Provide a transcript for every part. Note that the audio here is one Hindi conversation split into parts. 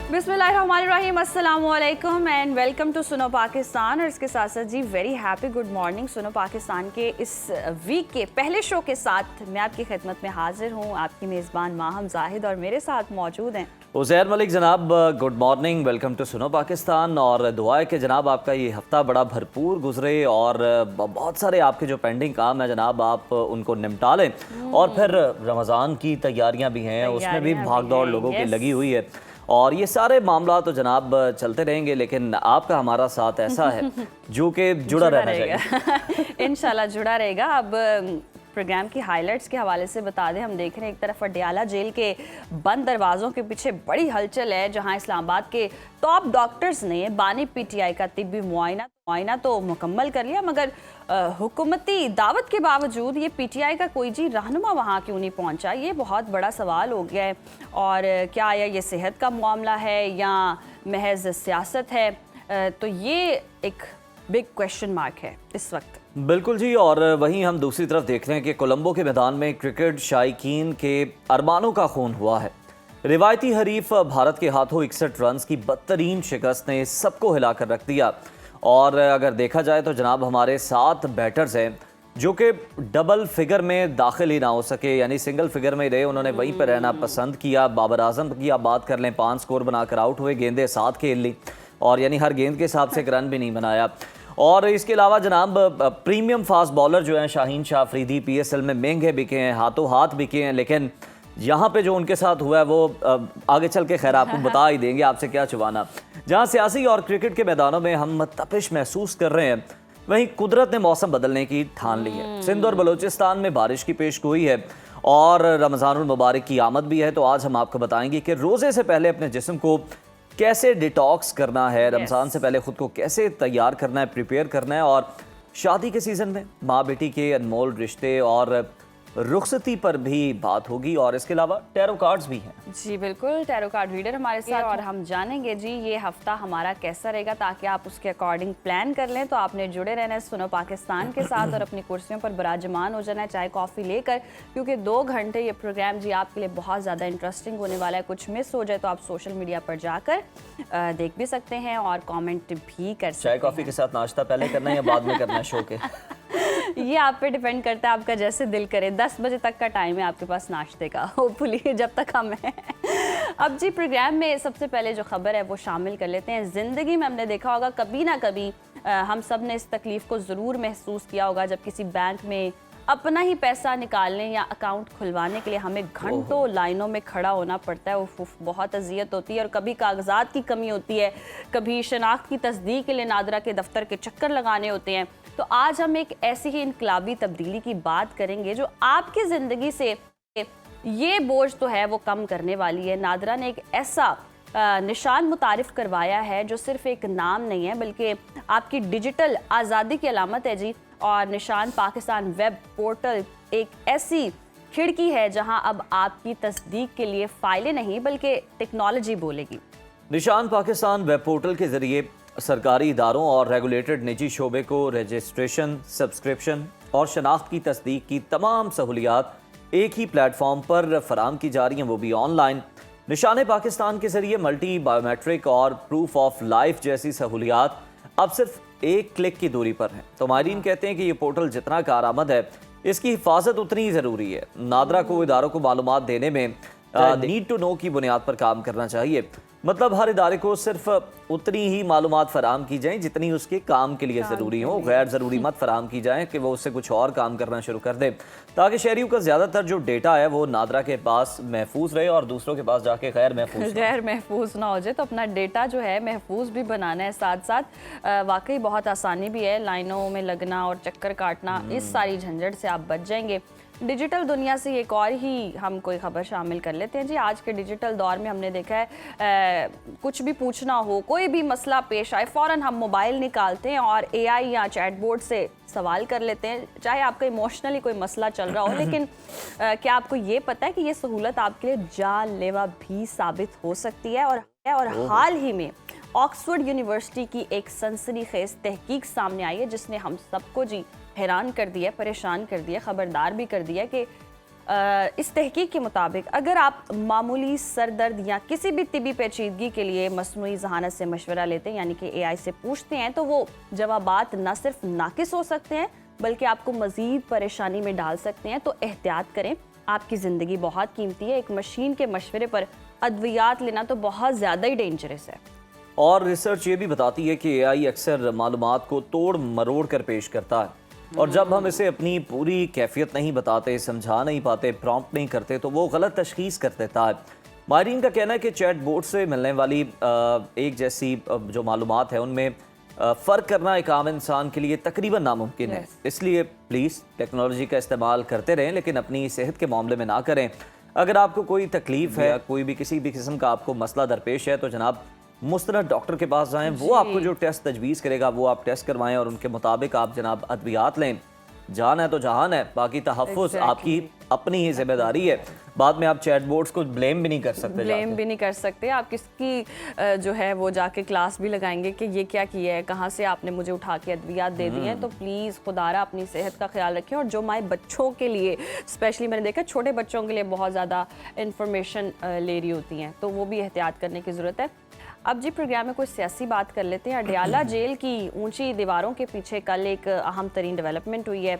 बिस्मिल्लाहिर्रहमानिर्रहीम, अस्सलाम वालेकुम एंड वेलकम टू सुनो पाकिस्तान। और इसके साथ साथ जी वेरी हैप्पी गुड मॉर्निंग। सुनो पाकिस्तान के इस वीक के पहले शो के साथ मैं आपकी खिदमत में हाजिर हूँ, आपकी मेज़बान माहम जाहिद, और मेरे साथ मौजूद हैं उज़ैर मलिक। जनाब गुड मॉर्निंग, वेलकम टू सुनो पाकिस्तान। और दुआ है कि जनाब आपका ये हफ़्ता बड़ा भरपूर गुजरे और बहुत सारे आपके जो पेंडिंग काम है जनाब आप उनको निपटा लें। और फिर रमज़ान की तैयारियां भी हैं, उसमें भी भाग दौड़ लोगों की लगी हुई है और ये सारे मामला तो जनाब चलते रहेंगे, लेकिन आपका हमारा साथ ऐसा है जो कि जुड़ा रहना चाहिए। इंशाल्लाह जुड़ा रहेगा। अब प्रोग्राम की हाइलाइट्स के हवाले से बता दें, हम देख रहे हैं एक तरफ अडयाला जेल के बंद दरवाज़ों के पीछे बड़ी हलचल है, जहां इस्लामाबाद के टॉप डॉक्टर्स ने बानी पीटीआई का तिब्बी मुआयना तो मुकम्मल कर लिया, मगर हुकूमती दावत के बावजूद ये पीटीआई का कोई जी रहनुमा वहाँ क्यों नहीं पहुँचा, ये बहुत बड़ा सवाल हो गया है। और क्या ये सेहत का मामला है या महज सियासत है, तो ये एक बिग क्वेश्चन मार्क है इस वक्त। बिल्कुल जी। और वहीं हम दूसरी तरफ देख रहे हैं कि कोलंबो के मैदान में क्रिकेट शायकीन के अरमानों का खून हुआ है। रिवायती हरीफ भारत के हाथों 61 रन की बदतरीन शिकस्त ने सबको हिलाकर रख दिया। और अगर देखा जाए तो जनाब हमारे 7 बैटर्स हैं जो कि डबल फिगर में दाखिल ही ना हो सके, यानी सिंगल फिगर में ही रहे, उन्होंने वहीं पर रहना पसंद किया। बाबर आजम की आप बात कर लें, 5 स्कोर बनाकर आउट हुए, गेंदें 7 खेल ली और यानी हर गेंद के हिसाब से एक रन भी नहीं बनाया। और इसके अलावा जनाब प्रीमियम फास्ट बॉलर जो हैं शाहीन शाह अफरीदी पीएसएल में महंगे बिके हैं, हाथों हाथ बिके हैं, लेकिन यहाँ पे जो उनके साथ हुआ है वो आगे चल के खैर आपको बता ही देंगे, आपसे क्या छुपाना। जहाँ सियासी और क्रिकेट के मैदानों में हम तपिश महसूस कर रहे हैं, वहीं कुदरत ने मौसम बदलने की ठान ली है। सिंध और बलूचिस्तान में बारिश की पेशगोई है और रमज़ानुल मुबारक की आमद भी है। तो आज हम आपको बताएंगे कि रोज़े से पहले अपने जिस्म को कैसे डिटॉक्स करना है, रमज़ान से पहले ख़ुद को कैसे तैयार करना है, प्रिपेयर करना है, और शादी के सीज़न में माँ बेटी के अनमोल रिश्ते और रुखसती पर भी बात होगी। और इसके अलावा टैरो कार्ड्स भी हैं। जी बिल्कुल, टैरो कार्ड रीडर हमारे साथ और हम जानेंगे जी ये हफ्ता हमारा कैसा रहेगा, ताकि आप उसके अकॉर्डिंग प्लान कर लें। तो आपने जुड़े रहना है सुनो पाकिस्तान के साथ और अपनी कुर्सियों पर बराजमान हो जाना है चाय कॉफ़ी लेकर, क्योंकि 2 घंटे ये प्रोग्राम जी आपके लिए बहुत ज़्यादा इंटरेस्टिंग होने वाला है। कुछ मिस हो जाए तो आप सोशल मीडिया पर जाकर देख भी सकते हैं और कॉमेंट भी कर सकते हैं। चाय कॉफ़ी के साथ नाश्ता पहले करना है या बाद में करना है शो के? ये आप पे डिपेंड करता है, आपका जैसे दिल करे। 10 बजे तक का टाइम है आपके पास नाश्ते का, होपफुली जब तक हम हैं। अब जी प्रोग्राम में सबसे पहले जो खबर है वो शामिल कर लेते हैं। ज़िंदगी में हमने देखा होगा कभी ना कभी हम सब ने इस तकलीफ़ को ज़रूर महसूस किया होगा, जब किसी बैंक में अपना ही पैसा निकालने या अकाउंट खुलवाने के लिए हमें घंटों लाइनों में खड़ा होना पड़ता है। उफ, बहुत अजियत होती है। और कभी कागजात की कमी होती है, कभी शनाख्त की तस्दीक के लिए नादरा के दफ्तर के चक्कर लगाने होते हैं। तो आज हम एक ऐसी ही इनकलाबी तब्दीली की बात करेंगे जो आपकी ज़िंदगी से ये बोझ तो है वो कम करने वाली है। नादरा ने एक ऐसा निशान मुतारिफ करवाया है जो सिर्फ एक नाम नहीं है, बल्कि आपकी डिजिटल आज़ादी की अलामत है जी। और निशान पाकिस्तान वेब पोर्टल एक ऐसी खिड़की है जहां अब आपकी तस्दीक के लिए फाइलें नहीं बल्कि टेक्नोलॉजी बोलेगी। निशान पाकिस्तान वेब पोर्टल के जरिए सरकारी इदारों और रेगुलेटेड निजी शोबे को रजिस्ट्रेशन, सब्सक्रिप्शन और शनाख्त की तस्दीक की तमाम सहूलियात एक ही प्लेटफॉर्म पर फराम की जा रही हैं, वो भी ऑनलाइन। निशान पाकिस्तान के जरिए मल्टी बायोमेट्रिक और प्रूफ ऑफ लाइफ जैसी सहूलियात अब सिर्फ एक क्लिक की दूरी पर है। तो माहिरीन कहते हैं कि ये पोर्टल जितना कारआमद है, इसकी हिफाजत उतनी ही ज़रूरी है। नादरा को इदारों को मालूमात देने में नीड टू नो की बुनियाद पर काम करना चाहिए। मतलब हर इदारे को सिर्फ उतनी ही मालूमात फराम की जाए जितनी उसके काम के लिए ज़रूरी हो, गैर ज़रूरी मत फराम की जाए कि वो उससे कुछ और काम करना शुरू कर दे, ताकि शहरियों का ज़्यादातर जो डेटा है वो नादरा के पास महफूज रहे और दूसरों के पास जाके गैर महफूज ना हो जाए। तो अपना डेटा जो है महफूज भी बनाना है, साथ साथ वाकई बहुत आसानी भी है, लाइनों में लगना और चक्कर काटना, इस सारी झंझट से आप बच जाएंगे। डिजिटल दुनिया से एक और ही हम कोई खबर शामिल कर लेते हैं जी। आज के डिजिटल दौर में हमने देखा है कुछ भी पूछना हो, कोई भी मसला पेश आए, फ़ौरन हम मोबाइल निकालते हैं और एआई या चैटबोर्ड से सवाल कर लेते हैं, चाहे आपका इमोशनली कोई मसला चल रहा हो। लेकिन क्या आपको ये पता है कि ये सहूलत आपके लिए जानलेवा भी साबित हो सकती है। और हाल ही में ऑक्सफोर्ड यूनिवर्सिटी की एक सनसनीखेज तहकीक सामने आई है, जिसने हम सबको जी हैरान कर दिया, परेशान कर दिया, खबरदार भी कर दिया कि इस तहकीक के मुताबिक अगर आप मामूली सर दर्द या किसी भी तिबी पेचीदगी के लिए मस्नूई ज़हानत से मशवरा लेते हैं यानी कि AI से पूछते हैं तो वो जवाबात न सिर्फ नाकिस हो सकते हैं बल्कि आपको मज़ीद परेशानी में डाल सकते हैं। तो एहतियात करें, आपकी ज़िंदगी बहुत कीमती है। एक मशीन के मशवरे पर अद्वियात लेना तो बहुत ज़्यादा ही डेंजरस है। और रिसर्च ये भी बताती है कि AI अक्सर मालूमात को तोड़ मरोड़ कर पेश करता है और जब हम इसे अपनी पूरी कैफियत नहीं बताते, समझा नहीं पाते, प्रॉम्प्ट नहीं करते तो वो गलत तशखीस कर देता है। माहिरीन का कहना है कि चैट बोर्ड से मिलने वाली एक जैसी जो मालूमात है उनमें फ़र्क करना एक आम इंसान के लिए तकरीबन नामुमकिन है। इसलिए प्लीज़ टेक्नोलॉजी का इस्तेमाल करते रहें लेकिन अपनी सेहत के मामले में ना करें। अगर आपको कोई तकलीफ़ है, कोई भी किसी भी किस्म का आपको मसला दरपेश है तो जनाब मुस्तनद डॉक्टर के पास जाएं। वो आपको जो टेस्ट तजवीज़ करेगा वो आप टेस्ट करवाएं और उनके मुताबिक आप जनाब अद्वियात लें। जान है तो जहान है, बाकी तहफ़्फ़ुज़ आपकी अपनी ही जिम्मेदारी है। बाद में आप चैट बोर्ड्स को ब्लेम भी नहीं कर सकते। ब्लेम भी नहीं कर सकते। आप किसकी जो है वो जाके क्लास भी लगाएंगे कि ये क्या किया है, कहाँ से आपने मुझे उठा के अद्वियात दे दी हैं। तो प्लीज़ खुदारा अपनी सेहत का ख्याल रखें। और जो माए बच्चों के लिए स्पेशली मैंने देखा छोटे बच्चों के लिए बहुत ज़्यादा इंफॉर्मेशन ले रही होती हैं तो वो भी एहतियात करने की ज़रूरत है। अब जी प्रोग्राम में कोई सियासी बात कर लेते हैं। अडयाला जेल की ऊंची दीवारों के पीछे कल एक अहम तरीन डेवलपमेंट हुई है।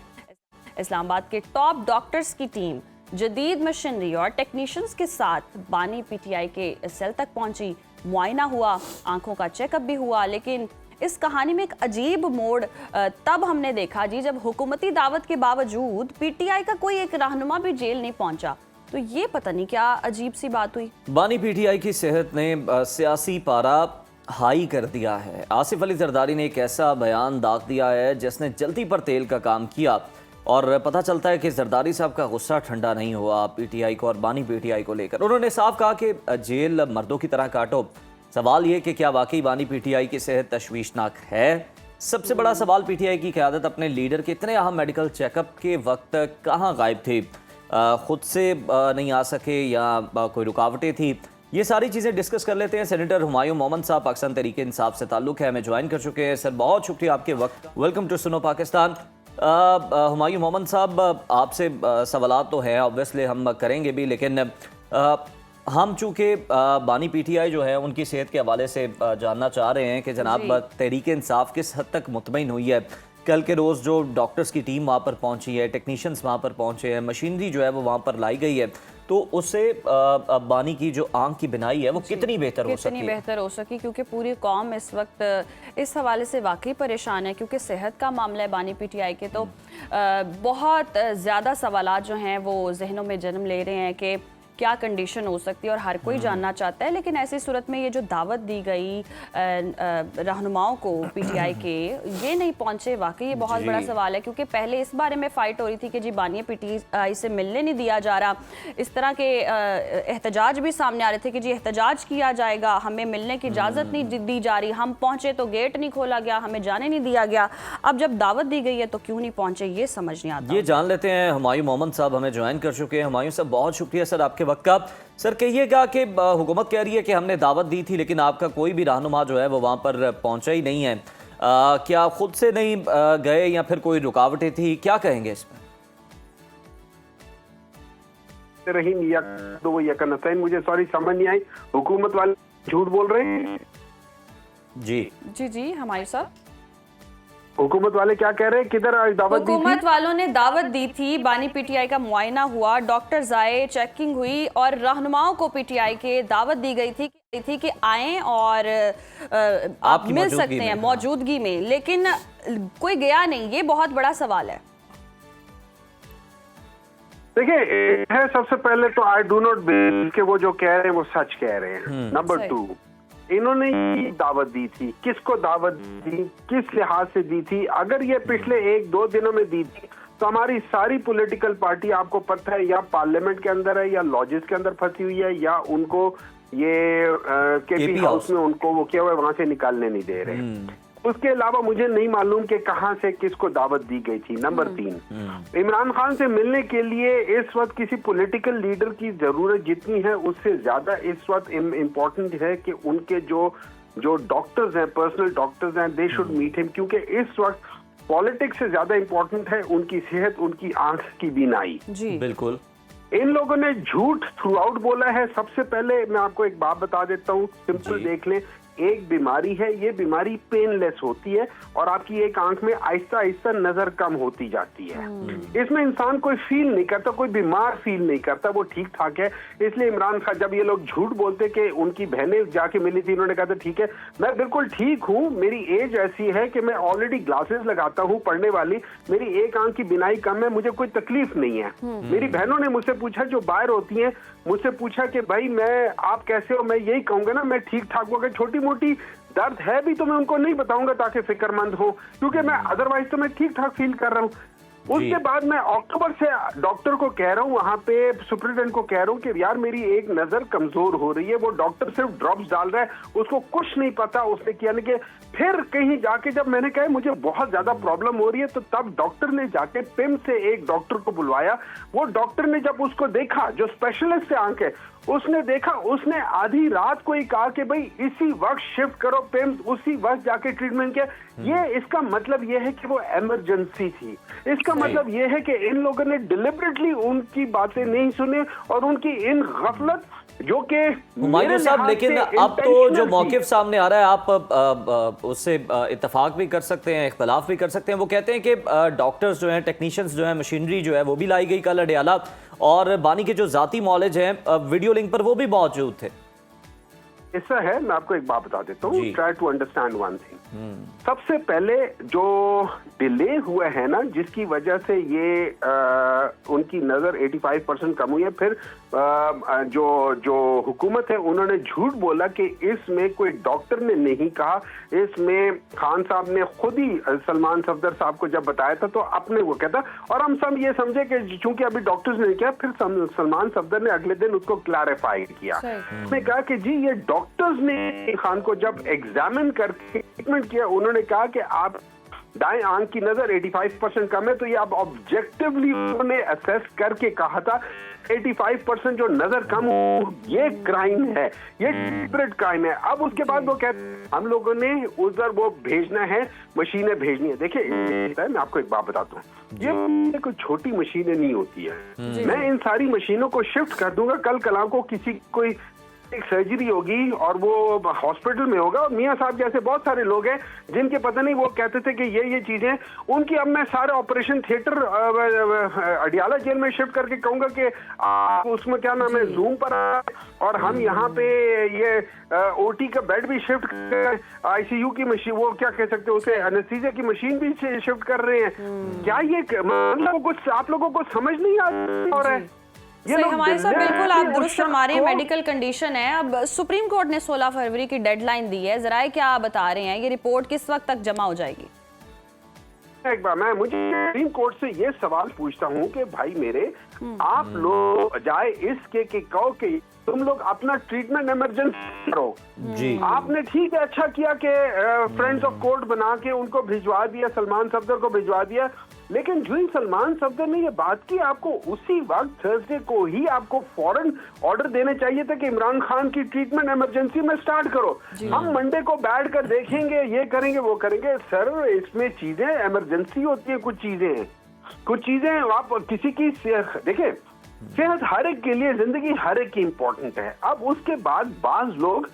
इस्लामाबाद के टॉप डॉक्टर्स की टीम जदीद मशीनरी और टेक्नीशियंस के साथ बानी PTI के सेल तक पहुंची। मुआयना हुआ, आंखों का चेकअप भी हुआ। लेकिन इस कहानी में एक अजीब मोड़ तब हमने देखा जी जब हुकूमती दावत के बावजूद PTI का कोई एक रहनुमा भी जेल नहीं पहुंचा। तो ये पता नहीं क्या अजीब सी बात हुई। बानी PTI की सेहत ने सियासी पारा हाई कर दिया है। आसिफ अली जरदारी ने एक ऐसा बयान दाग दिया है जिसने जल्दी पर तेल का काम किया और पता चलता है कि जरदारी साहब का गुस्सा ठंडा नहीं हुआ PTI को और बानी PTI को लेकर। उन्होंने साफ कहा कि जेल मर्दों की तरह काटो। सवाल ये कि क्या वाकई बानी PTI की सेहत तशवीशनाक है? सबसे बड़ा सवाल PTI की क़यादत अपने लीडर के इतने अहम मेडिकल चेकअप के वक्त कहाँ गायब थे? खुद से नहीं आ सके या कोई रुकावटें थी? ये सारी चीज़ें डिस्कस कर लेते हैं। सेनेटर हुमायूं मोहम्मद साहब पाकिस्तान तहरीक इंसाफ से ताल्लुक़ है, हमें ज्वाइन कर चुके हैं। सर बहुत शुक्रिया आपके वक्त। वेलकम टू सुनो पाकिस्तान। हुमायूं मोहम्मद साहब आपसे सवालात तो हैं, ऑब्वियसली हम करेंगे भी, लेकिन हम चूँकि बानी PTI जो है उनकी सेहत के हवाले से जानना चाह रहे हैं कि जनाब तहरीक इंसाफ किस हद तक मुतमईन हुई है। कल के रोज़ जो डॉक्टर्स की टीम वहाँ पर पहुँची है, टेक्नीशियंस वहाँ पर पहुँचे हैं, मशीनरी जो है वो वहाँ पर लाई गई है, तो उससे बानी की जो आंख की बिनाई है वो कितनी बेहतर हो सकी? कितनी बेहतर हो सकी, क्योंकि पूरी कौम इस वक्त इस हवाले से वाकई परेशान है। क्योंकि सेहत का मामला है बानी PTI के तो बहुत ज़्यादा सवालात जो हैं वो जहनों में जन्म ले रहे हैं कि क्या कंडीशन हो सकती है और हर कोई जानना चाहता है। लेकिन ऐसी सूरत में ये जो दावत दी गई रहनुमाओं को PTI के, ये नहीं पहुंचे, वाकई ये बहुत बड़ा सवाल है। क्योंकि पहले इस बारे में फ़ाइट हो रही थी कि जी बानी PTI से मिलने नहीं दिया जा रहा। इस तरह के एहतजाज भी सामने आ रहे थे कि जी एहतजाज किया जाएगा, हमें मिलने की इजाज़त नहीं दी जा रही, हम पहुँचे तो गेट नहीं खोला गया, हमें जाने नहीं दिया गया। अब जब दावत दी गई है तो क्यों नहीं पहुँचे, ये समझ नहीं आता। ये जान लेते हैं। हुमायूं मोहम्मद साहब हमें ज्वाइन कर चुके हैं। हुमायूं साहब बहुत शुक्रिया सर आपके वक्त का। सर कहिएगा कि हुकूमत कह रही है कि हमने दावत दी थी लेकिन आपका कोई भी रहनुमा जो है वो वहाँ पर पहुँचा ही नहीं है। क्या खुद से नहीं गए या फिर कोई रुकावटें थी? क्या कहेंगे इस पर? रहीम या तो वो यकन हुसैन, मुझे सॉरी समझ नहीं आई। हुकूमत वाले झूठ बोल रहे हैं? जी जी जी हमारे साथ हुकूमत वाले क्या कह रहे हैं? किधर आज दावत दी थी? हुकूमत वालों ने दावत दी थी, बानी PTI का मुआयना हुआ, डॉक्टर्स आए, चेकिंग हुई और रहनुमाओं को PTI के दावत दी गई थी कि आएं और आप मिल सकते हैं मौजूदगी में, लेकिन कोई गया नहीं। ये बहुत बड़ा सवाल है। देखिए, सबसे पहले तो आई डू नॉट बिलीव कि वो जो कह रहे हैं वो सच कह रहे हैं। नंबर 2, इन्होंने ये दावत दी थी, किसको दावत दी, किस लिहाज से दी थी? अगर ये पिछले 1-2 दिनों में दी थी तो हमारी सारी पॉलिटिकल पार्टी, आपको पता है, या पार्लियामेंट के अंदर है या लॉजेस के अंदर फंसी हुई है या उनको ये केपी हाउस में उनको वो किया हुआ है, वहां से निकालने नहीं दे रहे। उसके अलावा मुझे नहीं मालूम कि कहां से किसको दावत दी गई थी। नंबर 3, इमरान खान से मिलने के लिए इस वक्त किसी पॉलिटिकल लीडर की जरूरत जितनी है उससे ज्यादा इस वक्त इम्पोर्टेंट है कि उनके जो डॉक्टर्स हैं, पर्सनल डॉक्टर्स हैं, दे शुड मीट हिम। क्योंकि इस वक्त पॉलिटिक्स से ज्यादा इम्पोर्टेंट है उनकी सेहत, उनकी आंख की बीनाई। जी बिल्कुल। इन लोगों ने झूठ थ्रू आउट बोला है। सबसे पहले मैं आपको एक बात बता देता हूँ, सिंपल देख लें, एक बीमारी है, ये बीमारी पेनलेस होती है और आपकी एक आंख में आहिस्ता आहिस्ता नजर कम होती जाती है। इसमें इंसान कोई फील नहीं करता, कोई बीमार फील नहीं करता, वो ठीक ठाक है। इसलिए इमरान खान, जब ये लोग झूठ बोलते कि उनकी बहनें जाके मिली थी, उन्होंने कहा था ठीक है मैं बिल्कुल ठीक हूँ, मेरी एज ऐसी है कि मैं ऑलरेडी ग्लासेस लगाता हूँ पढ़ने वाली, मेरी एक आंख की बिनाई कम है, मुझे कोई तकलीफ नहीं है। मेरी बहनों ने मुझसे पूछा, जो बाहर होती हैं, मुझसे पूछा कि भाई मैं, आप कैसे हो? मैं यही कहूंगा ना मैं ठीक ठाक हूँ। अगर छोटी मोटी दर्द है भी तो मैं उनको नहीं बताऊंगा ताकि फिक्रमंद हो, क्योंकि मैं अदरवाइज तो मैं ठीक ठाक फील कर रहा हूँ। उसके बाद मैं अक्टूबर से डॉक्टर को कह रहा हूँ, वहां पे सुपरिटेंडेंट को कह रहा हूँ कि यार मेरी एक नजर कमजोर हो रही है। वो डॉक्टर सिर्फ ड्रॉप्स डाल रहा है, उसको कुछ नहीं पता उसने किया नहीं। फिर कहीं जाके जब मैंने कहा मुझे बहुत ज्यादा प्रॉब्लम हो रही है, तो तब डॉक्टर ने जाके पिम से एक डॉक्टर को बुलवाया। वो डॉक्टर ने जब उसको देखा, जो स्पेशलिस्ट आंख है, उसने देखा, उसने आधी रात को ही कहा कि भाई इसी वक्त शिफ्ट करो पिम्स, उसी वक्त जाके ट्रीटमेंट किया। ये इसका मतलब ये है कि वो इमरजेंसी थी। इसका मतलब ये है कि इन लोगों ने डिलिबरेटली उनकी बातें नहीं सुनी और उनकी इन गफलत, जो कि हुमायूं साहब, लेकिन अब तो जो मौकिफ सामने आ रहा है, आप उससे इत्तेफाक भी कर सकते हैं, इख्तलाफ भी कर सकते हैं। वो कहते हैं कि डॉक्टर्स जो हैं, टेक्नीशियंस जो हैं, मशीनरी जो है वो भी लाई गई कल अडियाला, और बानी के जो जाती मॉलेज हैं वीडियो लिंक पर वो भी मौजूद थे। ऐसा है, मैं आपको एक बात बता देता हूँ, try to understand one thing. सबसे पहले जो डिले हुआ है ना, जिसकी वजह से ये उनकी नजर 85% कम हुई है, फिर जो हुकूमत है उन्होंने झूठ बोला कि इसमें कोई डॉक्टर ने नहीं कहा, इसमें खान साहब ने खुद ही सलमान सफदर साहब को जब बताया था तो अपने वो कहता, और हम सब ये समझे कि चूंकि अभी डॉक्टर्स ने किया, फिर सलमान सफदर ने अगले दिन उसको क्लैरिफाई किया। उसने कहा कि जी ये डॉक्टर्स ने खान को जब एग्जामिन करके ट्रीटमेंट किया, उन्होंने कहा कि आप दाएं आंख की नजर 85% कम है, तो ये अब ऑब्जेक्टिवली उन्होंने असेस करके कहा था 85% जो नजर कम हो, ये क्राइम है, ये डिलिबरेट क्राइम है। अब उसके बाद वो कहते हम लोगों ने उधर वो भेजना है, मशीनें भेजनी है। देखिए मैं आपको एक बात बताता हूँ, ये कोई छोटी मशीनें नहीं होती है। मैं इन सारी मशीनों को शिफ्ट कर दूंगा, कल कला को किसी कोई एक सर्जरी होगी और वो हॉस्पिटल में होगा, और मियां साहब जैसे बहुत सारे लोग हैं जिनके पता नहीं, वो कहते थे कि ये चीजें उनकी, अब मैं सारे ऑपरेशन थिएटर अडियाला जेल में शिफ्ट करके कहूंगा कि आप उसमें क्या नाम है जूम पर और हम यहाँ पे ये ओटी का बेड भी शिफ्ट कर, आईसीयू की मशीन, वो क्या कह सकते हैं उसे, एनेस्थीसिया की मशीन भी शिफ्ट कर रहे हैं। क्या ये मतलब कुछ आप लोगों को समझ नहीं आ रहा है? सही हमारे साथ बिल्कुल आप दुरुस्त फरमा रहे हैं, मेडिकल कंडीशन है। अब सुप्रीम कोर्ट ने 16 फरवरी की डेडलाइन दी है, जरा क्या बता रहे हैं, ये रिपोर्ट किस वक्त तक जमा हो जाएगी? एक बार मैं मुझे सुप्रीम कोर्ट से ये सवाल पूछता हूँ कि भाई मेरे, आप लोग जाए इसके कि कहो कि तुम लोग अपना ट्रीटमेंट इमरजेंसी करो जी। आपने ठीक है, अच्छा किया कि फ्रेंड्स ऑफ कोर्ट बना के उनको भिजवा दिया, सलमान सफदर को भिजवा दिया, लेकिन जो ही सलमान सफदर ने ये बात की, आपको उसी वक्त थर्सडे को ही आपको फौरन ऑर्डर देने चाहिए था कि इमरान खान की ट्रीटमेंट इमरजेंसी में स्टार्ट करो। हम मंडे को बैठ कर देखेंगे, ये करेंगे वो करेंगे। सर इसमें चीजें इमरजेंसी होती है, कुछ चीजें आप किसी की देखिए, सेहत हर एक के लिए, जिंदगी हर एक की इंपॉर्टेंट है। अब उसके बाद बाज लोग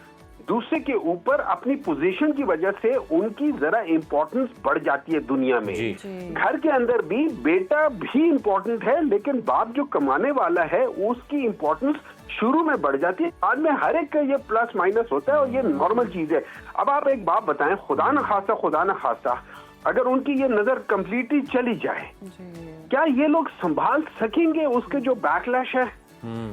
दूसरे के ऊपर अपनी पोजीशन की वजह से उनकी जरा इंपॉर्टेंस बढ़ जाती है दुनिया में। घर के अंदर भी बेटा भी इंपॉर्टेंट है, लेकिन बाप जो कमाने वाला है उसकी इंपॉर्टेंस शुरू में बढ़ जाती है, बाद में हर एक का ये प्लस माइनस होता है और ये नॉर्मल चीज है। अब आप एक बात बताएं, खुदा न खासा अगर उनकी ये नजर कंप्लीटली चली जाए, क्या ये लोग संभाल सकेंगे उसके जो बैकलैश है?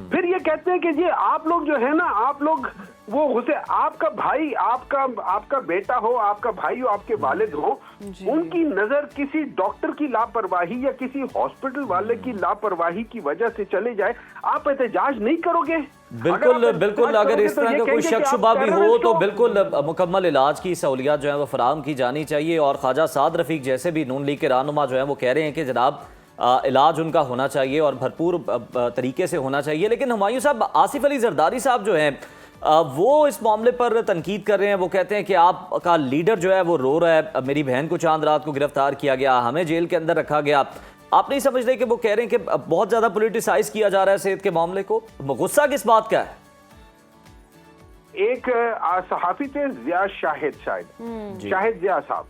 फिर ये कहते हैं कि जी आप लोग जो है ना, आप लोग वो उसे आपका भाई, आपका बेटा हो, आपका भाई हो, आपके वालिद हो, उनकी नजर किसी डॉक्टर की लापरवाही या किसी हॉस्पिटल वाले की लापरवाही की वजह से चले जाए, आप एहतजाज नहीं करोगे? बिल्कुल अगर इस तरह का कोई शक शुबा भी हो तो बिल्कुल मुकम्मल इलाज की सहूलियात जो है वो फराहम की जानी चाहिए। और ख्वाजा साद रफीक जैसे भी नून लीग के रहनुमा जो है वो कह रहे हैं कि जनाब इलाज उनका होना चाहिए और भरपूर तरीके से होना चाहिए। लेकिन हुमायूं साहब, आसिफ अली जरदारी साहब जो हैं वो इस मामले पर तनकीद कर रहे हैं। वो कहते हैं कि आपका लीडर जो है वो रो रहा है, मेरी बहन को चांद रात को गिरफ्तार किया गया, हमें जेल के अंदर रखा गया, आप नहीं समझ रहे कि वो कह रहे हैं कि बहुत ज्यादा पॉलिटिसाइज किया जा रहा है सेहत के मामले को? गुस्सा किस बात का है? एक सहाफी थे जिया शाहिद, शायद शाहिद जिया साहब,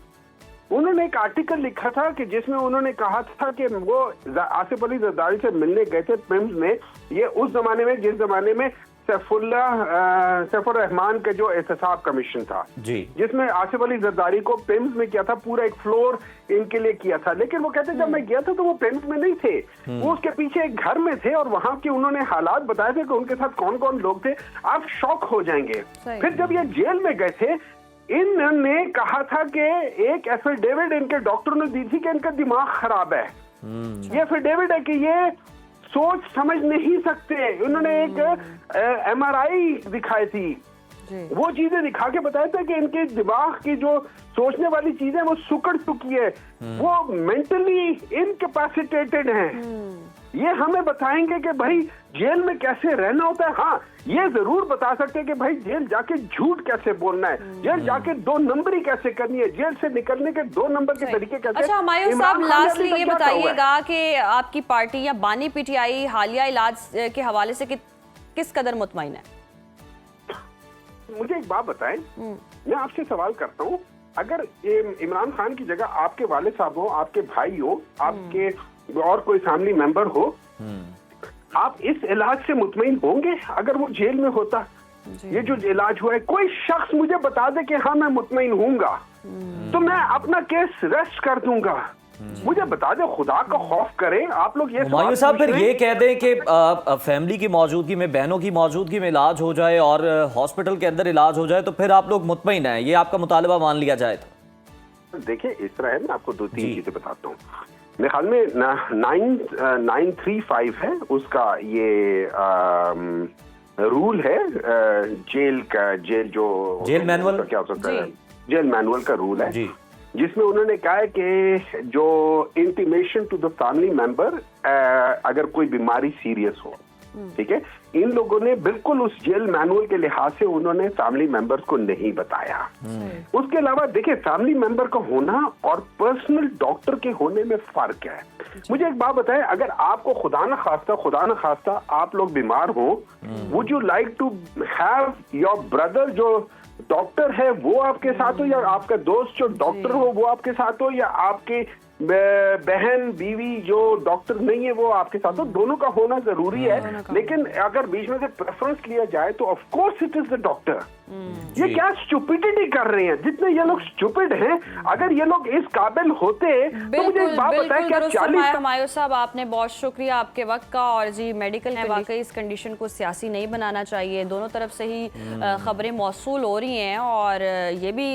उन्होंने एक आर्टिकल लिखा था कि जिसमें उन्होंने कहा था कि वो आसिफ अली जरदारी से मिलने गए थे पिम्स में। ये उस जमाने में जिस जमाने में सैफुर रहमान का जो एहतसाब कमीशन था जी, जिसमें आसिफ अली जरदारी को पिम्स में किया था, पूरा एक फ्लोर इनके लिए किया था। लेकिन वो कहते जब मैं गया था तो वो पिम्स में नहीं थे, वो उसके पीछे एक घर में थे और वहां के उन्होंने हालात बताए थे कि उनके साथ कौन कौन लोग थे। आप शॉक हो जाएंगे। फिर जब ये जेल में गए थे, इन्होंने कहा था कि एक एफिडेविट इनके डॉक्टर ने दी थी कि इनका दिमाग खराब है। ये एफिडेविट है कि ये सोच समझ नहीं सकते। उन्होंने एक एमआरआई दिखाई थी, वो चीजें दिखा के बताया था कि इनके दिमाग की जो सोचने वाली चीजें वो सुकड़ चुकी है, वो मेंटली इनकैपेसिटेटेड हैं। ये हमें बताएंगे कि भाई जेल में कैसे रहना होता है। हाँ, ये जरूर बता सकते हैं कि भाई जेल जाके झूठ कैसे बोलना है, जेल जाके 2 नंबरी कैसे करनी है, जेल से निकलने के 2 नंबर के तरीके कैसे। अच्छा हुमायूं साहब, लास्टली ये बताइएगा कि आपकी पार्टी या बानी पीटीआई हालिया इलाज के हवाले से किस कदर मुतमईन है? मुझे एक बात बताएं, मैं आपसे सवाल करता हूँ, अगर इमरान खान की जगह आपके वाले साहब हो, आपके भाई हो, आपके और कोई फैमिली मेंबर हो, आप इस इलाज से मुतमईन होंगे? अगर वो जेल में होता, ये जो इलाज हुआ है, कोई शख्स मुझे बता दे कि हाँ मैं मुतमईन हूँगा, तो मैं अपना केस रेस्ट कर दूंगा। मुझे बता दे, खुदा का खौफ करें आप लोग। ये हुमायूं साहब फिर ये कह दें कि फैमिली की मौजूदगी में, बहनों की मौजूदगी में इलाज हो जाए और हॉस्पिटल के अंदर इलाज हो जाए, तो फिर आप लोग मुतमईन हैं, ये आपका मुतालबा मान लिया जाए तो? देखिए इस तरह है, मैं आपको 2-3 चीजें बताता हूँ। मेरे ख्याल में 935 है उसका ये रूल है जेल का, जेल मैनुअल क्या हो सकता है, जेल मैनुअल का रूल है जी, जिसमें उन्होंने कहा है कि जो intimation to the family member, अगर कोई बीमारी सीरियस हो, ठीक है, इन लोगों ने बिल्कुल उस जेल मैनुअल के लिहाज से उन्होंने फैमिली मेंबर्स को नहीं बताया। उसके अलावा देखिए, फैमिली मेंबर का होना और पर्सनल डॉक्टर के होने में फर्क है। मुझे एक बात बताएं, अगर आपको खुदा न खास्ता आप लोग बीमार हो, would you like to have your brother जो डॉक्टर है वो आपके साथ हो, या आपका दोस्त जो डॉक्टर हो वो आपके साथ हो, या आपके बहन बीवी जो डॉक्टर नहीं है वो आपके साथ हो? दोनों का होना जरूरी है, लेकिन अगर बीच में से प्रेफरेंस लिया जाए तो of course it is the doctor. ये क्या स्टुपिडिटी कर रहे हैं, जितने ये लोग स्टूपिड हैं। अगर ये लोग इस काबिल होते तो मुझे एक बात बताएं, क्या 40 हुमायूं साहब आपने बहुत शुक्रिया आपके वक्त का। और जी मेडिकल में वाकई इस कंडीशन को सियासी नहीं बनाना चाहिए, दोनों तरफ से ही खबरें मौसूल हो रही हैं और ये भी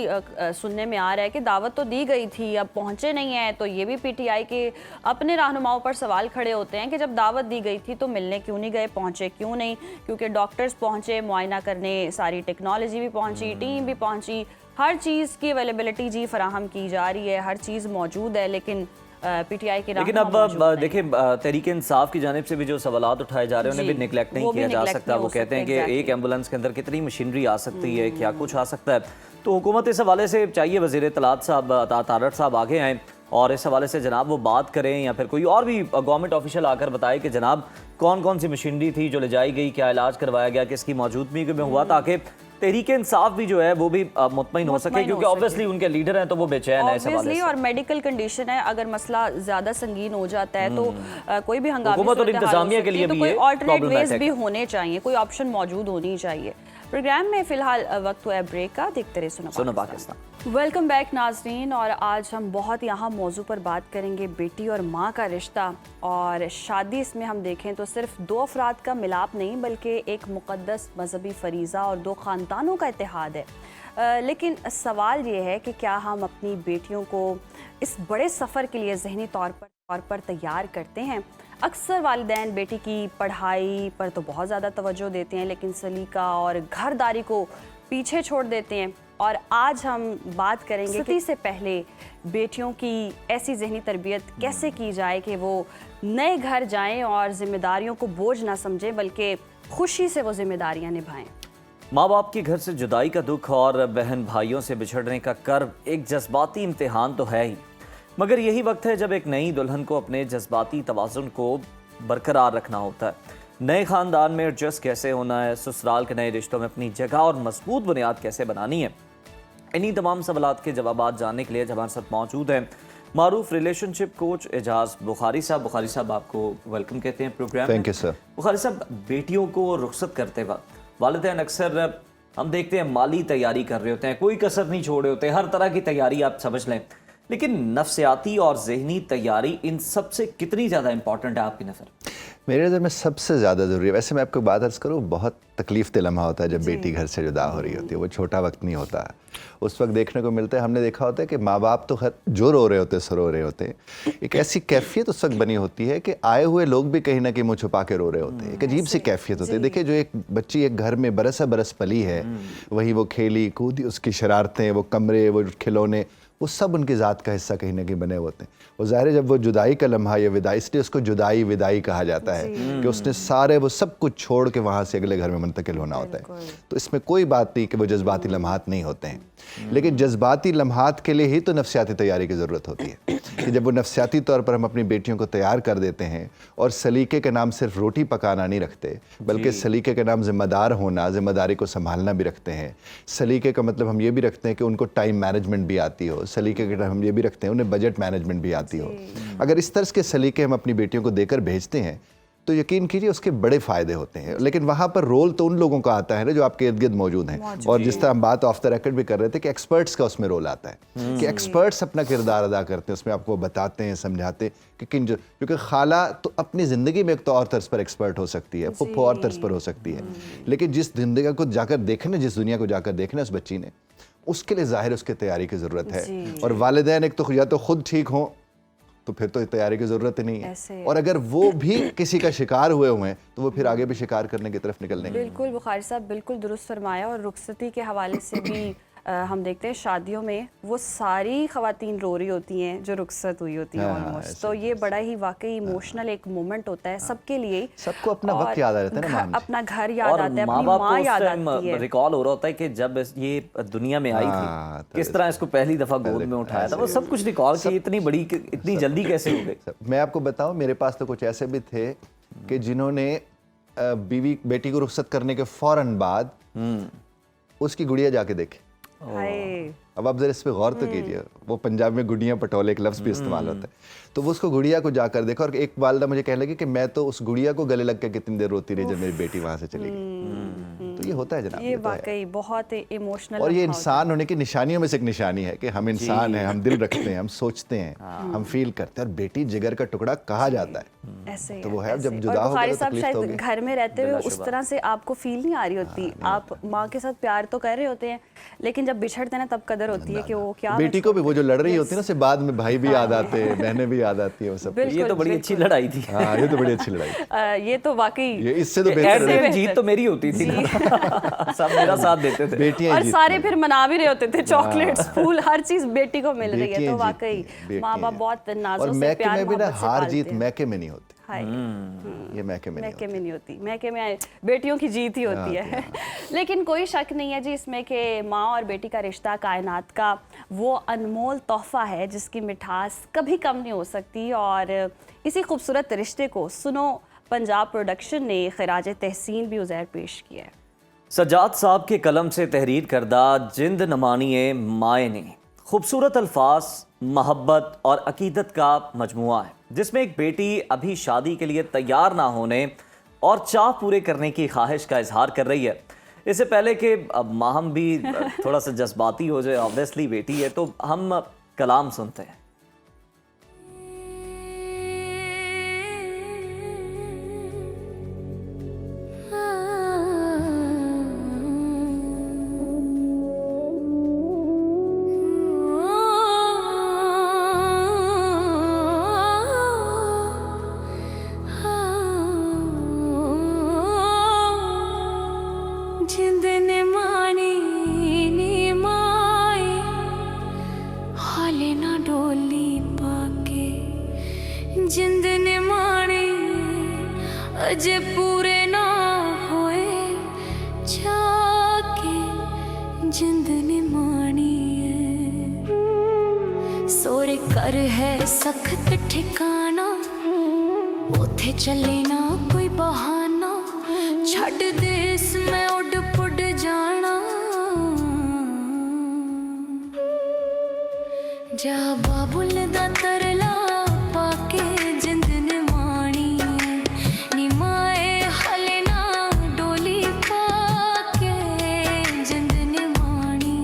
सुनने में आ रहा है कि दावत तो दी गई थी, अब पहुंचे नहीं है। तो ये भी पीटीआई के अपने रहनुमाओं पर सवाल खड़े होते हैं कि जब दावत दी गई थी तो मिलने क्यों नहीं गए, पहुंचे क्यों नहीं? क्योंकि डॉक्टर्स पहुंचे, मुआयना करने सारी टेक्नोलॉजी भी पहुंची, टीम भी पहुंची, हर चीज़ की अवेलेबिलिटी जी फराहम की जा रही है, हर चीज़ मौजूद है, लेकिन पीटीआई के लेकिन अब देखिए तहरीक इंसाफ की जानिब से भी जो सवालात उठाए जा रहे हैं उन्हें भी निगलेक्ट नहीं किया जा सकता। वो कहते हैं कि एक एम्बुलेंस के अंदर कितनी मशीनरी आ सकती है, क्या कुछ आ सकता है। तो हुकूमत इस हवाले से चाहिए वज़ीर इत्तलात साहब अता तारड़ साहब आगे आएँ और इस हवाले से जनाब वो बात करें, या फिर कोई और भी गवर्नमेंट ऑफिशियल आकर बताए कि जनाब कौन कौन सी मशीनरी थी जो ले जाई गई, क्या इलाज करवाया गया, किसकी मौजूदगी में हुआ, ताकि तहरीक इंसाफ भी जो है वो भी मुतमईन हो सके, क्योंकि ऑब्वियसली उनके लीडर हैं तो वो बेचैन है इस हवाले से। और मेडिकल कंडीशन है, अगर मसला ज्यादा संगीन हो जाता है तो कोई भी हंगामी हुकूमत और इंतजामिया के लिए भी कोई ऑल्टरनेट वेज भी होने चाहिए, कोई ऑप्शन मौजूद होनी चाहिए। प्रोग्राम में फिलहाल वक्त हुआ है ब्रेक का, देखते रहे सुनो पाकिस्तान। वेलकम बैक नाजरीन, और आज हम बहुत यहाँ मौजू पर बात करेंगे बेटी और माँ का रिश्ता। और शादी इसमें हम देखें तो सिर्फ 2 अफराद का मिलाप नहीं, बल्कि एक मुक़द्दस मजहबी फरीज़ा और 2 ख़ानदानों का इत्तेहाद है। लेकिन सवाल ये है कि क्या हम अपनी बेटियों को इस बड़े सफ़र के लिए ज़हनी तौर पर तैयार करते हैं? अक्सर वालिदैन बेटी की पढ़ाई पर तो बहुत ज़्यादा तवज्जो देते हैं, लेकिन सलीका और घरदारी को पीछे छोड़ देते हैं। और आज हम बात करेंगे कि से पहले बेटियों की ऐसी ज़हनी तरबियत कैसे की जाए कि वो नए घर जाएं और जिम्मेदारियों को बोझ ना समझें, बल्कि खुशी से वो जिम्मेदारियां निभाएं। माँ बाप के घर से जुदाई का दुख और बहन भाइयों से बिछड़ने का कर्ब एक जज्बाती इम्तिहान तो है ही, मगर यही वक्त है जब एक नई दुल्हन को अपने जज्बाती तवाज़ुन को बरकरार रखना होता है। नए ख़ानदान में एडजस्ट कैसे होना है, ससुराल के नए रिश्तों में अपनी जगह और मजबूत बुनियाद कैसे बनानी है, इन्हीं तमाम सवालात के जवाबात जानने के लिए हमारे साथ मौजूद हैं मारूफ रिलेशनशिप कोच एजाज बुखारी साहब। बुखारी साहब, आपको वेलकम कहते हैं program. Thank you sir. Bukhari साहब, बेटियों को रुखसत करते वक्त वालिदैन अक्सर हम देखते हैं माली तैयारी कर रहे होते हैं, कोई कसर नहीं छोड़ रहे होते, हर तरह की तैयारी आप समझ लें, लेकिन नफ्सियाती और जहनी तैयारी इन सबसे कितनी ज़्यादा इंपॉर्टेंट है आपकी नज़र? मेरे नज़र में सबसे ज़्यादा ज़रूरी है। वैसे मैं आपको बात अर्ज़ करूँ, बहुत तकलीफ़ दे लम्हा होता है जब बेटी घर से जुदा हो रही होती है। वो छोटा वक्त नहीं होता। उस वक्त देखने को मिलता है, हमने देखा होता है कि माँ बाप तो जो रो रहे होते हैं, सो रो रहे होते हैं। एक ऐसी कैफियत उस वक्त बनी होती है कि आए हुए लोग भी कहीं ना कहीं मुँह छुपा के रो रहे होते हैं। एक अजीब सी कैफियत होती है। देखिए, जो एक बच्ची एक घर में बरस पली है, वहीं वो खेली कूदी, उसकी शरारतें, वो कमरे, वो खिलौने, वो सब उनकी ज़ात का हिस्सा कहीं ना कहीं बने होते हैं। और ज़ाहिर है, जब वो जुदाई का लम्हा या विदाई, इसलिए उसको जुदाई विदाई कहा जाता है कि उसने सारे वो सब कुछ छोड़ के वहाँ से अगले घर में मुंतकिल होना होता है। तो इसमें कोई बात नहीं कि वो जज्बाती लम्हात नहीं होते हैं, लेकिन जज्बाती लम्हात के लिए ही तो नफ्सियाती तैयारी की ज़रूरत होती है कि जब वो नफ्सियाती तौर पर हम अपनी बेटियों को तैयार कर देते हैं, और सलीके के नाम सिर्फ रोटी पकाना नहीं रखते, बल्कि सलीके के नाम ज़िम्मेदार होना, ज़िम्मेदारी को संभालना भी रखते हैं। सलीके का मतलब हम ये भी रखते हैं कि उनको टाइम मैनेजमेंट भी आती हो। सलीके के हम ये भी रखते हैं उन्हें बजट मैनेजमेंट भी आती हो। अगर इस तरह के सलीके हम अपनी बेटियों को देकर भेजते हैं तो यकीन कीजिए उसके बड़े फ़ायदे होते हैं। लेकिन वहाँ पर रोल तो उन लोगों का आता है ना जो आपके इर्द गिर्द मौजूद हैं। और जिस तरह हम बात ऑफ द रिकॉर्ड भी कर रहे थे कि एक्सपर्ट्स का उसमें रोल आता है कि एक्सपर्ट्स अपना किरदार अदा करते हैं, उसमें आपको बताते हैं, समझाते हैं कि क्योंकि खाला तो अपनी ज़िंदगी में एक तो और तर्ज पर एक्सपर्ट हो सकती है, फुप्पो और तर्ज पर हो सकती है, लेकिन जिस जिंदगी को जाकर देखना, जिस दुनिया को जाकर देखना उस बच्ची ने, उसके लिए ज़ाहिर उसके तैयारी की ज़रूरत है। और वालिदैन एक तो या तो खुद ठीक हों तो फिर तो तैयारी की ज़रूरत ही नहीं है, और अगर वो भी किसी का शिकार हुए हैं तो वो फिर आगे भी शिकार करने की तरफ निकलने। बिल्कुल बुखारी साहब, बिल्कुल दुरुस्त फरमाया। और रुखसती के हवाले से भी हम देखते हैं शादियों में वो सारी ख़वातीन रो रही होती हैं जो रुखसत हुई होती हैं ऑलमोस्ट। तो ये बड़ा ही वाकई इमोशनल एक मोमेंट होता है सबके लिए। सबको अपना वक्त याद आ जाता है ना, अपना घर याद आता है, अपनी माँ याद आती है। रिकॉल हो रहा होता है कि जब ये दुनिया में आई थी, किस तरह इसको पहली दफा गोद में उठाया था, वो सब कुछ रिकॉल की इतनी बड़ी, इतनी जल्दी कैसे हो गई। मैं आपको बताऊं, मेरे पास तो कुछ ऐसे भी थे कि जिन्होंने बीवी बेटी को रुखसत करने के फौरन बाद उसकी गुड़िया जाके देखी। अब आप जरा इस पे गौर तो कीजिए, वो पंजाब में गुड़िया पटोले एक लफ्ज़ भी इस्तेमाल होता है। तो वो उसको गुड़िया को जाकर देखा, और एक वालदा मुझे कहने लगी कि मैं तो उस गुड़िया को गले लग के कितनी देर रोती रही जब मेरी बेटी वहां से चली गई। तो ये होता है जनाब, ये वाकई बहुत इमोशनल। और ये इंसान होने की निशानियों में से एक निशानी है कि हम इंसान हैं, हम दिल रखते हैं, हम सोचते हैं, हम फील करते हैं। और बेटी जिगर का टुकड़ा कहा जाता है, ऐसे तो वो है जब जुदा हो गए साहब, शायद घर में रहते हुए उस तरह से आपको फील नहीं आ रही होती। आप माँ के साथ प्यार तो कर रहे होते हैं, लेकिन जब बिछड़ते हैं तब कदर होती है कि वो क्या। बेटी को भी वो जो लड़ रही होती है ना, उससे बाद में भाई भी याद आते हैं, बहनें भी याद आती है, वो सब। ये तो बड़ी अच्छी लड़ाई थी। हाँ, ये तो बड़ी अच्छी लड़ाई। ये तो वाकई, इससे तो बेहतर जीत तो मेरी होती थी, सब मेरा साथ देते थे, बेटियां और सारे फिर मना भी रहे होते थे, चॉकलेट्स, फूल, हर चीज बेटी को मिल रही है। तो वाकई माँ बाप बहुत नाज़ों से प्यार मोहब्बत से हार जीत मैके में नहीं होती। ये मैके में नहीं होती। मैके में बेटियों की जीत ही होती है। लेकिन कोई शक नहीं है जी इसमें कि माँ और बेटी का रिश्ता कायनात का वो अनमोल तोहफा है जिसकी मिठास कभी कम नहीं हो सकती। और इसी खूबसूरत रिश्ते को सुनो पंजाब प्रोडक्शन ने खिराज तहसीन भी उज़ैर पेश किया है। सज्जाद साहब के कलम से तहरीर करदा जिंद नमानिए माए ने खूबसूरत अल्फाज, मोहब्बत और अकीदत का मजमुआ है, जिसमें एक बेटी अभी शादी के लिए तैयार ना होने और चाह पूरे करने की ख्वाहिश का इजहार कर रही है। इससे पहले कि अब माहम भी थोड़ा सा जज्बाती हो जाए, ऑब्वियसली बेटी है, तो हम कलाम सुनते हैं। डोल कर है सख्त ठिकाना, उथे चले ना कोई बहाना, छड़ देस में उड़ पुड़ जाना। जा बाबुल दा तरला पाके जिंद ने माणी, नी माए हले ना डोली पाके जिंद ने माणी।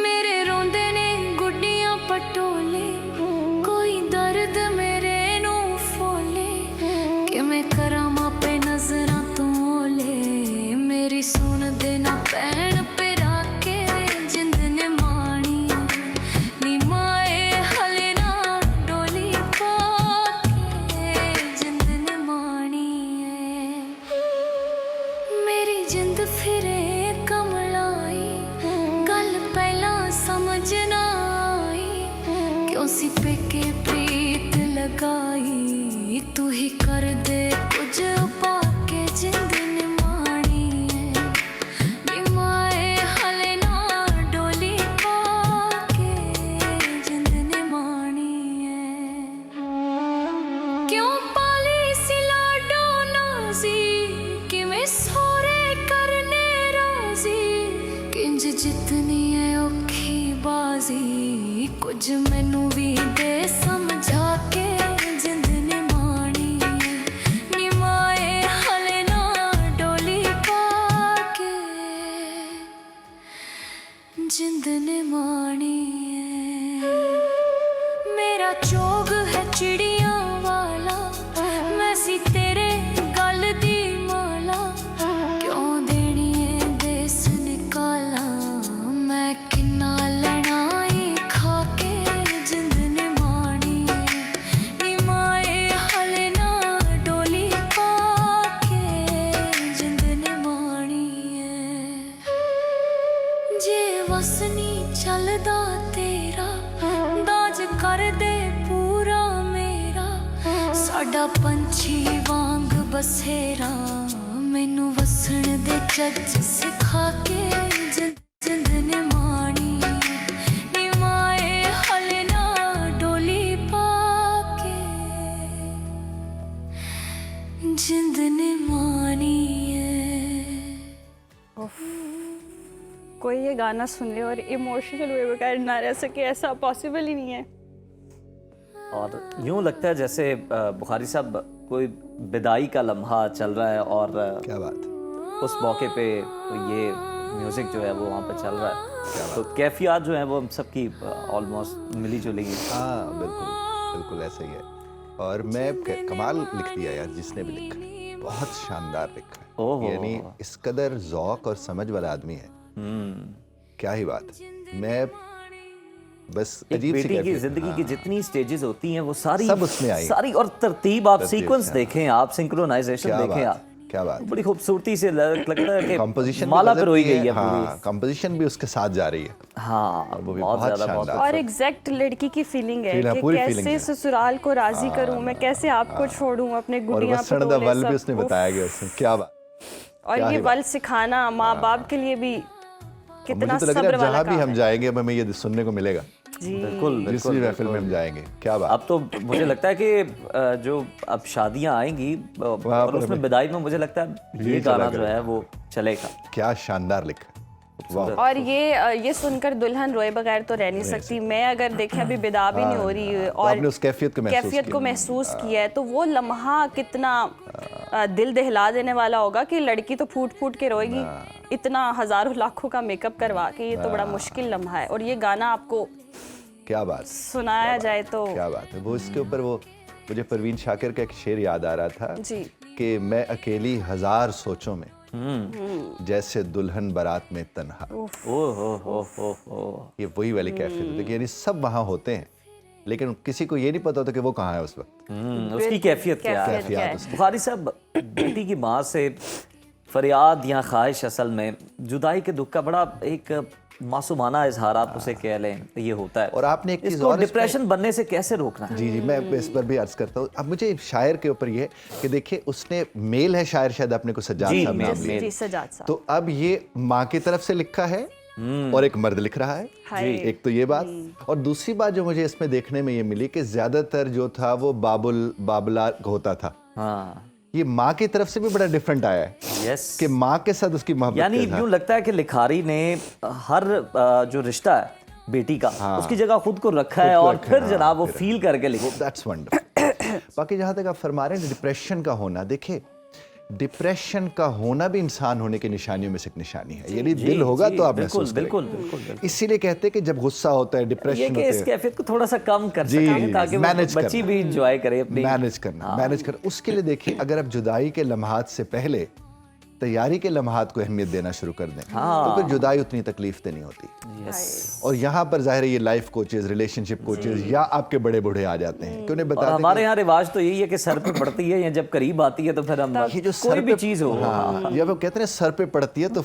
मेरे रोंदे ने गुड्डियां पटोले, कोई दर्द मेरे नू फोले, कि मैं करा मापे नजरां तोले। मेरी सुन दे ना भैन पिरा के जिंद ने माणी, नी माए हले ना डोली पाके जिंद ने माणी है। मेरी जिंद फिरे कमलाई, गल पहला समझ ना आई, क्यों सी पेके प्रीत लगाई। तू ही कर दे कुछ पाके जिंद ने माणी है, नी माए हले ना डोली पाके जिंद ने माणी है। क्यों पाली सी लाडो नाजी, किवें सोरे करने राजी, किंज जितनी है औखी बाजी। कुछ मैनू भी दे समझा के जिंद ने माणी, नी माए हले ना डोली पाके जिंद ने माणी है। मेरा चोग है चिड़ियां वाला, मैं सी तेरे गल दी माला, क्यों देनी है देस निकाला। मैं किन्ना लड़ाई खा के जिंद ने माणी, नी माए हले ना डोली पाके जिंद ने माणी है। जे वसनी चलदा तेरा, दाज कर दे पूरा मेरा, साडा पंछी वांग बसेरा। मैनू वसन दे चज सिखा के जिंद ने माणी, नी माए हले ना डोली पाके जिंद ने माणी है। कोई ये गाना सुन ले और इमोशनल हुए बगैर ना रह सके, ऐसा पॉसिबल ही नहीं है। और यूं लगता है जैसे बुखारी साहब कोई विदाई का लम्हा चल रहा है और क्या बात। उस मौके पे ये म्यूज़िक जो है वो वहाँ पे चल रहा है, तो कैफियत जो है वो हम सबकी ऑलमोस्ट मिली जुली है। हाँ बिल्कुल बिल्कुल ऐसा ही है। और मैं कमाल लिख दिया यार जिसने भी लिखा, बहुत शानदार लिखा है। ओहो। यानी इस कदर ज़ौक़ और समझ वाला आदमी है, क्या ही बात है। मैं बस एक अजीब सी बेटी की कैफियत- जिंदगी की हाँ, जितनी स्टेजेस होती हैं वो सारी सब उसमें आई। सारी, और तरतीब आप तरतीब सीक्वेंस से, हाँ। देखें, आप सिंक्रोनाइजेशन क्या देखें, बात आप क्या बात। बड़ी खूबसूरती से लगता है कि कंपोजिशन माला पे रोई गई है हाँ, पूरी। कंपोजिशन भी उसके साथ जा रही है। हाँ, वो भी बहुत बहुत ज्यादा, बहुत शानदार। और एग्जैक्ट लड़की की फीलिंग है Feel है, कि पूरी feeling कैसे है। ससुराल को राजी करूं मैं, कैसे आपको छोड़ूं, अपने और गुड़िया वसण द पटोले वल भी सब। उसने उफ। बताया गया उसमें, क्या बात। और क्या ये ही वल सिखाना माँ बाप के लिए भी और कितना मुझे तो लग सब्र रहा है वाला जहाँ भी काम हम है। जाएंगे अब हमें ये सुनने को मिलेगा, जी बिल्कुल जिस बिल्कुल भी महफिल में बिल्कुल। हम जाएंगे। क्या बात। अब तो मुझे लगता है कि जो अब शादियां आएंगी और पर उसमें हमें- विदाई में मुझे लगता है यही ये चला गाना जो करेगा। है वो चलेगा। क्या शानदार लिखा। वाह। और ये सुनकर दुल्हन रोए बगैर तो रह नहीं सकती। मैं अगर देखें अभी विदा भी नहीं हो रही तो और आपने उस कैफियत को महसूस किया है, तो वो लम्हा कितना दिल दहला देने वाला होगा कि लड़की तो फूट फूट के रोएगी, इतना हजारों लाखों का मेकअप करवा के। ये तो बड़ा मुश्किल लम्हा है। और ये गाना आपको क्या बात सुनाया जाए तो क्या बात है। वो इसके ऊपर वो मुझे परवीन शाकिर का एक शेर याद आ रहा था जी, कि मैं अकेली हजार सोचों में जैसे दुल्हन बारात में तन्हा। ओ ये वही वाली कैफियत होती है, यानी सब वहाँ होते हैं लेकिन किसी को ये नहीं पता होता कि वो कहाँ है उस वक्त। उसकी कैफियत क्या है। कैफियत क्या है। उसकी। बुखारी साहब, बेटी की माँ से फरियाद या ख्वाहिश असल में जुदाई के दुख का बड़ा एक मासूमाना इजहार आप उसे कह लें, ये होता है। और आपने एक चीज़ इसको और इसमें- डिप्रेशन बनने से कैसे रोकना है? जी जी, मैं इस पर भी अर्ज करता हूँ। अब मुझे शायर के ऊपर ये है कि देखिए, उसने मेल है शायर, शायद अपने को सज्जाद जी, साहब नाम मेल, लिया। जी सजाद साहब। तो अब ये माँ की तरफ से लिखा है और एक मर्द लिख रहा है। हाय। एक तो ये बात, और दूसरी बात जो मुझे इसमें देखने में ये मिली कि ज्यादातर जो था वो बाबुला होता था। हाँ, ये माँ की तरफ से भी बड़ा डिफरेंट आया है यस। कि माँ के साथ उसकी मोहब्बत यानी के साथ। यूं लगता है कि लिखारी ने हर जो रिश्ता है बेटी का, उसकी जगह खुद को रखा है को और रखा फिर है, जनाब वो फिर- फील करके लिखो। That's wonderful. बाकी जहाँ तक आप फरमा रहे हैं डिप्रेशन का होना, देखिए डिप्रेशन का होना भी इंसान होने की निशानियों में से एक निशानी है। यदि जी, दिल होगा जी, तो आप बिल्कुल, महसूस करेंगे। बिल्कुल, बिल्कुल, बिल्कुल। इसीलिए कहते हैं कि जब गुस्सा होता है, ये डिप्रेशन कि होते इस हैं, कैफियत को थोड़ा सा कम कर जी, सकें ताकि वो मैनेज बच्ची करना। भी इंजॉय करे अपनी। मैनेज करना। उसके लिए देखिए, अगर आप जुदाई के लम्हात से पहले तैयारी के लम्हात को अहमियत देना शुरू कर दें तो फिर जुदाई उतनी तकलीफ देनी होती। यस। और यहाँ पर जाहिर है ये लाइफ कोचेज, रिलेशनशिप कोचेज या आपके बड़े बूढ़े आ जाते हैं कि उन्हें और बताते हमारे हैं यहाँ रिवाज तो यही है कि सर पे पड़ती है या जब करीब आती है तो फिर हम कि ये जो कोई सर भी पे चीज हो। हाँ, जब वो कहते हैं सर पे पड़ती है तो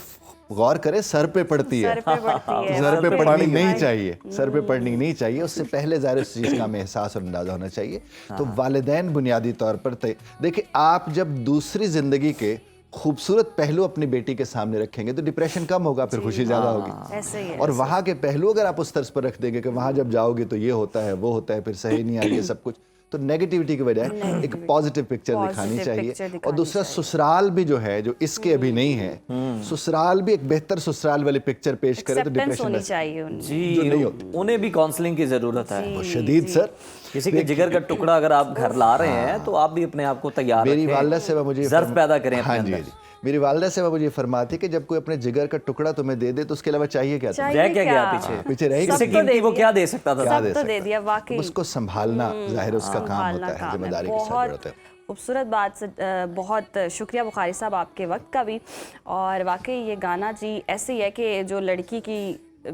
गौर करें, सर पे पड़ती है, सर पे पड़ती है। सर पे वाकई। पड़नी नहीं चाहिए, सर पे पड़नी नहीं चाहिए। उससे पहले ज़ाहिर उस चीज़ का हमें एहसास और अंदाजा होना चाहिए। तो वालिदैन बुनियादी तौर पर देखिए, आप जब दूसरी जिंदगी के खूबसूरत पहलू अपनी बेटी के सामने रखेंगे तो डिप्रेशन कम होगा, फिर खुशी ज़्यादा होगी। ऐसे ही है। और वहाँ के पहलू अगर आप उस तर्ज पर रख देंगे कि वहाँ जब जाओगे तो ये होता है, वो होता है, फिर सही नहीं आई, ये सब कुछ, तो नेगेटिविटी की बजाय एक पॉजिटिव पिक्चर दिखानी Positive चाहिए। picture और दिखानी दूसरा, चाहिए। ससुराल भी जो है, जो इसके अभी नहीं है, ससुराल भी एक बेहतर ससुराल वाली पिक्चर पेश करे तो एक्सेप्टेंस डिप्रेशन होनी वैसे- चाहिए उनमें। जो नहीं जी, होती। उन्हें भी काउंसलिंग की जरूरत है। वो शदीद सर। किसी के जिगर का टुकड़ा अगर आप घर ला रहे हैं तो आप भी अपने आप को तैयार मेरी रखें। वालदा से मुझे ज़र्फ पैदा करें अपने हाँ जी अंदर। जी, मेरी वालदा से मुझे फरमाती है कि जब कोई अपने जिगर का टुकड़ा तुम्हें दे दे तो उसके अलावा चाहिए क्या तुम्हें? रह क्या गया पीछे? पीछे रह इससे सब तो कीमती दे वो दिया। क्या दे सकता था? क्या सब दे तो सकता दे है? दिया, वाकई। उसको संभालना जाहिर है उसका काम संभालना होता है, काम है। जिम्मेदारी के साथ बहुत जरूरत है। खूबसूरत बात से बहुत शुक्रिया बुखारी साहब आपके वक्त का भी। और वाकई ये गाना जी ऐसे ही है कि जो लड़की की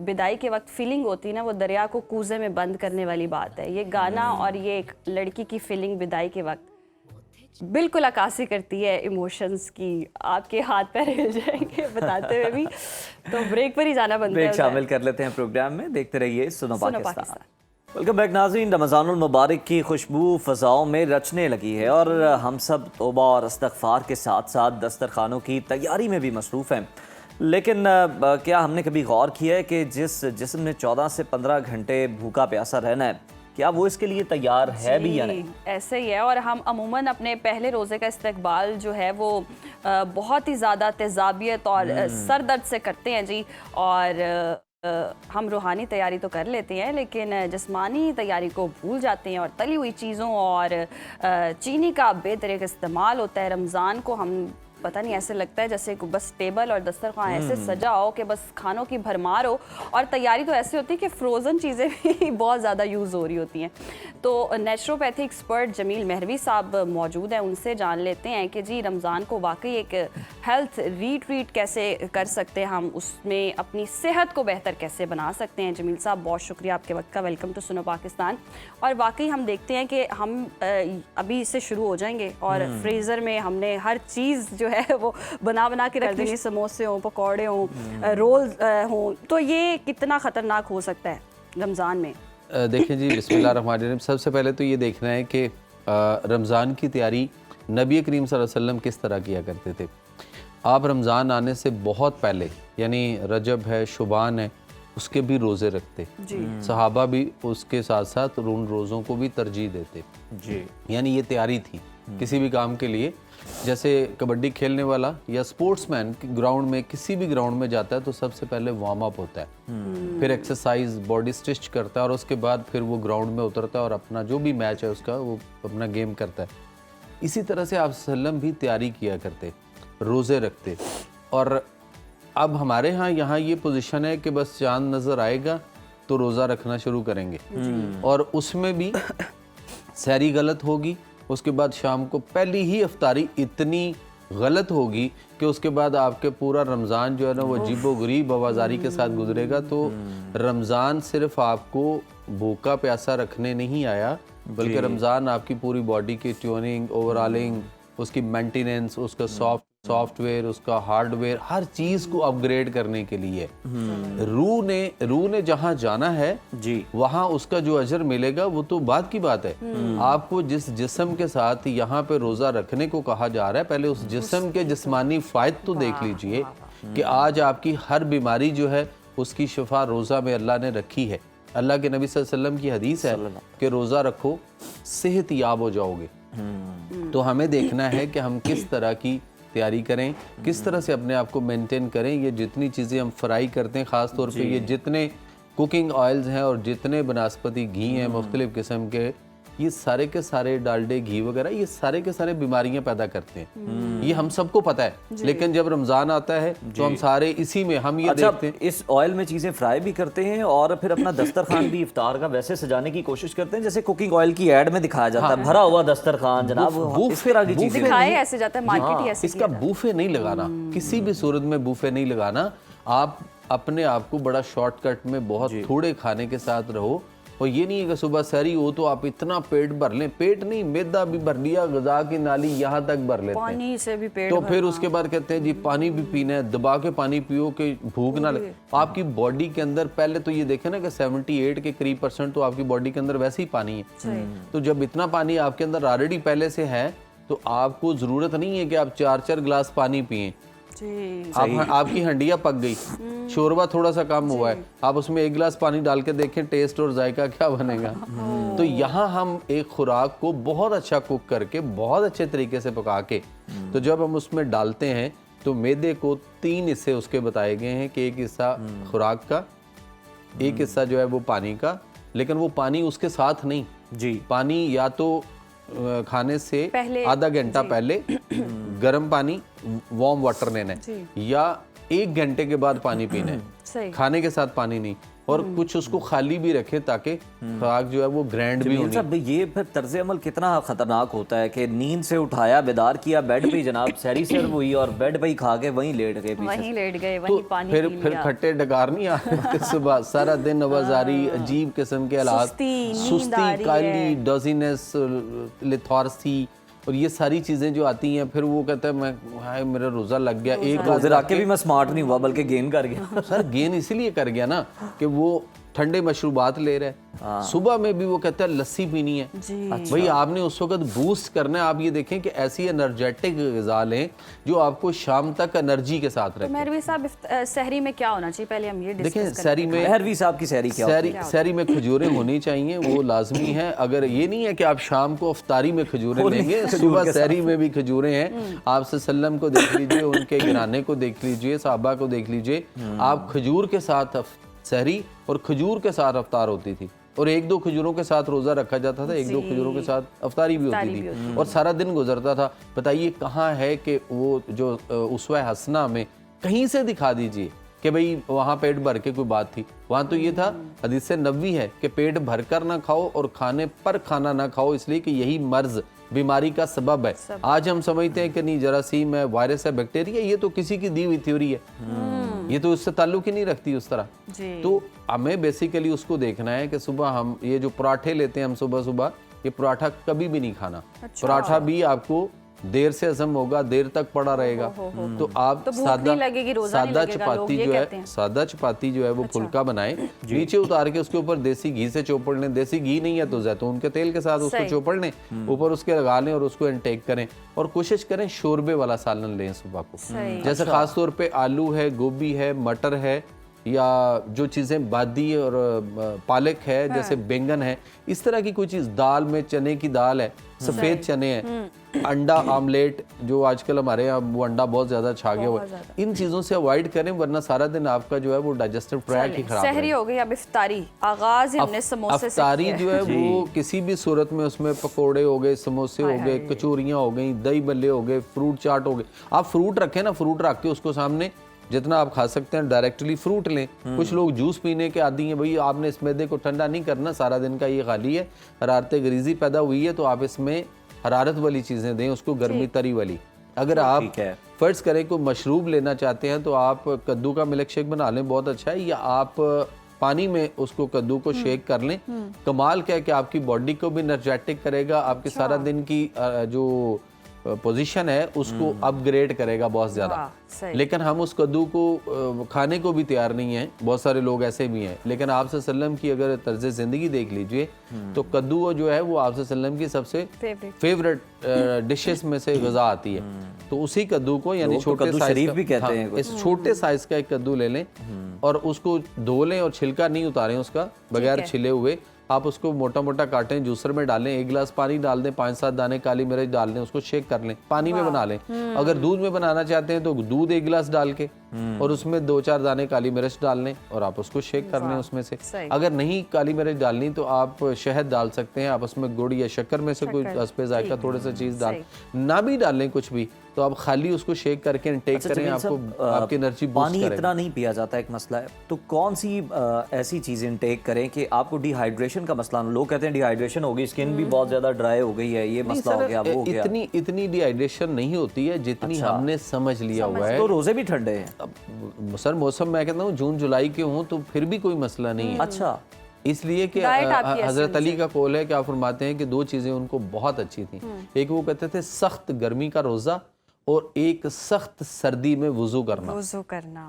विदाई के वक्त फीलिंग होती है ना, वो दरिया को कूजे में बंद करने वाली बात है। ये गाना और ये एक लड़की की फीलिंग विदाई के वक्त बिल्कुल अक्कासी करती है इमोशंस की। आपके हाथ पैर हिल जाएंगे बताते हुए भी। तो ब्रेक पर ही जाना बनता है। ब्रेक शामिल कर लेते हैं प्रोग्राम में। देखते रहिए सुनो सुनो पाकिस्तान। पाकिस्तान। वेलकम बैक नाज़रीन। रमज़ानुल मुबारक की खुशबू फ़ज़ाओं में रचने लगी है और हम सब तौबा और इस्तग़फ़ार के साथ साथ दस्तरखानों की तैयारी में भी मसरूफ़ हैं। लेकिन क्या हमने कभी गौर किया है कि जिस जिस्म ने 14 से 15 घंटे भूखा प्यासा रहना है, क्या वो इसके लिए तैयार है भी या नहीं? ऐसे ही है। और हम अमूमन अपने पहले रोज़े का इस्तकबाल जो है वो बहुत ही ज़्यादा तेज़ाबियत और सर दर्द से करते हैं जी। और हम रूहानी तैयारी तो कर लेते हैं लेकिन जिस्मानी तैयारी को भूल जाते हैं और तली हुई चीज़ों और चीनी का बेतरीका इस्तेमाल होता है। रमज़ान को हम पता नहीं ऐसे लगता है जैसे बस टेबल और दस्तरखान ऐसे सजा हो कि बस खानों की भरमार हो। और तैयारी तो ऐसी होती है कि फ्रोज़न चीज़ें भी बहुत ज़्यादा यूज़ हो रही होती हैं। तो नेचुरोपैथी एक्सपर्ट जमील महरवी साहब मौजूद हैं, उनसे जान लेते हैं कि जी रमज़ान को वाकई एक हेल्थ रीट्रीट कैसे कर सकते हैं, हम उसमें अपनी सेहत को बेहतर कैसे बना सकते हैं। जमील साहब बहुत शुक्रिया आपके वक्त का। वेलकम टू सुनो पाकिस्तान। और वाकई हम देखते हैं कि हम अभी इससे शुरू हो जाएंगे और फ्रीज़र में हमने हर चीज़ जो है वो बना के रख देनी, समोसे हों, पकौड़े हों, रोल हों। तो ये कितना ख़तरनाक हो सकता है रमज़ान में? देखिए जी, बिस्मिल्लाहिर्रहमानिर्रहीम। सबसे पहले तो ये देखना है कि रमज़ान की तैयारी नबी करीम सल्लल्लाहु अलैहि वसल्लम किस तरह किया करते थे। आप रमज़ान आने से बहुत पहले, यानी रजब है, शुबान है, उसके भी रोज़े रखते। सहाबा भी उसके साथ साथ उन रोज़ों को भी तरजीह देते जी। यानी ये तैयारी थी किसी भी काम के लिए। जैसे कबड्डी खेलने वाला या स्पोर्ट्समैन ग्राउंड में, किसी भी ग्राउंड में जाता है तो सबसे पहले वार्म अप होता है, फिर एक्सरसाइज, बॉडी स्ट्रेच करता है और उसके बाद फिर वो ग्राउंड में उतरता है और अपना जो भी मैच है उसका वो अपना गेम करता है। इसी तरह से आप सल्लम भी तैयारी किया करते, रोज़े रखते। और अब हमारे यहाँ ये पोजीशन है कि बस चांद नज़र आएगा तो रोज़ा रखना शुरू करेंगे और उसमें भी सहरी गलत होगी, उसके बाद शाम को पहली ही इफ्तारी इतनी गलत होगी कि उसके बाद आपके पूरा रमज़ान जो है ना वो अजीबो गरीब आवाजारी के साथ गुजरेगा। तो रमज़ान सिर्फ आपको भूखा प्यासा रखने नहीं आया, बल्कि रमज़ान आपकी पूरी बॉडी की ट्यूनिंग, ओवरऑलिंग, उसकी मेंटेनेंस, उसका सॉफ्ट सॉफ्टवेयर, उसका हार्डवेयर, हर चीज को अपग्रेड करने के लिए। रूह ने जहां जाना है जी, वहां उसका जो अजर मिलेगा वो तो बात की बात है। आपको जिस जिस्म के साथ यहाँ पे रोजा रखने को कहा जा रहा है, पहले उस जिस्म के जिस्मानी फायद तो देख लीजिए कि आज आपकी हर बीमारी जो है उसकी शिफा रोजा में अल्लाह ने रखी है। अल्लाह के नबी सल्लल्लाहु अलैहि वसल्लम की हदीस है कि रोजा रखो सेहत याब हो जाओगे। तो हमें देखना है कि हम किस तरह की तैयारी करें, किस तरह से अपने आप को मेंटेन करें। ये जितनी चीज़ें हम फ्राई करते हैं, ख़ास तौर पे ये जितने कुकिंग ऑयल्स हैं और जितने बनास्पति घी हैं मुख्तलिफ़ किस्म के, ये सारे के सारे डालडे घी वगैरह, ये सारे के सारे बीमारियां पैदा करते हैं। ये हम सबको पता है, लेकिन जब रमज़ान आता है तो हम सारे इसी में हम ये देखते हैं। इस ऑयल में चीजें फ्राई भी करते हैं और फिर अपना दस्तरखान भी इफ्तार का वैसे सजाने की कोशिश करते हैं जैसे कुकिंग ऑयल की एड में दिखाया जाता है, भरा हुआ दस्तरखान जनाब, इस तरह की चीजें दिखाए ऐसे जाता है, मार्केट ही ऐसे इसका बूफे नहीं लगाना, किसी भी सूरत में बूफे नहीं लगाना। आप अपने आप को बड़ा शॉर्टकट में बहुत थोड़े खाने के साथ रहो। और ये नहीं है कि सुबह सहरी हो तो आप इतना पेट भर लें, पेट नहीं, मैदा भी भर लिया, ग़िज़ा की नाली यहाँ तक भर लेते हैं, पानी से भी पेट तो फिर उसके बाद कहते हैं जी पानी भी पीना है, दबा के पानी पियो कि भूख ना लगे। आपकी बॉडी के अंदर पहले तो ये देखें ना कि 78 के करीब % तो आपकी बॉडी के अंदर वैसे ही पानी है। तो जब इतना पानी आपके अंदर ऑलरेडी पहले से है तो आपको ज़रूरत नहीं है कि आप 4-4 गिलास पानी पिए। आपकी हंडिया पक गई, शोरबा थोड़ा सा कम हुआ है, आप उसमें 1 गिलास पानी डाल के देखें टेस्ट और जायका क्या बनेगा। तो यहाँ हम एक खुराक को बहुत अच्छा कुक करके बहुत अच्छे तरीके से पका के, तो जब हम उसमें डालते हैं तो मैदे को 3 हिस्से उसके बताए गए हैं कि एक हिस्सा खुराक का, एक हिस्सा जो है वो पानी का, लेकिन वो पानी उसके साथ नहीं जी, पानी या तो खाने से आधा घंटा पहले गर्म पानी वार्म वाटर लेना है या 1 घंटे के बाद पानी पीना है, खाने के साथ पानी नहीं। और कुछ उसको खाली भी रखें ताकि खुराक जो है वो ग्रैंड भी होनी। सब ये फिर तर्ज अमल कितना खतरनाक होता है कि नींद से उठाया, बेदार किया, बेड पे ही जनाब सहरी सर्व हुई और बेड पे ही खा के वहीं लेट गए, वहीं लेट गए, तो वहीं पानी पी लिया। फिर खट्टे डकार नहीं आ सुबह सारा दिन आवाजारी, अजीब किस्म के हालात, सुस्ती, काली, डोजीनेस, लिथार्सी और ये सारी चीजें जो आती हैं, फिर वो कहता है मैं हाय मेरा रोजा लग गया। एक रोजे रख के भी मैं स्मार्ट नहीं हुआ बल्कि गेन कर गया। सर गेन इसीलिए कर गया ना कि वो ठंडे मशरूबात ले रहा है, सुबह में भी वो कहता है लस्सी पीनी है। भाई आपने उस वक्त बूस्ट करना है। आप ये देखें कि ऐसी एनर्जेटिक ग़िज़ा लें जो आपको शाम तक एनर्जी के साथ रखे। मेहरवी साहब सहरी में क्या होना चाहिए, पहले हम ये डिस्कस देखें सहरी में, मेहरवी साहब की सहरी क्या होती है? सहरी में खजूरें होनी चाहिए, वो लाजमी है। अगर ये नहीं है कि आप शाम को अफ्तारी में खजूरें लेंगे, सुबह सहरी में भी खजूरें हैं। आप सल्लम को देख लीजिए, उनके घराने को देख लीजिए, साहबा को देख लीजिए, आप खजूर के साथ सहरी और खजूर के साथ अफ्तार होती थी और 1-2 खजूरों के साथ रोज़ा रखा जाता था, 1-2 खजूरों के साथ अफ्तारी भी होती थी और सारा दिन गुजरता था। बताइए कहाँ है कि वो जो उसवा हसना में कहीं से दिखा दीजिए कि भाई वहाँ पेट भर के कोई बात थी। वहाँ तो ये था, हदीस नबवी है कि पेट भर कर ना खाओ और खाने पर खाना ना खाओ, इसलिए कि यही मर्ज बीमारी का सबब है। आज हम समझते हैं कि नहीं जरासीम है, वायरस है, बैक्टीरिया, ये तो किसी की दी हुई थ्योरी है, ये तो उससे ताल्लुक ही नहीं रखती उस तरह। तो हमें बेसिकली उसको देखना है कि सुबह हम ये जो पराठे लेते हैं हम सुबह सुबह, ये पराठा कभी भी नहीं खाना। पराठा भी आपको देर से हजम होगा, देर तक पड़ा रहेगा। तो आप सादा चपाती जो है, सादा चपाती जो है वो फुल्का बनाएं, नीचे उतार के उसके ऊपर देसी घी से चोपड़ लें, देसी घी नहीं है तो जैतून के तेल के साथ उसको चोपड़ लें, ऊपर उसके लगा लें और उसको इनटेक करें। और कोशिश करें शोरबे वाला सालन लें सुबह को, जैसे खास तौर पे आलू है, गोभी है, मटर है, या जो चीज़ें बादी और पालक है, जैसे बैंगन है, इस तरह की कोई चीज़, दाल में चने की दाल है, सफ़ेद चने हैं, अंडा आमलेट जो आजकल हमारे यहाँ वो अंडा बहुत ज़्यादा छा गया हुआ है, इन चीज़ों से अवॉइड करें वरना सारा दिन आपका जो है वो डाइजेस्टिव ट्रैक ही खराब सहरी हो गई। अब इफ्तारी आगाज हमने समोसे से अफ्तारी जो है वो किसी भी सूरत में, उसमें पकोड़े हो गए, समोसे हो गए, कचौरियाँ हो गई, दही बल्ले हो गए, फ्रूट चाट हो गए। आप फ्रूट रखें ना, फ्रूट रख के उसको सामने जितना आप खा सकते हैं डायरेक्टली फ्रूट लें। कुछ लोग जूस पीने के आदी हैं, भाई आपने इस मैदे को ठंडा नहीं करना, सारा दिन का ये खाली है, हरारत गरीजी पैदा हुई है तो आप इसमें हरारत वाली चीज़ें दें उसको, गर्मी तरी वाली। अगर आप फर्ज करें कोई मशरूब लेना चाहते हैं तो आप कद्दू का मिल्क शेक बना लें, बहुत अच्छा है, या आप पानी में उसको कद्दू को शेक कर लें। कमाल क्या है कि आपकी बॉडी को भी एनर्जेटिक करेगा, आपके सारा दिन की जो पोजीशन है उसको अपग्रेड करेगा बहुत वाह, ज़्यादा। सही। लेकिन हम उस कद्दू को खाने को भी तैयार नहीं हैं, बहुत सारे लोग ऐसे भी हैं। लेकिन आप सल्लम की अगर तर्ज ज़िंदगी देख लीजिए तो कद्दू जो है वो आप सल्लम की सबसे फेवरेट डिशेस में से गज़ा आती है। तो उसी कद्दू को यानी लोग तो छोटे कद्दू साइज शरीफ का, भी कहते हैं कुछ। इस छोटे साइज का एक कद्दू ले लें और उसको धो लें और छिलका नहीं उतारें उसका, बगैर छिले हुए आप उसको मोटा मोटा काटें, जूसर में डालें, 1 गिलास पानी डाल दें, 5-7 दाने काली मिर्च डाल दें, उसको शेक कर लें, पानी में बना लें। अगर दूध में बनाना चाहते हैं तो दूध 1 गिलास डाल के और उसमें 2-4 दाने काली मिर्च डाल लें और आप उसको शेक कर लें उसमें से। सही। अगर नहीं काली मिर्च डालनी तो आप शहद डाल सकते हैं, आप उसमें गुड़ या शक्कर में से कोई हस्बे जायका थोड़ा सा चीज़ डाल, ना भी डालें कुछ भी, तो आप खाली उसको शेक करके इनटेक करें, जमील आपको साहब, आपकी एनर्जी बूस्ट पानी करेगा। इतना नहीं पिया जाता, एक मसला है। तो कौन सी ऐसी चीज़ इनटेक करें कि आपको डिहाइड्रेशन का मसला ना, लोग कहते हैं डिहाइड्रेशन हो गई, स्किन भी बहुत ज़्यादा ड्राई हो गई है, ये मसला हो गया, वो हो गया। इतनी डिहाइड्रेशन नहीं होती है जितनी हमने समझ लिया हुआ है। तो रोज़े भी ठंडे हैं। अब सर मौसम मैं कहता हूँ जून जुलाई के हों तो फिर भी कोई मसला नहीं है। अच्छा, इसलिए कि डाइट आपकी ऐसी हजरत अली का कौल है कि आप फरमाते हैं कि 2 चीज़ें उनको बहुत अच्छी थी। एक वो कहते थे सख्त गर्मी का रोज़ा और एक सख्त सर्दी में वुज़ू करना। वुज़ू करना।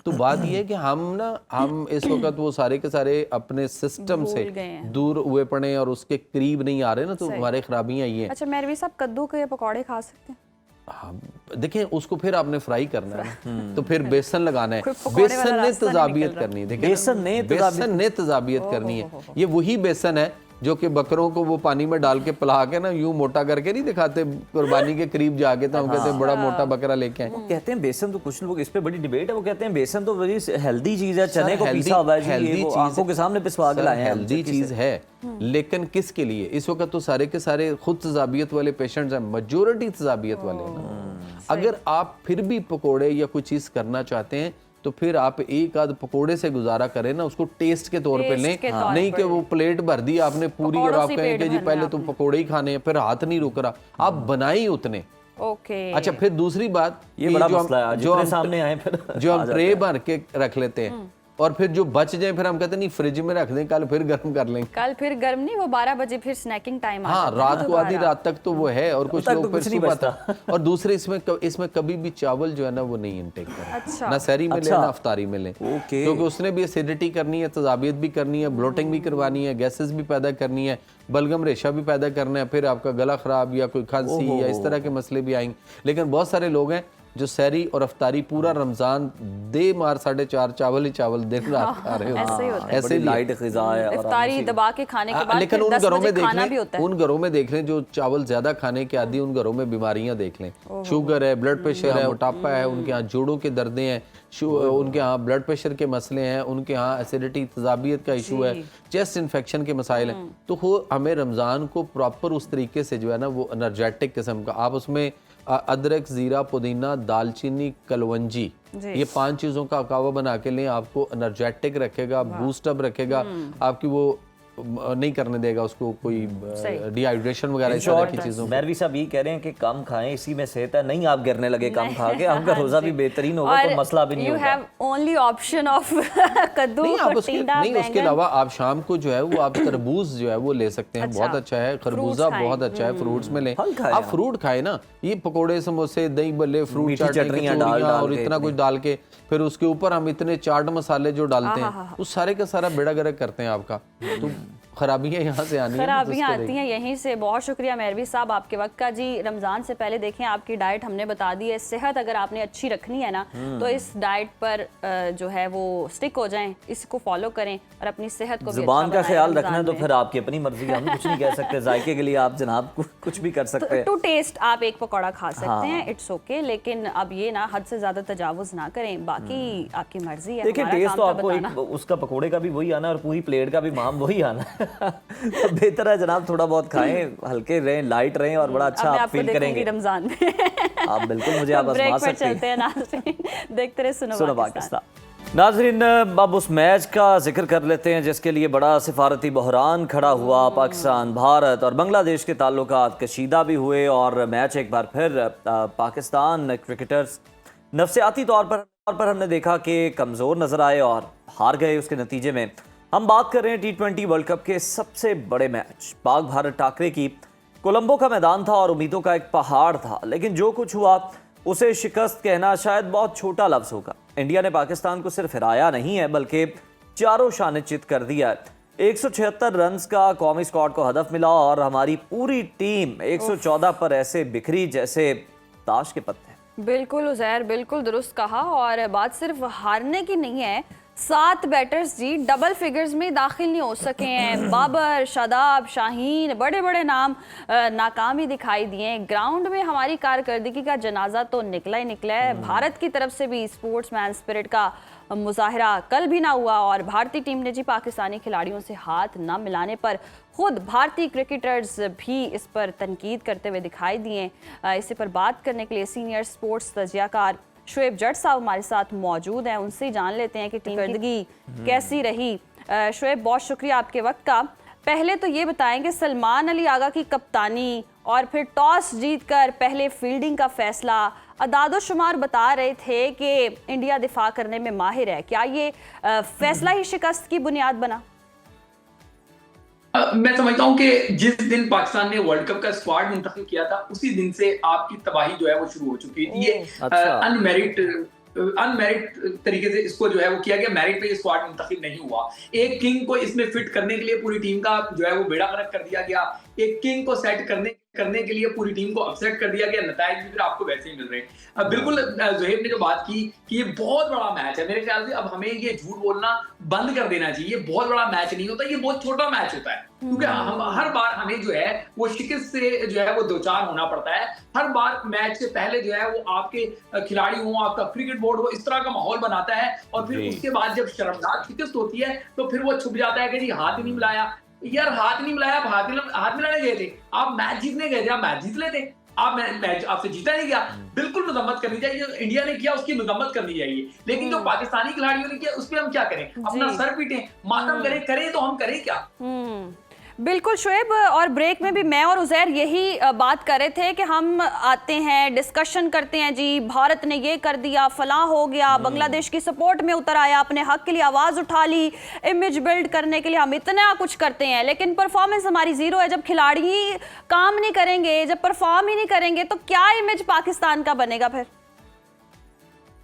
तो बात यह है कि हम इस वक्त वो सारे के सारे अपने सिस्टम से भूल गए हैं। दूर हुए पड़े और उसके करीब नहीं आ रहे ना, तो हमारे खराबियां ये हैं। अच्छा मेरवी साहब, कद्दू के पकौड़े खा सकते हैं? हाँ, देखिए उसको फिर आपने फ्राई करना है तो फिर बेसन लगाना है, कोई पकौड़े वाला बेसन ने रास्ता नहीं तजाबियत निकल रहा। करनी है। देखिए बेसन ने तजाबियत करनी है। ये वही बेसन है जो कि बकरों को वो पानी में डाल के पिला के ना यूं मोटा करके नहीं दिखाते, कुर्बानी के करीब जाके तो हम कहते हैं बड़ा मोटा बकरा लेके आए। वो कहते हैं बेसन, तो कुछ लोग इस पे बड़ी डिबेट है, वो कहते हैं बेसन तो बड़ी हेल्दी चीज़ है, चने को पीसा हुआ है जी, हेल्दी ये वो चीज आंखों के सामने पिसवा के लाए हैं। हेल्दी चीज है, लेकिन किसके लिए? इस वक्त तो सारे के सारे खुद तजाबियत वाले पेशेंट्स हैं, मेजॉरिटी तजाबियत वाले हैं ना। अगर आप फिर भी पकोड़े या कोई चीज करना चाहते हैं तो फिर आप एक आध पकोड़े से गुजारा करें ना, उसको टेस्ट के तौर पे लें, नहीं कि वो प्लेट भर दी आपने पूरी और आप कहें कि जी पहले तो पकोड़े ही खाने हैं, फिर हाथ नहीं रुक रहा, आप बनाए ही उतने। ओके। अच्छा फिर दूसरी बात, ये बड़ा मसला है, जो हम सामने आए फिर जो हम ट्रे भर के रख लेते हैं और फिर जो बच जाए फिर हम कहते नहीं फ्रिज में रख दें, कल फिर गर्म कर लेंगे। कल फिर गर्म नहीं, वो 12 बजे फिर स्नैकिंग टाइम आ हाँ, जाता है रात को आधी रात तक तो वो है और कुछ तक लोग तो फिर कुछ नहीं सुबह बचता। तक। और दूसरे इसमें कभी भी चावल जो है ना वो नहीं इनटेक करें, अच्छा। ना सहरी में लें ना अफ्तारी में लें, ओके। क्योंकि उसने भी एसिडिटी करनी है, तजाबियत भी करनी है, ब्लोटिंग भी करवानी है, गैसेस भी पैदा करनी है, बलगम रेशा भी पैदा करना है, फिर आपका गला खराब या कोई खांसी या इस तरह के मसले भी आएंगे। लेकिन बहुत सारे लोग हैं जो सहरी और अफ्तारी पूरा रमजान दे मार 4.5 चावल ही चावल दिन रात खा रहे ऐसे ही होता है। ऐसे लाइट ग़िज़ा है। और इफ्तारी दबा के खाने के बाद लेकिन फिर उन 10 घरों बजे में खाना देख भी होता लें, है। उन घरों में देख लें जो चावल ज्यादा खाने के आदि, उन घरों में बीमारियां देख लें, शुगर है, ब्लड प्रेशर है, मोटापा है, उनके यहाँ जोड़ों के दर्दें हैं, उनके यहाँ ब्लड प्रेशर के मसले हैं, उनके यहाँ एसिडिटी तजाबियत का इशू है, चेस्ट इन्फेक्शन के मसाइल हैं। तो हमें रमज़ान को प्रॉपर उस तरीके से जो है ना वो एनर्जेटिक किस्म का, आप उसमें अदरक, ज़ीरा, पुदीना, दालचीनी, कलवंजी, ये 5 चीज़ों का कावा बना के लें, आपको एनर्जेटिक रखेगा, बूस्टअप रखेगा, आपकी वो नहीं करने देगा उसको कोई डिहाइड्रेशन वगैरह इस तरह की चीज़ों। मैरवी साहब ये कह रहे हैं कि कम खाएं, इसी में सेहत है, नहीं आप गिरने लगे कम खा के, आपका रोज़ा भी बेहतरीन होगा, तो मसला भी नहीं होगा। You have only option of कद्दू, टिंडा, नहीं उसके अलावा आप शाम को जो है वो आप तरबूज जो है वो ले सकते हैं, बहुत अच्छा है, खरबूजा बहुत अच्छा है, फ्रूट्स में लें, आप फ्रूट खाएं ना, ये पकोड़े, समोसे, दही भल्ले, फ्रूट चटनियाँ और इतना कुछ डाल के फिर उसके ऊपर हम इतने चाट मसाले जो डालते हैं उस सारे का सारा बेड़ा गर्क करते हैं आपका, तो खराबियाँ यहाँ से आनी खराबियाँ आती हैं यहीं से। बहुत शुक्रिया मेहरवी साहब आपके वक्त का। जी रमज़ान से पहले देखें आपकी डाइट हमने बता दी है, सेहत अगर आपने अच्छी रखनी है ना तो इस डाइट पर जो है वो स्टिक हो जाएं, इसको फॉलो करें और अपनी सेहत को ज़ुबान का ख्याल रखना है तो फिर आपकी अपनी मर्जी, हम कुछ नहीं कह सकते, जायके के लिए आप जनाब कुछ भी कर सकते हैं। टू टेस्ट आप एक पकौड़ा खा सकते हैं, इट्स ओके, लेकिन अब ये ना हद से ज़्यादा तजावुज़ ना करें, बाकी आपकी मर्जी है। देखिए टेस्ट तो आपको एक उसका पकौड़े का भी वही आना है और पूरी प्लेट का भी माम वही आना है। तो बेहतर है जनाब थोड़ा बहुत खाएं, हल्के रहें, लाइट रहें और बड़ा अच्छा आप फील करेंगे रमजान में। आप बिल्कुल मुझे आप आजमा सकते हैं। चलते हैं नाज़रीन, देखते रहे सुनो पाकिस्तान। नाज़रीन अब उस मैच का जिक्र कर लेते हैं जिसके लिए बड़ा सिफारती बहरान खड़ा हुआ। पाकिस्तान, भारत और बांग्लादेश के ताल्लुकात कशीदा भी हुए और मैच एक बार फिर पाकिस्तान क्रिकेटर्स नफसियाती तौर पर हमने देखा कि कमज़ोर नज़र आए और हार गए। उसके नतीजे में हम बात कर रहे हैं T20 वर्ल्ड कप के सबसे बड़े मैच पाक भारत टाकरे की। कोलंबो का मैदान था और उम्मीदों का एक पहाड़ था, लेकिन जो कुछ हुआ उसे शिकस्त कहना शायद बहुत छोटा लफ्ज होगा। इंडिया ने पाकिस्तान को सिर्फ हराया नहीं है बल्कि चारों शाने चित कर दिया है। 176 रन का कौमी स्क्वाड को हदफ मिला और हमारी पूरी टीम 114 पर ऐसे बिखरी जैसे ताश के पत्ते। बिल्कुल उज़ैर, बिल्कुल दुरुस्त कहा। और बात सिर्फ हारने की नहीं है, 7 बैटर्स जी डबल फिगर्स में दाखिल नहीं हो सके हैं। बाबर, शादाब, शाहीन, बड़े बड़े नाम नाकाम ही दिखाई दिए। ग्राउंड में हमारी कारकर्दगी का जनाजा तो निकला ही निकला है। भारत की तरफ से भी स्पोर्ट्समैन स्पिरिट का मुजाहरा कल भी ना हुआ और भारतीय टीम ने जी पाकिस्तानी खिलाड़ियों से हाथ ना मिलाने पर खुद भारतीय क्रिकेटर्स भी इस पर तनकीद करते हुए दिखाई दिए। इसी पर बात करने के लिए सीनियर स्पोर्ट्स तज्जियाकार शुएब जट साहब हमारे साथ मौजूद हैं। उनसे जान लेते हैं कि टीम कारकर्दगी कैसी रही। शुएब, बहुत शुक्रिया आपके वक्त का। पहले तो ये बताएं कि सलमान अली आगा की कप्तानी और फिर टॉस जीतकर पहले फील्डिंग का फैसला, अदादोशुमार बता रहे थे कि इंडिया दिफा करने में माहिर है। क्या ये फैसला ही शिकस्त की बुनियाद बना? मैं समझता हूं कि जिस दिन पाकिस्तान ने वर्ल्ड कप का स्क्वाड मुंतखब किया था उसी दिन से आपकी तबाही जो है वो शुरू हो चुकी थी। ये अनमेरिट तरीके से इसको जो है वो किया गया, मेरिट पे ये स्क्वाड मुंतखब नहीं हुआ। एक किंग को इसमें फिट करने के लिए पूरी टीम का जो है वो बेड़ा गर्क कर दिया गया। एक किंग को सेट करने के लिए पूरी टीम को अपसेट कर दिया गया। नताइज भी फिर आपको वैसे ही मिल रहे हैं। बिल्कुल ज़ुहैब ने जो बात की कि ये बहुत बड़ा मैच है, मेरे ख्याल से अब हमें ये झूठ बोलना बंद कर देना चाहिए। ये बहुत बड़ा मैच नहीं होता, ये बहुत छोटा मैच होता है, क्योंकि हम हर बार हमें जो है वो शिकस्त से जो है वो दो चार होना पड़ता है। हर बार मैच से पहले जो है वो आपके खिलाड़ी हो, आपका क्रिकेट बोर्ड हो, इस तरह का माहौल बनाता है और फिर उसके बाद जब शर्मनाक शिकस्त होती है तो फिर वो छुप जाता है कि जी हाथ ही नहीं मिलाया। यार हाथ नहीं मिलाया, आप हाथ मिलाने गए थे, आप मैच जीतने गए थे, आप मैच जीत लेते, आप मैच आपसे जीता नहीं गया। बिल्कुल मजम्मत करनी चाहिए, इंडिया ने किया उसकी मजम्मत करनी चाहिए, लेकिन जो पाकिस्तानी खिलाड़ियों ने किया उस पर हम क्या करें? अपना सर पीटें, मातम करें तो हम करें क्या? बिल्कुल शुएब, और ब्रेक में भी मैं और उज़ैर यही बात कर रहे थे कि हम आते हैं, डिस्कशन करते हैं, जी भारत ने ये कर दिया, फलां हो गया, बांग्लादेश की सपोर्ट में उतर आया, अपने हक के लिए आवाज़ उठा ली, इमेज बिल्ड करने के लिए हम इतना कुछ करते हैं, लेकिन परफॉर्मेंस हमारी ज़ीरो है। जब खिलाड़ी ही काम नहीं करेंगे, जब परफॉर्म ही नहीं करेंगे तो क्या इमेज पाकिस्तान का बनेगा फिर?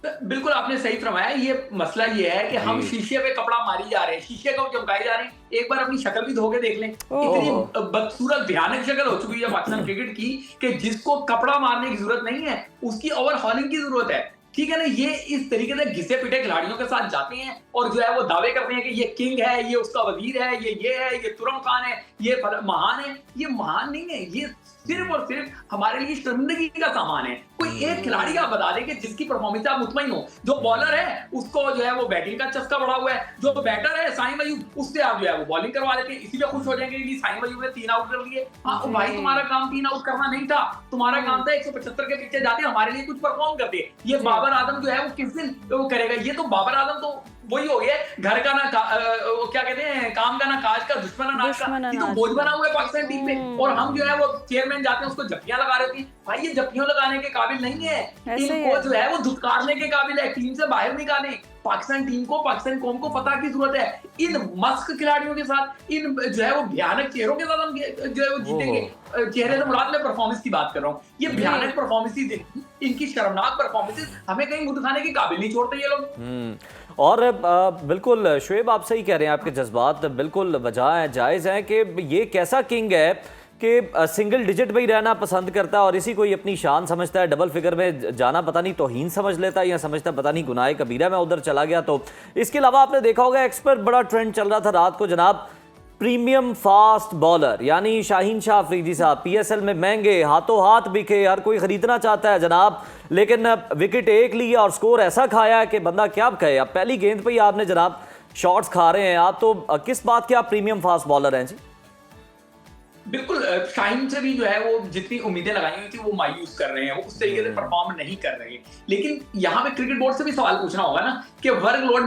बिल्कुल आपने सही फरमाया। ये मसला ये है कि हम शीशे पे कपड़ा मारी जा रहे हैं, शीशे को चमकाए जा रहे हैं। एक बार अपनी शक्ल भी धो के देख लें, इतनी बदसूरत भयानक शक्ल हो चुकी है पाकिस्तान क्रिकेट की कि जिसको कपड़ा मारने की जरूरत नहीं है, उसकी ओवरहॉलिंग की जरूरत है। ठीक है ना? ये इस तरीके से घिसे पिटे खिलाड़ियों के साथ जाते हैं और जो है वो दावे करते हैं कि ये किंग है, ये उसका वजीर है, ये है, ये तुरम खान है, ये महान है। ये महान नहीं है, ये सिर्फ और सिर्फ हमारे लिए शर्मिंदगी का सामान है। कोई एक खिलाड़ी आप बता दें कि जिसकी परफॉर्मेंस आप मुतमईन हो। जो बॉलर है उसको जो है वो बैटिंग का चस्का बढ़ा हुआ है, जो बैटर है साइम अयूब, उससे आप जो है वो बॉलिंग करवा लेते हैं, इसीलिए खुश हो जाएंगे कि साइम अयूब ने 3 आउट कर लिए। हाँ भाई, तुम्हारा काम 3 आउट करना नहीं था, तुम्हारा काम था 175 के पीछे जाते हमारे लिए कुछ परफॉर्म करते। ये बाबर आजम जो है वो किस दिन वो करेगा? ये तो बाबर आजम तो वही हो गया, घर का ना क्या कहते हैं, काम का ना काज का, दुश्मन ना नाज का। ये तो बोझ बना हुआ है पाकिस्तान टीम पे और हम जो है वो चेयरमैन जाते हैं उसको जप्पियां लगा रहे थे। भाई ये जप्पियों लगाने के काबिल नहीं है, इनको जो है वो धुतकारने के काबिल है, टीम से बाहर निकालें। पाकिस्तान टीम को, पाकिस्तान कौम को पता की जरूरत है। इन मस्क खिलाड़ियों के साथ, इन जो है वो भयानक चेहरों के साथ हम जो है वो जीतेंगे। चेहरे से मुराद मैं परफॉर्मेंस की बात कर रहा हूँ। ये भयानक परफॉर्मेंस, इनकी शर्मनाक परफॉर्मेंस हमें कहीं मुंह दिखाने के काबिल नहीं छोड़ते ये लोग। और बिल्कुल शुएब आप सही कह रहे हैं, आपके जज्बात बिल्कुल वजह हैं, जायज़ हैं कि ये कैसा किंग है कि सिंगल डिजिट में ही रहना पसंद करता है और इसी को ही अपनी शान समझता है। डबल फिगर में जाना पता नहीं तौहीन समझ लेता है या समझता पता नहीं गुनाह कबीरा में उधर चला गया। तो इसके अलावा आपने देखा होगा एक्सपर्ट बड़ा ट्रेंड चल रहा था रात को जनाब, प्रीमियम फास्ट बॉलर यानी शाहीन शाह अफरीदी साहब पीएसएल में महंगे, हाथों हाथ बिके, हर कोई खरीदना चाहता है जनाब, लेकिन विकेट एक लिया और स्कोर ऐसा खाया है कि बंदा क्या कहे। अब पहली गेंद पे ही आपने जनाब शॉट्स खा रहे हैं आप, तो किस बात के आप प्रीमियम फास्ट बॉलर हैं जी? बिल्कुल, शाहीन से भी जो है वो जितनी उम्मीदें लगाई हुई थी वो मायूस कर रहे हैं, वो उस तरीके से परफॉर्म नहीं कर रहे। लेकिन यहाँ पे क्रिकेट बोर्ड से भी सवाल पूछना होगा ना कि वर्कलोड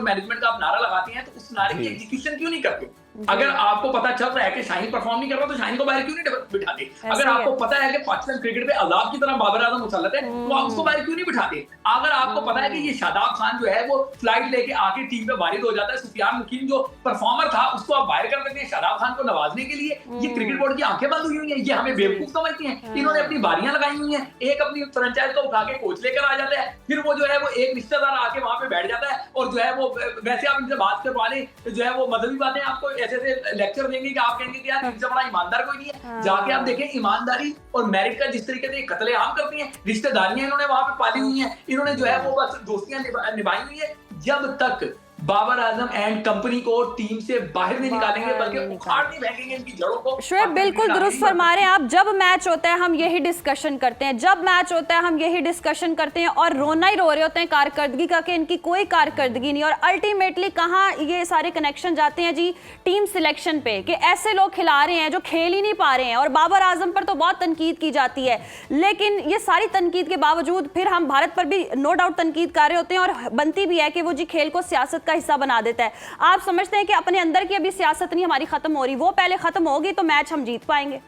मैनेजमेंट का आप नारा लगाते हैं तो उस नारे की एग्जीक्यूशन क्यों नहीं करते? अगर आपको पता चल रहा है कि शाहीन परफॉर्म नहीं कर रहा तो शाहीन को बाहर क्यों नहीं बिठाते? अगर आपको पता है कि पाकिस्तान क्रिकेट पे अजाब की तरह बाबर आजम मुसल्लत है तो आप उसको बाहर क्यों नहीं बिठाते? अगर आपको पता है कि ये शादाब खान जो है वो फ्लाइट लेके आके टीम पे वारिद हो जाता है, सुफियान मुकीम जो परफॉर्मर था उसको आप बाहर कर देते हैं, शादाब खान को नवाजने के लिए ये क्रिकेट बोर्ड की आंखें बंद हुई हैं, ये हमें बेवकूफ समझती हैं। इन्होंने अपनी बारियां लगाई हुई हैं, एक अपनी फ्रेंचाइज को उठा के कोच लेकर आ जाता है, फिर वो जो है वो एक रिश्तेदार आके वहां पे बैठ जाता है और जो है वो वैसे आप इनसे बात करवा लें जो है वो मजहबी बातें आपको ऐसे ऐसे लेक्चर देंगे कि आप कहेंगे कि यार इनसे बड़ा ईमानदार कोई नहीं है। जाके आप देखें ईमानदारी और मेरिट का जिस तरीके से कत्लेआम करती हैं, रिश्तेदारियां इन्होंने वहां पे पाली हुई हैं, इन्होंने जो है वो बस दोस्तियां निभाई हुई है। जब तक बाबर आजम एंड कंपनी को टीम से बाहर नहीं निकालेंगे बल्कि उखाड़ नहीं फेंकेंगे इनकी जड़ों को। शोएब बिल्कुल दुरुस्त फरमा रहे हैं आप। जब मैच होता है हम यही डिस्कशन करते हैं, जब मैच होता है हम यही डिस्कशन करते हैं और रोना ही रो रहे होते हैं कारकर्दगी का कि इनकी कोई कारकर्दगी नहीं। और अल्टीमेटली कहाँ ये सारे कनेक्शन जाते हैं जी टीम सिलेक्शन पे कि ऐसे लोग खिला रहे हैं जो खेल ही नहीं पा रहे हैं। और बाबर आजम पर तो बहुत तनकीद की जाती है, लेकिन ये सारी तनकीद के बावजूद फिर हम भारत पर भी नो डाउट तनकीद कर रहे होते हैं और बनती भी है कि वो जी खेल को सियासत का हिस्सा बना देता है। आप समझते हैं कि अपने अंदर की अभी सियासत नहीं हमारी खत्म हो रही, वो पहले खत्म होगी तो मैच हम जीत पाएंगे?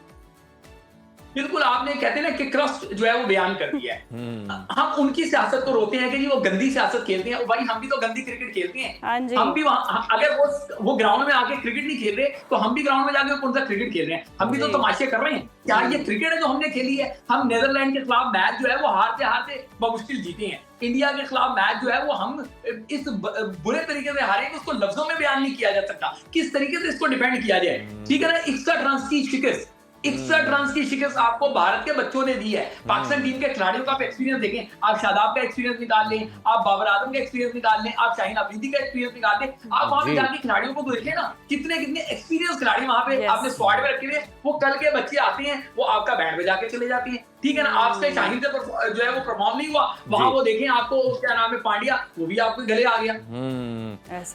बिल्कुल, आपने कहते हैं ना कि क्रस्ट जो है वो बयान कर दिया है। हम उनकी सियासत को रोते हैं कि जी वो गंदी सियासत खेलते हैं। भाई हम भी तो गंदी क्रिकेट खेलते हैं। हाँ जी। हम भी वहां अगर वो ग्राउंड में आके क्रिकेट नहीं खेल रहे तो हम भी ग्राउंड में जाके कौन सा क्रिकेट खेल रहे हैं? हम भी तो तमाशे कर रहे हैं। क्या ये क्रिकेट है जो हमने खेली है? हम नीदरलैंड के खिलाफ मैच जो है वो हारते बमुश्किल जीते हैं। इंडिया के खिलाफ मैच जो है वो हम इस बुरे तरीके से हारे कि उसको लफ्जों में बयान नहीं किया जा सकता। किस तरीके से इसको डिफेंड किया जाए, ठीक है ना? 61 रन की शिकस्त, 61 रन की शिकस्त आपको भारत के बच्चों ने दी है। पाकिस्तान टीम के खिलाड़ियों का एक्सपीरियंस देखें, आप शादाब का एक्सपीरियंस निकाल लें, आप बाबर आजम का एक्सपीरियंस निकाल लें, आप शाहीन अफरीदी का एक्सपीरियंस निकाल लें, आप वहां पे जाके खिलाड़ियों को देखें ना, कितने एक्सपीरियंस खिलाड़ी वहां पे आपने स्क्वाड में रखे हुए। वो कल के बच्चे आते हैं, वो आपका बैंड बजा के चले जाते हैं, ठीक है ना? आपसे शाहीन से जो है वो परफॉर्म नहीं हुआ, वहां वो देखें आपको क्या नाम है पांड्या, वो भी आपके गले आ गया।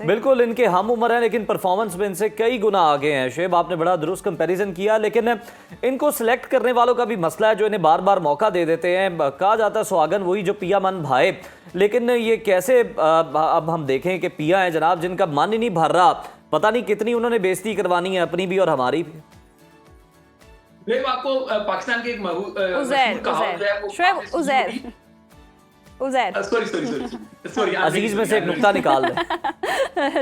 बिल्कुल इनके हम उम्र हैं लेकिन परफॉर्मेंस में इनसे कई गुना आगे हैं। शेब आपने बड़ा दुरुस्त कंपैरिजन किया, लेकिन इनको सिलेक्ट करने वालों का भी मसला है जो इन्हें बार बार मौका दे देते हैं। कहा जाता है सुहागन वही जो पिया मन भाए, लेकिन ये कैसे अब हम देखें कि पिया है जनाब जिनका मन ही नहीं भर रहा, पता नहीं कितनी उन्होंने बेइज्जती करवानी है अपनी भी और हमारी भी। आपको पाकिस्तान के एक सॉरी अजीज में से एक नुक्ता निकाल दें।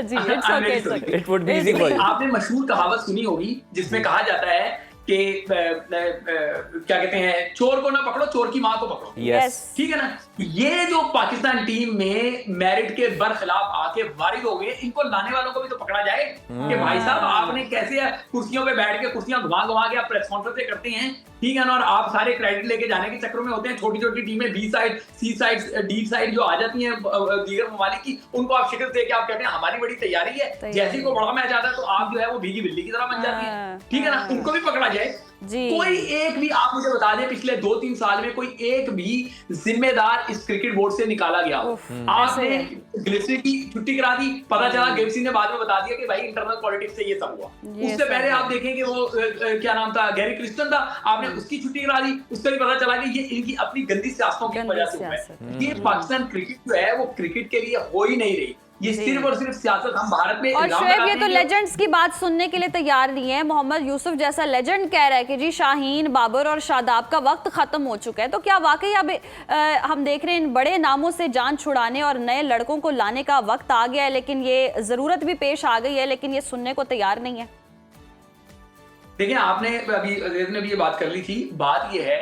जी, it would be easy for you. आपने मशहूर कहावत सुनी होगी जिसमें कहा जाता है कि क्या कहते हैं, चोर को ना पकड़ो, चोर की मां को पकड़ो। यस, ठीक है ना? ये जो पाकिस्तान टीम में मेरिट के बरखिलाफ आके वारिद हो गए, इनको लाने वालों को भी तो पकड़ा जाए कि भाई साहब आपने कैसे कुर्सियों पे बैठ के कुर्सियां घुमा घुमा के आप प्रेस कॉन्फ्रेंस करते हैं, ठीक है ना? और आप सारे क्रेडिट लेके जाने के चक्कर में होते हैं। छोटी छोटी टीमें बी साइड, सी साइड, डी साइड जो आ जाती हैं दीगर ममालिक की, उनको आप शिकस्त दे के आप कहते हैं हमारी बड़ी तैयारी है। जैसे ही को बड़ा मैच आता है तो आप जो है वो भीगी बिल्ली की तरह बन जाती है, ठीक है ना? उनको भी पकड़ा जाए। कोई एक भी आप मुझे बता दें पिछले 2-3 साल में कोई एक भी जिम्मेदार इस क्रिकेट बोर्ड से निकाला गया? आपने गिलस्ट्री की छुट्टी करा दी, पता चला गिलस्ट्री ने बाद में बता दिया कि भाई इंटरनल पॉलिटिक्स से ये सब हुआ। उससे पहले आप देखें कि वो क्या नाम था, गैरी क्रिस्टन था, आपने उसकी छुट्टी करा दी, उससे भी पता चला कि ये इनकी अपनी गंदी सियासतों की वजह से हुआ है। ये पाकिस्तान क्रिकेट जो है वो क्रिकेट के लिए हो ही नहीं रही, ये सिर्फ और सिर्फ सियासत हम भारत में। और शोएब ये तो लेजेंड्स की बात सुनने के लिए तैयार नहीं है। मोहम्मद यूसुफ जैसा लेजेंड कह रहा है कि जी शाहीन, बाबर और शादाब का वक्त खत्म हो चुका है। तो क्या वाकई अब हम देख रहे हैं इन बड़े नामों से जान छुड़ाने और नए लड़कों को लाने का वक्त आ गया है, लेकिन ये जरूरत भी पेश आ गई है, लेकिन ये सुनने को तैयार नहीं है? देखिए, आपने अभी ये बात कर ली थी। बात ये है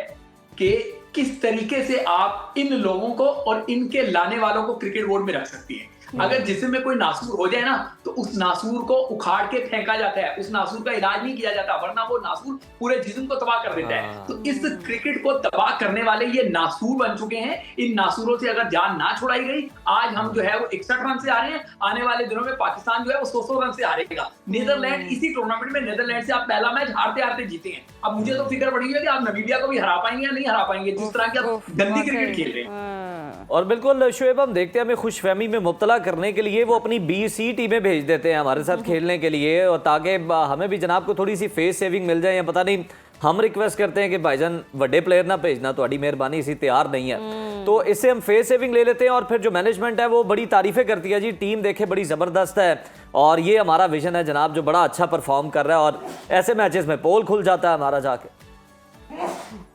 कि किस तरीके से आप इन लोगों को और इनके लाने वालों को क्रिकेट बोर्ड में रख सकती है। अगर जिस्म में कोई नासूर हो जाए ना तो उस नासूर को उखाड़ के फेंका जाता है, उस नासूर का इलाज नहीं किया जाता, वरना वो नासूर पूरे जिस्म को तबाह कर देता है। तो इस क्रिकेट को तबाह करने वाले ये नासूर बन चुके हैं। इन नासूरों से अगर जान ना छुड़ाई गई, आज हम जो है वो 61 रन से आ रहे हैं, आने वाले दिनों में पाकिस्तान जो है वो 100 रन से हारेगा। नीदरलैंड, इसी टूर्नामेंट में नीदरलैंड से आप पहला मैच हारते हारते जीते हैं। अब मुझे तो फिक्र पड़ी है कि आप नमीबिया को भी हरा पाएंगे या नहीं हरा पाएंगे, जिस तरह की आप गंदी क्रिकेट खेल रहे हैं। और बिल्कुल शोएब, हम देखते हैं हमें खुशफहमी में मुब्तला करने के लिए वो अपनी बी-सी टीमें भेज देते हैं हमारे साथ खेलने के लिए, और ताकि हमें भी जनाब को थोड़ी सी फेस सेविंग मिल जाए या पता नहीं। हम रिक्वेस्ट करते हैं कि भाईजान बड़े प्लेयर ना भेजना, थोड़ी मेहरबानी, इसी तैयार नहीं है। तो इससे हम फेस सेविंग ले लेते हैं और फिर जो मैनेजमेंट है वो बड़ी तारीफें करती है, जी टीम देखे बड़ी ज़बरदस्त है और ये हमारा विजन है जनाब जो बड़ा अच्छा परफॉर्म कर रहा है, और ऐसे मैचेस में पोल खुल जाता है हमारा जाके।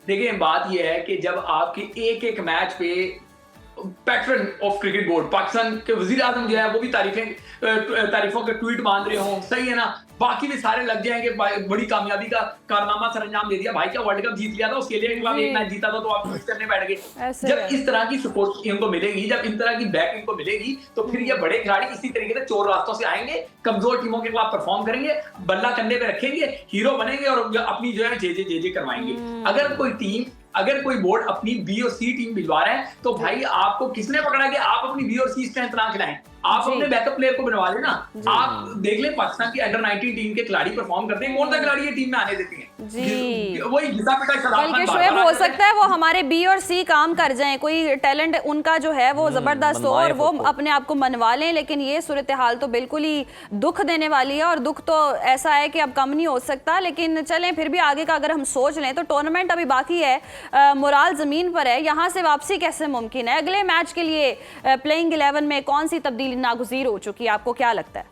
देखिए, बात यह है कि जब आपके एक एक मैच पे pattern of cricket board, Pakistan के वजीर आजम जो है वो भी तारीफों के ट्वीट बांध रहे हों, सही है ना, बाकी भी सारे लग जाएंगे, बड़ी कामयाबी का कारनामा सरंजाम दे दिया, भाई क्या वर्ल्ड कप जीत लिया था, उसके लिए एक मैच जीता था तो आप ट्वीट करने बैठ गए। जब इस तरह की सपोर्ट इनको मिलेगी, जब इन तरह की बैक इनको मिलेगी, तो फिर ये बड़े खिलाड़ी इसी तरीके से चोर रास्तों से आएंगे, कमजोर टीमों के खिलाफ परफॉर्म करेंगे, बल्ला कंधे पे रखेंगे, हीरो बनेंगे और अपनी जो है जे करवाएंगे। अगर कोई बोर्ड अपनी बी और सी टीम भिजवा रहा है तो भाई आपको किसने पकड़ा कि आप अपनी बी और सी स्ट्रेंथ ना खिलाएं, आप अपने बैकअप प्लेयर को बनवा लेना। आप देख लें पाकिस्तान की अंडर 19 टीम के खिलाड़ी परफॉर्म करते हैं, कौन सा खिलाड़ी ये टीम में आने देते हैं? जी वही घिसा पिटा बल्कि शोएब हो सकता है वो हमारे बी और सी काम कर जाएं, कोई टैलेंट उनका जो है वो जबरदस्त हो और वो अपने आप को मनवा लें, लेकिन ये सूरत हाल तो बिल्कुल ही दुख देने वाली है और दुख तो ऐसा है कि अब कम नहीं हो सकता। लेकिन चलें फिर भी आगे का अगर हम सोच लें तो टूर्नामेंट अभी बाकी है, मोराल जमीन पर है, यहाँ से वापसी कैसे मुमकिन है? अगले मैच के लिए प्लेइंग 11 में कौन सी तब्दीली नागुज़ीर हो चुकी है, आपको क्या लगता है?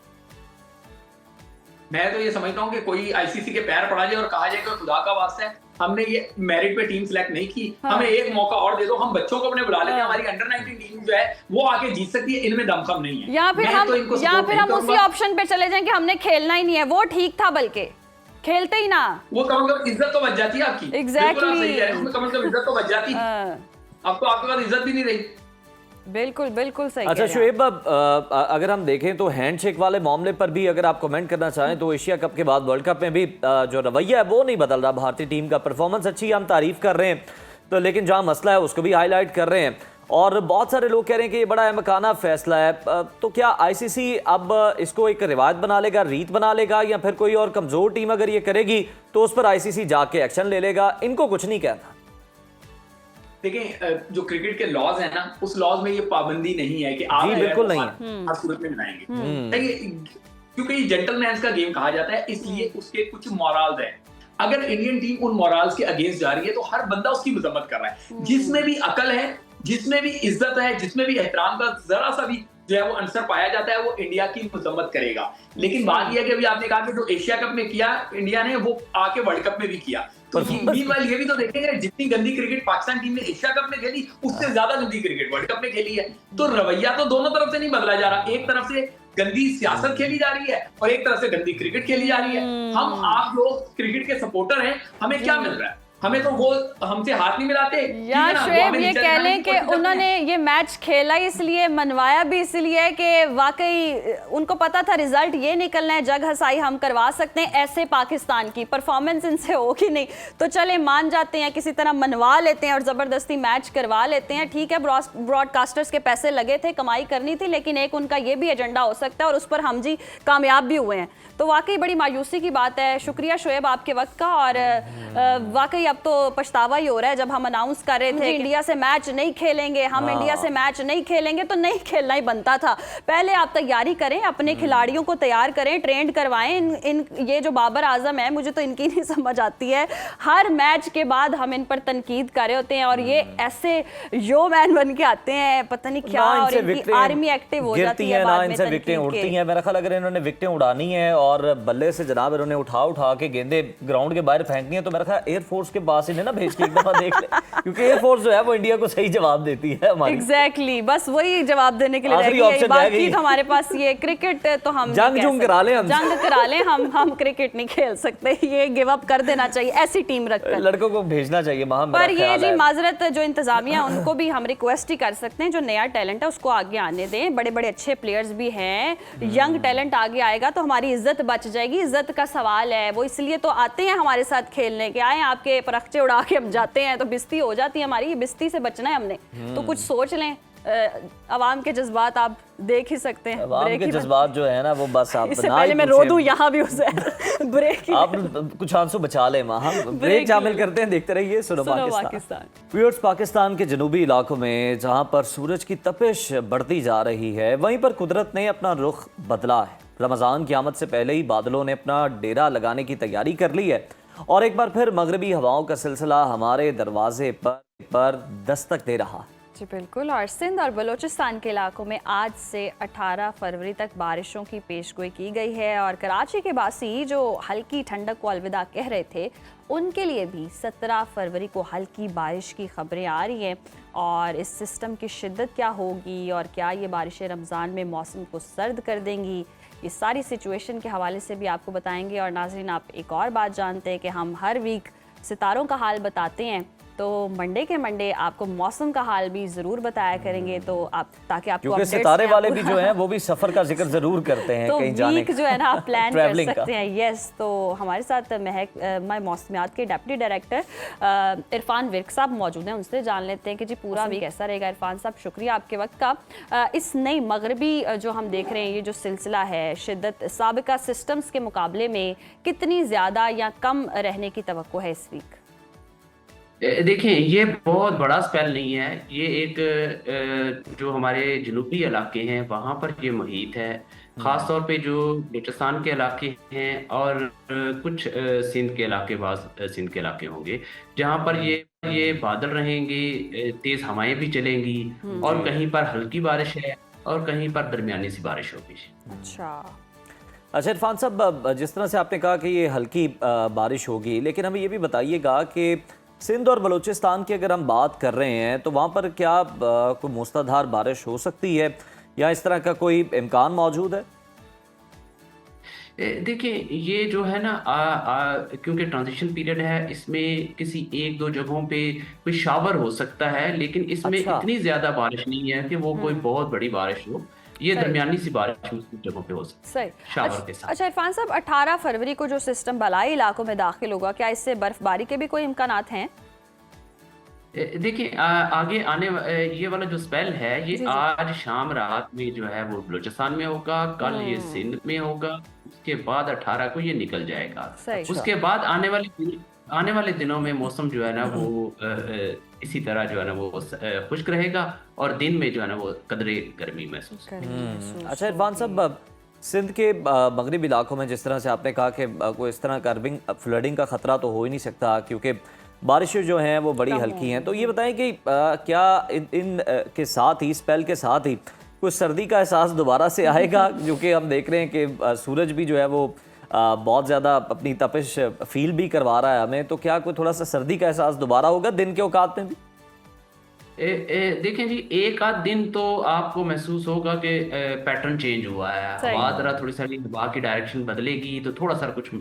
मैं तो ये समझता हूँ कि कोई आईसीसी के पैर पड़ा जाए और कहा जाए कि खुदा का वास्ता है, हमने ये मेरिट पे टीम सिलेक्ट नहीं की, हमें एक मौका और दे दो, हम बच्चों को अपने बुला लेते हैं, हमारी अंडर 19 टीम जो है वो आके जीत सकती है, इनमें दमखम नहीं है। या फिर हम उसी ऑप्शन पे चले जाएं कि हमने खेलना ही नहीं है, वो ठीक था, बल्कि खेलते ही ना, वो कम से कम इज्जत तो बच जाती है आपकी। एग्जैक्टली सही है, उसमें कम से कम इज्जत तो बच जाती है, अब तो आपके पास इज्जत भी नहीं रही। बिल्कुल सही। अच्छा शुएब, अगर हम देखें तो हैंडशेक वाले मामले पर भी अगर आप कमेंट करना चाहें तो एशिया कप के बाद वर्ल्ड कप में भी जो रवैया है वो नहीं बदल रहा, भारतीय टीम का परफॉर्मेंस अच्छी है, हम तारीफ कर रहे हैं, तो लेकिन जहां मसला है उसको भी हाईलाइट कर रहे हैं और बहुत सारे लोग कह रहे हैं कि ये बड़ा अहमकाना फैसला है। तो क्या आईसीसी अब इसको एक रिवायत बना लेगा, रीत बना लेगा, या फिर कोई और कमजोर टीम अगर ये करेगी तो उस पर आईसीसी जाके एक्शन ले लेगा? इनको कुछ नहीं कहना। देखें, जो क्रिकेट के लॉज है ना, उस लॉज में ये पाबंदी नहीं है कि आप बिल्कुल नहीं हर सूरत में बनाएंगे, क्योंकि ये जेंटलमैन का गेम कहा जाता है, इसलिए उसके कुछ मॉरल्स हैं। अगर इंडियन टीम उन मॉरल्स के अगेंस्ट जा रही है तो हर बंदा उसकी मजम्मत कर रहा है, जिसमें भी अकल है, जिसमें भी इज्जत है, जिसमें भी एहतराम का जरा सा भी जो है वो आंसर पाया जाता है, वो इंडिया की मजम्मत करेगा। लेकिन बात यह है कि अभी आपने कहा कि जो एशिया कप में किया इंडिया ने, वो आके वर्ल्ड कप में भी किया, तो ये भी तो देखेंगे जितनी गंदी क्रिकेट पाकिस्तान टीम ने एशिया कप में खेली उससे ज्यादा गंदी क्रिकेट वर्ल्ड कप में खेली है। तो रवैया तो दोनों तरफ से नहीं बदला जा रहा, एक तरफ से गंदी सियासत खेली जा रही है और एक तरफ से गंदी क्रिकेट खेली जा रही है। हम आप लोग क्रिकेट के सपोर्टर हैं, हमें क्या मिल रहा है? हमें तो वो हमसे हाथ नहीं मिलाते। या शुएब ये कह लें कि उन्होंने ये मैच खेला इसलिए, मनवाया भी इसलिए कि वाकई उनको पता था रिजल्ट ये निकलना है, जग हसाई हम करवा सकते हैं, ऐसे पाकिस्तान की परफॉर्मेंस इनसे होगी नहीं, तो चले मान जाते हैं, किसी तरह मनवा लेते हैं और ज़बरदस्ती मैच करवा लेते हैं। ठीक है, ब्रॉडकास्टर्स के पैसे लगे थे, कमाई करनी थी, लेकिन एक उनका ये भी एजेंडा हो सकता है और उस पर हम जी कामयाब भी हुए हैं। तो वाकई बड़ी मायूसी की बात है। शुक्रिया शुएब आपके वक्त का, और वाकई अब तो पछतावा ही हो रहा है। जब हम अनाउंस कर रहे थे इंडिया से मैच नहीं खेलेंगे, हम इंडिया से मैच नहीं खेलेंगे, तो नहीं खेलना ही बनता था। पहले आप तैयारी करें, अपने खिलाड़ियों को तैयार करें, ट्रेंड करवाएं। ये जो बाबर आजम है, मुझे तो इनकी नहीं समझ आती है, हर मैच के बाद हम इन पर तनकीद कर रहे होते हैं और ये ऐसे यो मैन बन के आते हैं, पता नहीं क्या, और इनकी आर्मी एक्टिव हो जाती है, ना इनसे विकेटें उड़ती हैं। मेरा ख्याल अगर इन्होंने विकेटें उड़ानी है और बल्ले से जनाब इन्होंने उठा के गेंदे ग्राउंड के बाहर फेंकनी है, तो मेरा ख्याल एयरफोर्स के पास इन्हें ना भेज के एक दफा देख ले, क्योंकि एयरफोर्स जो है वो इंडिया को सही जवाब देती है हमारी। एग्जैक्टली, बस वही जवाब देने के लिए रह गई है। बाकी तो हमारे पास ये क्रिकेट तो हम जंग करा लें, हम क्रिकेट नहीं खेल सकते, ये गिव अप कर देना चाहिए, ऐसी टीम रखकर लड़कों को भेजना चाहिए। पर ये जी माजरत जो इंतजामिया उनको भी हम रिक्वेस्ट ही कर सकते हैं, जो नया टैलेंट है उसको आगे आने दें। बड़े बड़े अच्छे प्लेयर्स भी हैं, यंग टैलेंट आगे आएगा तो हमारी इज्जत बच जाएगी। इज्जत का सवाल है, वो इसलिए तो आते हैं हमारे साथ खेलने के, आए आपके परखचे उड़ा के अब जाते हैं तो बिस्ती हो जाती है हमारी, बिस्ती से बचना है हमने। तो कुछ सोच लें, अवाम के जज्बात आप देख ही सकते हैं। अवाम के जज्बात जो है ना वो बस आप इससे पहले मैं रो दूं यहाँ भी उसे ब्रेक आप कुछ आंसू बचा लें। हम ब्रेक शामिल करते हैं, देखते रहिए सुनो पाकिस्तान। व्यूअर्स, पाकिस्तान के जनूबी इलाकों में जहां पर सूरज की तपिश बढ़ती जा रही है, वहीं पर कुदरत ने अपना रुख बदला है। रमज़ान की आमद से पहले ही बादलों ने अपना डेरा लगाने की तैयारी कर ली है और एक बार फिर मगरबी हवाओं का सिलसिला हमारे दरवाजे पर दस्तक दे रहा है। जी बिल्कुल। और सिंध और बलूचिस्तान के इलाकों में आज से 18 फरवरी तक बारिशों की पेशगोई की गई है और कराची के बासी जो हल्की ठंडक को अलविदा कह रहे थे उनके लिए भी 17 फरवरी को हल्की बारिश की खबरें आ रही हैं। और इस सिस्टम की शिद्दत क्या होगी और क्या ये बारिशें रमज़ान में मौसम को सर्द कर देंगी, ये सारी सिचुएशन के हवाले से भी आपको बताएंगे। और नाज़रीन, आप एक और बात जानते हैं कि हम हर वीक सितारों का हाल बताते हैं, तो मंडे के मंडे आपको मौसम का हाल भी ज़रूर बताया करेंगे, तो आप ताकि आपको क्योंकि updates सितारे में वाले आपको- भी जो हैं वो भी सफ़र का जिक्र ज़रूर करते हैं तो कहीं जाने वीक जो है ना आप प्लान कर travelling का। सकते हैं। यस, तो हमारे साथ मौसमियात के डिप्टी डायरेक्टर इरफान विर्क साहब मौजूद हैं, उनसे जान लेते हैं कि जी पूरा वीक कैसा रहेगा। इरफान साहब, शुक्रिया आपके वक्त का। इस नई मगरबी जो हम देख रहे हैं, ये जो सिलसिला है शिद्दत साबिका सिस्टम्स के मुकाबले में कितनी ज़्यादा या कम रहने की तवक्को है इस वीक? देखें, ये बहुत बड़ा स्पेल नहीं है। ये एक जो हमारे जनूबी इलाके हैं वहाँ पर ये मुहित है, ख़ास तौर पे जो बलूचिस्तान के इलाके हैं और कुछ सिंध के इलाके, सिंध के इलाके होंगे जहाँ पर ये बादल रहेंगे, तेज़ हवाएं भी चलेंगी और कहीं पर हल्की बारिश है और कहीं पर दरमियानी सी बारिश होगी। अच्छा इरफान साहब, जिस तरह से आपने कहा कि ये हल्की बारिश होगी, लेकिन हमें ये भी बताइएगा कि सिंध और बलूचिस्तान की अगर हम बात कर रहे हैं तो वहाँ पर क्या कोई मूसलाधार बारिश हो सकती है या इस तरह का कोई इम्कान मौजूद है? देखिए, ये जो है ना क्योंकि ट्रांजिशन पीरियड है, इसमें किसी एक दो जगहों पे कोई शावर हो सकता है, लेकिन इसमें अच्छा। इतनी ज्यादा बारिश नहीं है कि वो कोई बहुत बड़ी बारिश हो। ये सही। दरमियानी सी बारिश कुछ जगहों पे हो सकती है सही। शावर के साथ। अच्छा इरफान साहब, 18 फरवरी को जो सिस्टम बलाई इलाकों में दाखिल होगा, क्या इससे बर्फबारी के भी कोई इम्कानात हैं? देखिए, आगे ये वाला जो स्पेल है ये जी। आज शाम रात में जो है वो बलूचिस्तान में होगा, कल ये सिंध में होगा, उसके बाद 18 को ये निकल जाएगा। सही। उसके बाद आने वाले दिनों में मौसम जो है ना वो इसी तरह जो है ना वो खुश्क रहेगा और दिन में जो है ना वो कदरे गर्मी महसूस होगी। अच्छा इरफान साहब, सिंध के मगरबी इलाकों में जिस तरह से आपने कहा कि कोई इस तरह का फ्लडिंग का ख़तरा तो हो ही नहीं सकता क्योंकि बारिशें जो हैं वो बड़ी हल्की हैं, तो ये बताएं कि क्या इन के साथ ही, स्पेल के साथ ही कुछ सर्दी का एहसास दोबारा से आएगा? क्योंकि हम देख रहे हैं कि सूरज भी जो है वो बहुत ज़्यादा अपनी तपिश फील भी करवा रहा है हमें, तो क्या कोई थोड़ा सा सर्दी का एहसास दोबारा होगा दिन के औकात में भी? देखें जी, एक आध दिन तो आपको महसूस होगा कि पैटर्न चेंज हुआ है, सही। हवा जरा थोड़ी सारी हवा की डायरेक्शन बदलेगी तो थोड़ा सा कुछ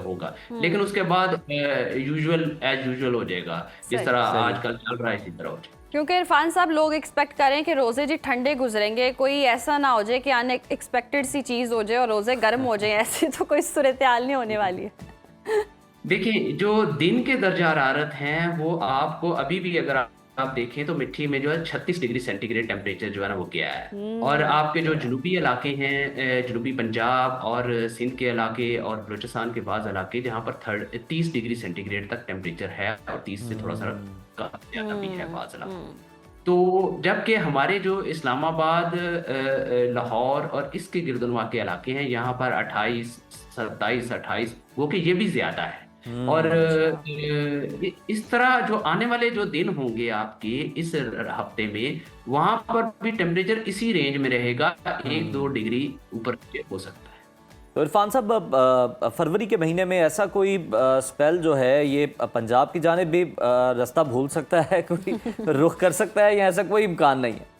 होगा, लेकिन उसके बाद यूजुअल एज यूजुअल हो जाएगा, जिस सही। तरह आजकल चल रहा है इसी तरह हो जाएगा। क्योंकि इरफान साहब, लोग एक्सपेक्ट करें कि रोज़े जी ठंडे गुजरेंगे, कोई ऐसा ना हो जाए कि अनएक्सपेक्टेड सी चीज़ हो जाए और रोज़े गर्म हो जाए, ऐसी तो कोई सूरत हाल नहीं होने वाली है। देखिए, जो दिन के दर्जा हरारत हैं वो आपको अभी भी अगर आप देखें तो मिट्टी में जो है 36 डिग्री सेंटीग्रेड टेम्परेचर जो है ना वो गया है। और आपके जो जनूबी इलाके हैं, जनूबी पंजाब और सिंध के इलाके और बलूचिस्तान के बाद इलाके जहाँ पर 30 डिग्री सेंटीग्रेड तक टेम्परेचर है और 30 से थोड़ा सा ज़्यादा भी है बाद इलाके। तो जबकि हमारे जो इस्लामाबाद, लाहौर और इसके गिरदुनवा के इलाके हैं यहाँ पर 28, 27, 28 वो कि ये भी ज़्यादा है। और इस तरह जो आने वाले जो दिन होंगे आपके इस हफ्ते में, वहां पर भी टेम्परेचर इसी रेंज में रहेगा, 1-2 डिग्री ऊपर हो सकता है। तो इरफान साहब, फरवरी के महीने में ऐसा कोई स्पेल जो है ये पंजाब की जानिब भी रास्ता भूल सकता है, कोई रुख कर सकता है या ऐसा कोई इम्कान नहीं है?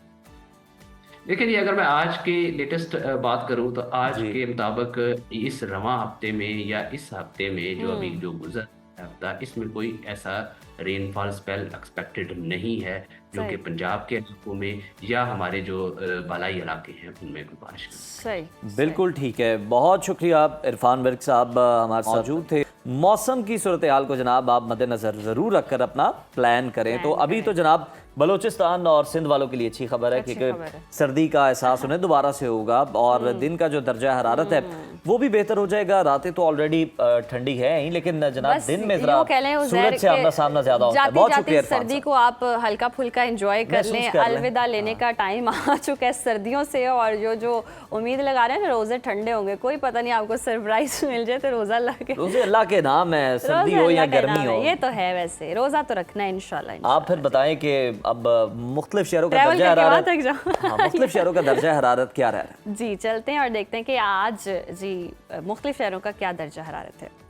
देखिए जी, अगर मैं आज के लेटेस्ट बात करूं तो आज के मुताबिक इस रवां हफ्ते में या इस हफ्ते में जो अभी जो गुजर हफ्ता, इसमें कोई ऐसा रेनफॉल स्पेल एक्सपेक्टेड नहीं है जो कि पंजाब के इलाकों में या हमारे जो बालाई इलाके हैं उनमें कोई बारिश सही। बिल्कुल ठीक है, बहुत शुक्रिया इरफान विर्क साहब हमारे साथ मौजूद थे। मौसम की सूरत हाल को जनाब आप मद्देनजर ज़रूर रखकर अपना प्लान करें। तो अभी तो जनाब बलूचिस्तान और सिंध वालों के लिए अच्छी खबर है क्योंकि सर्दी का एहसास उन्हें दोबारा से होगा और दिन का जो दर्जा हरारत है वो भी बेहतर हो जाएगा। रातें तो ऑलरेडी ठंडी है ही, लेकिन जनाब दिन में जरा सूरज से आमना सामना ज्यादा होता है। जाती बहुत जाती शुक्रिया इरफान सर्दी साहब। को आप हल्का फुल्का एंजॉय कर महसूस लें। कर लें। अलविदा लेने का टाइम आ चुका है सर्दियों से, और जो उम्मीद लगा रहे हैं ना रोजे ठंडे होंगे, कोई पता नहीं आपको सरप्राइज मिल जाए तो रोजा अल्लाह के रोजे अल्लाह के नाम है, सर्दी रोजा हो या अल्लाह का गर्मी नाम हो। है। ये तो है, वैसे रोजा तो रखना है इंशाल्लाह। आप फिर बताएं कि अब मुख्तलिफ शहरों का ट्रैवल दर्जा करके वहाँ हरारत, तक जाओ। हाँ, मुख्तलिफ शहरों का दर्जा हरारत क्या रह रहा है? जी चलते हैं और देखते हैं कि आज जी मुख्तलिफ शहरों का क्या दर्जा हरारत है।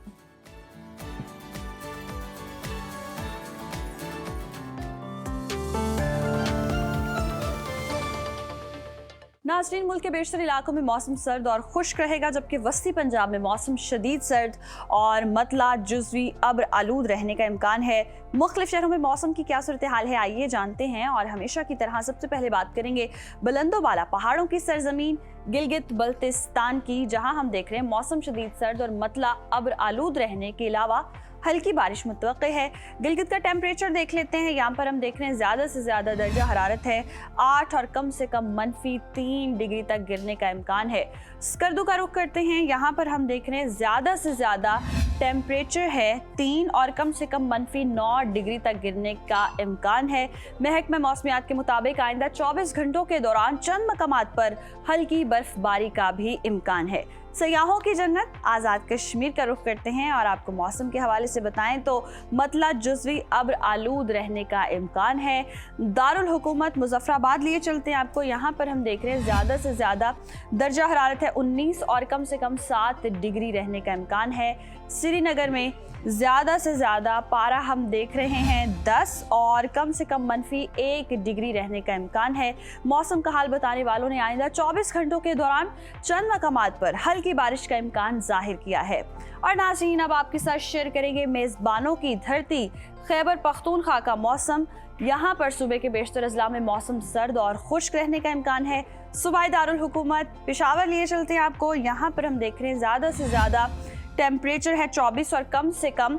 नाज़रीन, मुल्क के बेशतर इलाकों में मौसम सर्द और खुश्क रहेगा, जबकि वस्ती पंजाब में मौसम शदीद सर्द और मतला जुज़वी अब्र आलूद रहने का इम्कान है। मुख्तलिफ शहरों में मौसम की क्या सूरत हाल है, आइए जानते हैं। और हमेशा की तरह सबसे पहले बात करेंगे बुलंदोबाला पहाड़ों की सरजमीन गिलगित बल्तिस्तान की, जहां हम देख रहे हैं मौसम शदीद सर्द और मतला अब्र आलूद रहने के अलावा हल्की बारिश मुतवक्के है। गिलगित का टेम्परेचर देख लेते हैं। यहाँ पर हम देख रहे हैं ज़्यादा से ज़्यादा दर्जा हरारत है 8 और कम से कम -3 डिग्री तक गिरने का इम्कान है। स्कर्दू का रुख करते हैं। यहाँ पर हम देख रहे हैं ज़्यादा से ज़्यादा टेम्परेचर है 3 और कम से कम -9 डिग्री तक गिरने का इम्कान है। महकमा मौसमियात के मुताबिक आइंदा 24 घंटों के दौरान चंद मकामात पर हल्की बर्फबारी का भी इम्कान है। सयाहों की जन्नत आज़ाद कश्मीर का रुख करते हैं और आपको मौसम के हवाले से बताएं तो मतला जुज़वी अब्र आलूद रहने का इम्कान है। दारुल हुकूमत मुजफ्फराबाद लिए चलते हैं आपको। यहाँ पर हम देख रहे हैं ज़्यादा से ज़्यादा दर्जा हरारत है 19 और कम से कम 7 डिग्री रहने का इम्कान है। श्रीनगर में ज़्यादा से ज़्यादा पारा हम देख रहे हैं 10 और कम से कम -1 डिग्री रहने का इम्कान है। मौसम का हाल बताने वालों ने आइंदा 24 घंटों के दौरान चंद मकामात पर हल्की बारिश का इम्कान जाहिर किया है। और नाज़रीन, अब आपके साथ शेयर करेंगे मेज़बानों की धरती खैबर पख्तूनख्वा का मौसम। यहाँ पर सुबह के बेशतर अजला में मौसम सर्द और खुश्क रहने का इम्कान है। सूबाई दारुल हुकूमत पेशावर लिए चलते हैं आपको। यहाँ पर हम देख रहे हैं ज़्यादा से ज़्यादा टेम्परेचर है 24 और कम से कम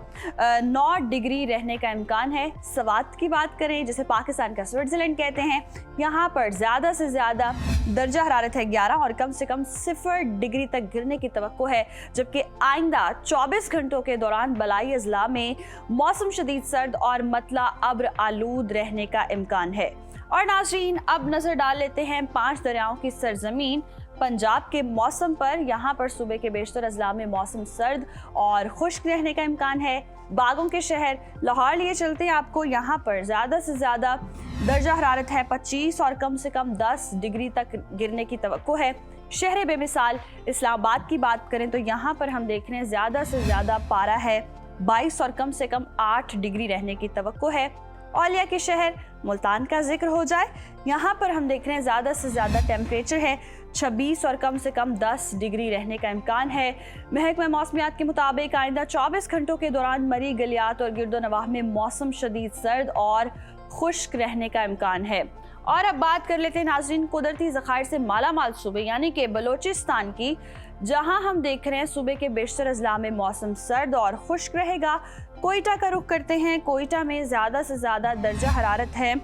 9 डिग्री रहने का इम्कान है। सवात की बात करें, जिसे पाकिस्तान का स्विट्ज़रलैंड कहते हैं, यहाँ पर ज़्यादा से ज़्यादा दर्जा हरारत है 11 और कम से कम 0 डिग्री तक गिरने की तवक्को है। जबकि आइंदा 24 घंटों के दौरान बलाई अजला में मौसम शदीद सर्द और मतला अब्र आलूद रहने का इम्कान है। और नाज़रीन, अब नज़र डाल लेते हैं 5 दरियाओं की सरजमीन पंजाब के मौसम पर। यहाँ पर सुबह के बेशतर अजला में मौसम सर्द और खुश्क रहने का इम्कान है। बागों के शहर लाहौर लिए चलते हैं आपको। यहाँ पर ज़्यादा से ज़्यादा दर्जा हरारत है 25 और कम से कम 10 डिग्री तक गिरने की तवक्को है। शहर बेमिसाल इस्लामाबाद की बात करें तो यहाँ पर हम देख रहे हैं ज़्यादा से ज़्यादा पारा है 22 और कम से कम 8 डिग्री रहने की तवक्को है। औलिया के शहर मुल्तान का जिक्र हो जाए, यहाँ पर हम देख रहे हैं ज़्यादा से ज़्यादा टेम्परेचर है 26 और कम से कम 10 डिग्री रहने का इम्कान है। महकमा मौसमियात के मुताबिक आइंदा 24 घंटों के दौरान मरी गलियात और गिरदोनवाह में मौसम शदीद सर्द और खुश्क रहने का इम्कान है। और अब बात कर लेते हैं नाज़रीन कुदरती ज़खायर से माला माल सूबे यानी कि बलोचिस्तान की, जहां हम देख रहे हैं सुबह के बेशतर अजला में मौसम सर्द और खुश्क रहेगा। कोयटा का रुख करते हैं। कोयटा में ज़्यादा से ज़्यादा दर्जा हरारत है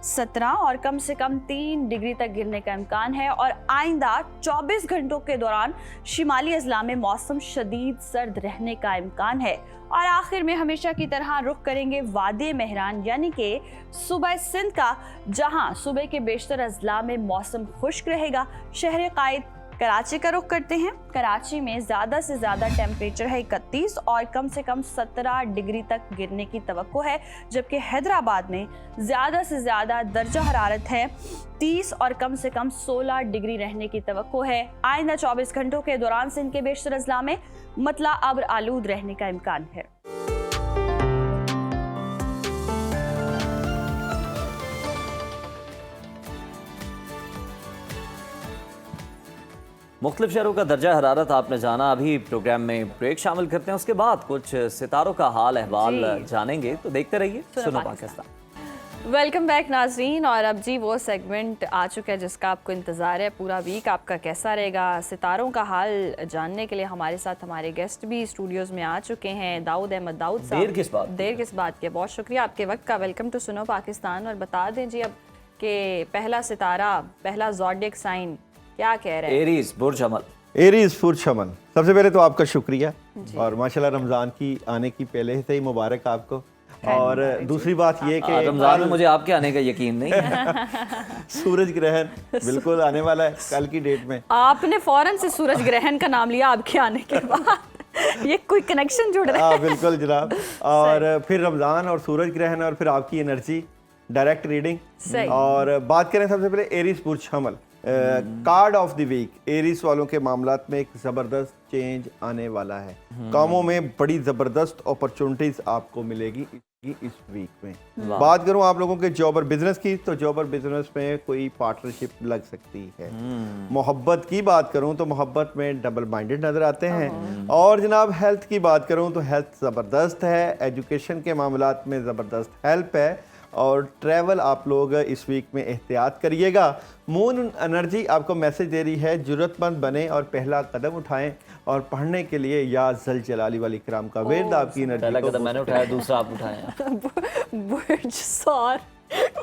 17 और कम से कम 3 डिग्री तक गिरने का इम्कान है। और आइंदा 24 घंटों के दौरान शिमाली अजला में मौसम शदीद सर्द रहने का इम्कान है। और आखिर में हमेशा की तरह रुख करेंगे वादी मेहरान यानी कि सूबा सिंध का, जहां सुबह के बेशतर अजला में मौसम खुश्क रहेगा। शहर कायद कराची का रुख करते हैं। कराची में ज़्यादा से ज़्यादा टेम्परेचर है 31 और कम से कम 17 डिग्री तक गिरने की तवक्को है। जबकि हैदराबाद में ज़्यादा से ज़्यादा दर्जा हरारत है 30 और कम से कम 16 डिग्री रहने की तवक्को है। आइंदा 24 घंटों के दौरान सिंध के बेशतर अजला में मतला अब्र आलूद रहने का इम्कान है। मुख्तलिफ शहरों का दर्जा हरारत आपने जाना। अभी प्रोग्राम में ब्रेक शामिल करते हैं, उसके बाद कुछ सितारों का हाल अहवाल जानेंगे, तो देखते रहिए सुनो पाकिस्तान। वेलकम बैक नाजरीन। और अब जी वो सेगमेंट आ चुका है जिसका आपको इंतज़ार है। पूरा वीक आपका कैसा रहेगा, सितारों का हाल जानने के लिए हमारे साथ हमारे गेस्ट भी स्टूडियोज़ में आ चुके हैं। दाऊद अहमद दाऊद साहब। देर किस बात के, बहुत शुक्रिया आपके वक्त का। वेलकम टू सुनो पाकिस्तान। और बता दें जी अब कि पहला सितारा, पहला ज़ोडिएक साइन क्या कह रहे हैं? एरीज बुर्ज अमल। एरीज बुर्ज अमल, सबसे पहले तो आपका शुक्रिया और माशाल्लाह रमज़ान की आने की पहले से ही मुबारक आपको। और दूसरी बात ये कि रमजान में मुझे आपके आने का यकीन नहीं है। सूरज ग्रहण बिल्कुल आने वाला है कल की डेट में। आपने फौरन से सूरज ग्रहण का नाम लिया आपके आने के बाद। ये कोई कनेक्शन जुड़ रहा है। बिल्कुल जनाब। और फिर रमजान और सूरज ग्रहण और फिर आपकी एनर्जी, डायरेक्ट रीडिंग। सही। और बात करें सबसे पहले एरीज बुर्ज हमल, card of the week. Aries वालों के मामलात में एक ज़बरदस्त चेंज आने वाला है। कामों में बड़ी ज़बरदस्त अपॉर्चुनिटीज आपको मिलेगी इस वीक में। बात करूं आप लोगों के जॉब और बिजनेस की, तो जॉब और बिजनेस में कोई पार्टनरशिप लग सकती है। मोहब्बत की बात करूं तो मोहब्बत में डबल माइंडेड नजर आते हैं। और जनाब हेल्थ की बात करूं तो हेल्थ ज़बरदस्त है। एजुकेशन के मामलात में ज़बरदस्त हेल्प है। और ट्रैवल आप लोग इस वीक में एहतियात करिएगा। मून एनर्जी आपको मैसेज दे रही है, ज़रूरतमंद बने और पहला कदम उठाएं और पढ़ने के लिए या जल जलाली वाली कराम का वेद आपकी एनर्जी पहला को कदम मैंने उठाया, दूसरा आप उठाए। बुर्ज सौर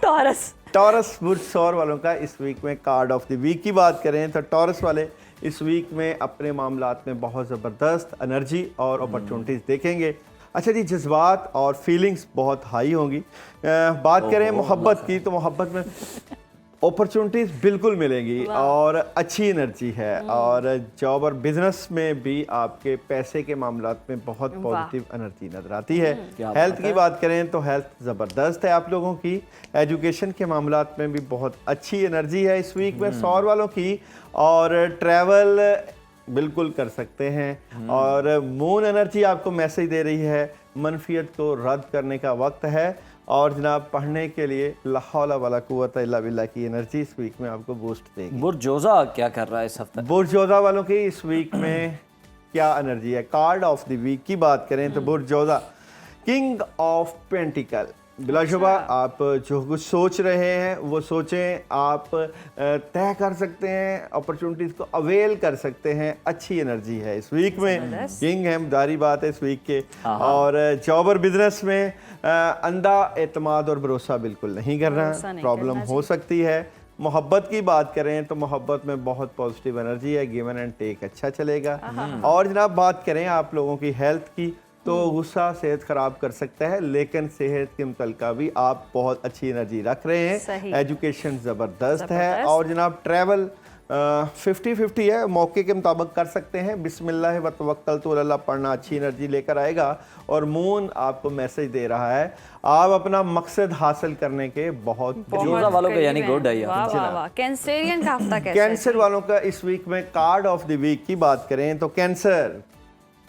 टॉरस। टॉरस बुर्ज सौर वालों का इस वीक में कार्ड ऑफ द वीक की बात करें तो टॉरस वाले इस वीक में अपने मामलात में बहुत ज़बरदस्त एनर्जी और अपॉर्चुनिटीज़ देखेंगे। अच्छा जी, जज्बात और फीलिंग्स बहुत हाई होंगी। बात करें मोहब्बत की तो मोहब्बत में अपॉर्चुनिटीज़ बिल्कुल मिलेंगी और अच्छी एनर्जी है। और जॉब और बिजनेस में भी आपके पैसे के मामलात में बहुत पॉजिटिव एनर्जी नजर आती है। हेल्थ की बात करें तो हेल्थ ज़बरदस्त है आप लोगों की। एजुकेशन के मामलात में भी बहुत अच्छी एनर्जी है इस वीक में सौर वालों की। और ट्रैवल बिल्कुल कर सकते हैं। और मून एनर्जी आपको मैसेज दे रही है, मनफियत को रद्द करने का वक्त है। और जनाब पढ़ने के लिए ला हौला वला कुव्वता इल्ला बिल्लाह की एनर्जी इस वीक में आपको बूस्ट देगी। बुर्जोजा क्या कर रहा है इस हफ्ते? बुर्जोजा वालों की इस वीक में क्या एनर्जी है? कार्ड ऑफ द वीक की बात करें तो बुर्जोजा किंग ऑफ पेंटिकल। बिलाशुबा आप जो कुछ सोच रहे हैं वो सोचें, आप तय कर सकते हैं, अपॉर्चुनिटीज़ को अवेल कर सकते हैं। अच्छी एनर्जी है इस वीक में। किंग है, दारी बात है इस वीक के। और जॉब और बिजनेस में अंधा एतमाद और भरोसा बिल्कुल नहीं करना, प्रॉब्लम हो सकती है। मोहब्बत की बात करें तो मोहब्बत में बहुत पॉजिटिव एनर्जी है, गिवन एंड टेक अच्छा चलेगा। और जनाब बात करें आप लोगों की हेल्थ की तो गुस्सा सेहत खराब कर सकता है, लेकिन सेहत के मुतल्लिका भी आप बहुत अच्छी एनर्जी रख रहे हैं। एजुकेशन ज़बरदस्त है। और जनाब ट्रैवल 50-50 है, मौके के मुताबिक कर सकते हैं। बिस्मिल्लाह व तवक्कलतु अलल्लाह पढ़ना अच्छी एनर्जी लेकर आएगा। और मून आपको मैसेज दे रहा है, आप अपना मकसद हासिल करने के बहुत वालों का यानी गुड है। कैंसरियन का हफ्ता कैसा? कैंसर वालों का इस वीक में कार्ड ऑफ द वीक की बात करें तो कैंसर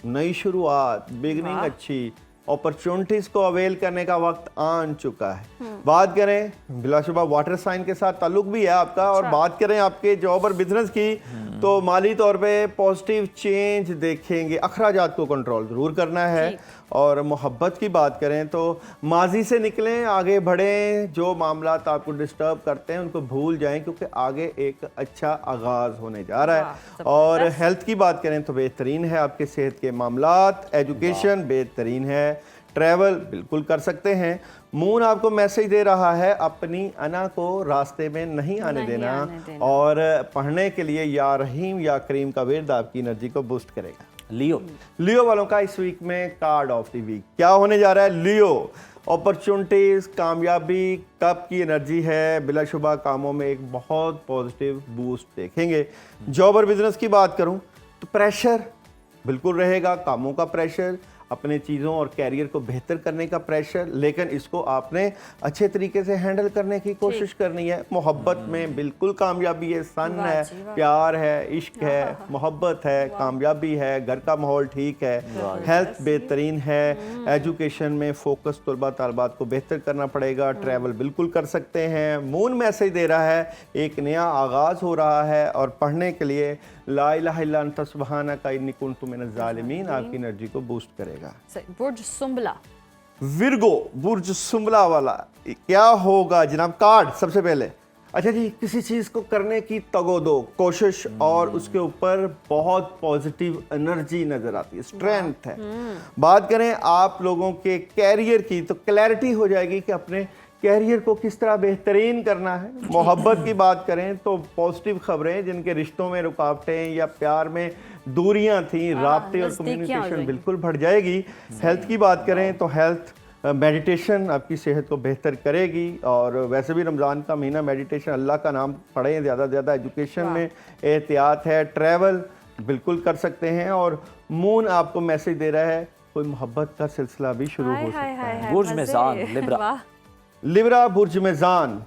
नई शुरुआत, बिगनिंग अच्छी, अपॉर्चुनिटीज को अवेल करने का वक्त आ चुका है। बात करें बिलाशुबा वाटर साइन के साथ ताल्लुक भी है आपका। और बात करें आपके जॉब और बिजनेस की तो माली तौर पे पॉजिटिव चेंज देखेंगे। अखराजात को कंट्रोल जरूर करना है। और मोहब्बत की बात करें तो माजी से निकलें, आगे बढ़ें। जो मामलात आपको डिस्टर्ब करते हैं उनको भूल जाएं, क्योंकि आगे एक अच्छा आगाज़ होने जा रहा है। और हेल्थ की बात करें तो बेहतरीन है आपके सेहत के मामलात। एजुकेशन बेहतरीन है। ट्रैवल बिल्कुल कर सकते हैं। मून आपको मैसेज दे रहा है, अपनी अना को रास्ते में नहीं आने देना। और पढ़ने के लिए या रहीम या करीम का विर्द आपकी एनर्जी को बूस्ट करेगा। लियो वालों का इस वीक में कार्ड ऑफ द वीक क्या होने जा रहा है? लियो अपॉर्चुनिटीज, कामयाबी, कप की एनर्जी है। बिलाशुबा कामों में एक बहुत पॉजिटिव बूस्ट देखेंगे। जॉब और बिजनेस की बात करूं तो प्रेशर बिल्कुल रहेगा, कामों का प्रेशर, अपने चीज़ों और कैरियर को बेहतर करने का प्रेशर, लेकिन इसको आपने अच्छे तरीके से हैंडल करने की कोशिश करनी है। मोहब्बत में बिल्कुल कामयाबी है, सन है, प्यार है, इश्क है, मोहब्बत है, कामयाबी है, घर का माहौल ठीक है, हेल्थ बेहतरीन है। एजुकेशन में फोकस तलबा तालबात को बेहतर करना पड़ेगा। ट्रैवल बिल्कुल कर सकते हैं। मून मैसेज दे रहा है, एक नया आगाज़ हो रहा है। और पढ़ने के लिए ला इलाहा इल्ला अंता सुब्हानका इन्नी कुन्तु मिनज़ ज़ालिमीन आपकी एनर्जी को बूस्ट करेगा। बुर्ज सुंबला, विर्गो बुर्ज सुंबला वाला क्या होगा जनाब? कार्ड सबसे पहले, अच्छा जी, किसी चीज़ को करने की तगोदो, कोशिश और उसके ऊपर बहुत पॉजिटिव एनर्जी नजर आती है, स्ट्रेंथ है। बात करें आप लोगों के कैरियर की तो क्लैरिटी हो जाएगी कि अपने कैरियर को किस तरह बेहतरीन करना है। मोहब्बत की बात करें तो पॉजिटिव खबरें, जिनके रिश्तों में रुकावटें या प्यार में दूरियां थी, राब्ते और कम्युनिकेशन बिल्कुल बढ़ जाएगी। हेल्थ की बात करें तो हेल्थ मेडिटेशन आपकी सेहत को बेहतर करेगी। और वैसे भी रमज़ान का महीना मेडिटेशन, अल्लाह का नाम पढ़ें ज़्यादा से ज़्यादा, एजुकेशन में एहतियात है, ट्रैवल बिल्कुल कर सकते हैं। और मून आपको मैसेज दे रहा है कोई मोहब्बत का सिलसिला भी शुरू हो सकता है। बुर्ज मेज़ान, लिब्रा। लिब्रा बुर्ज मेज़ान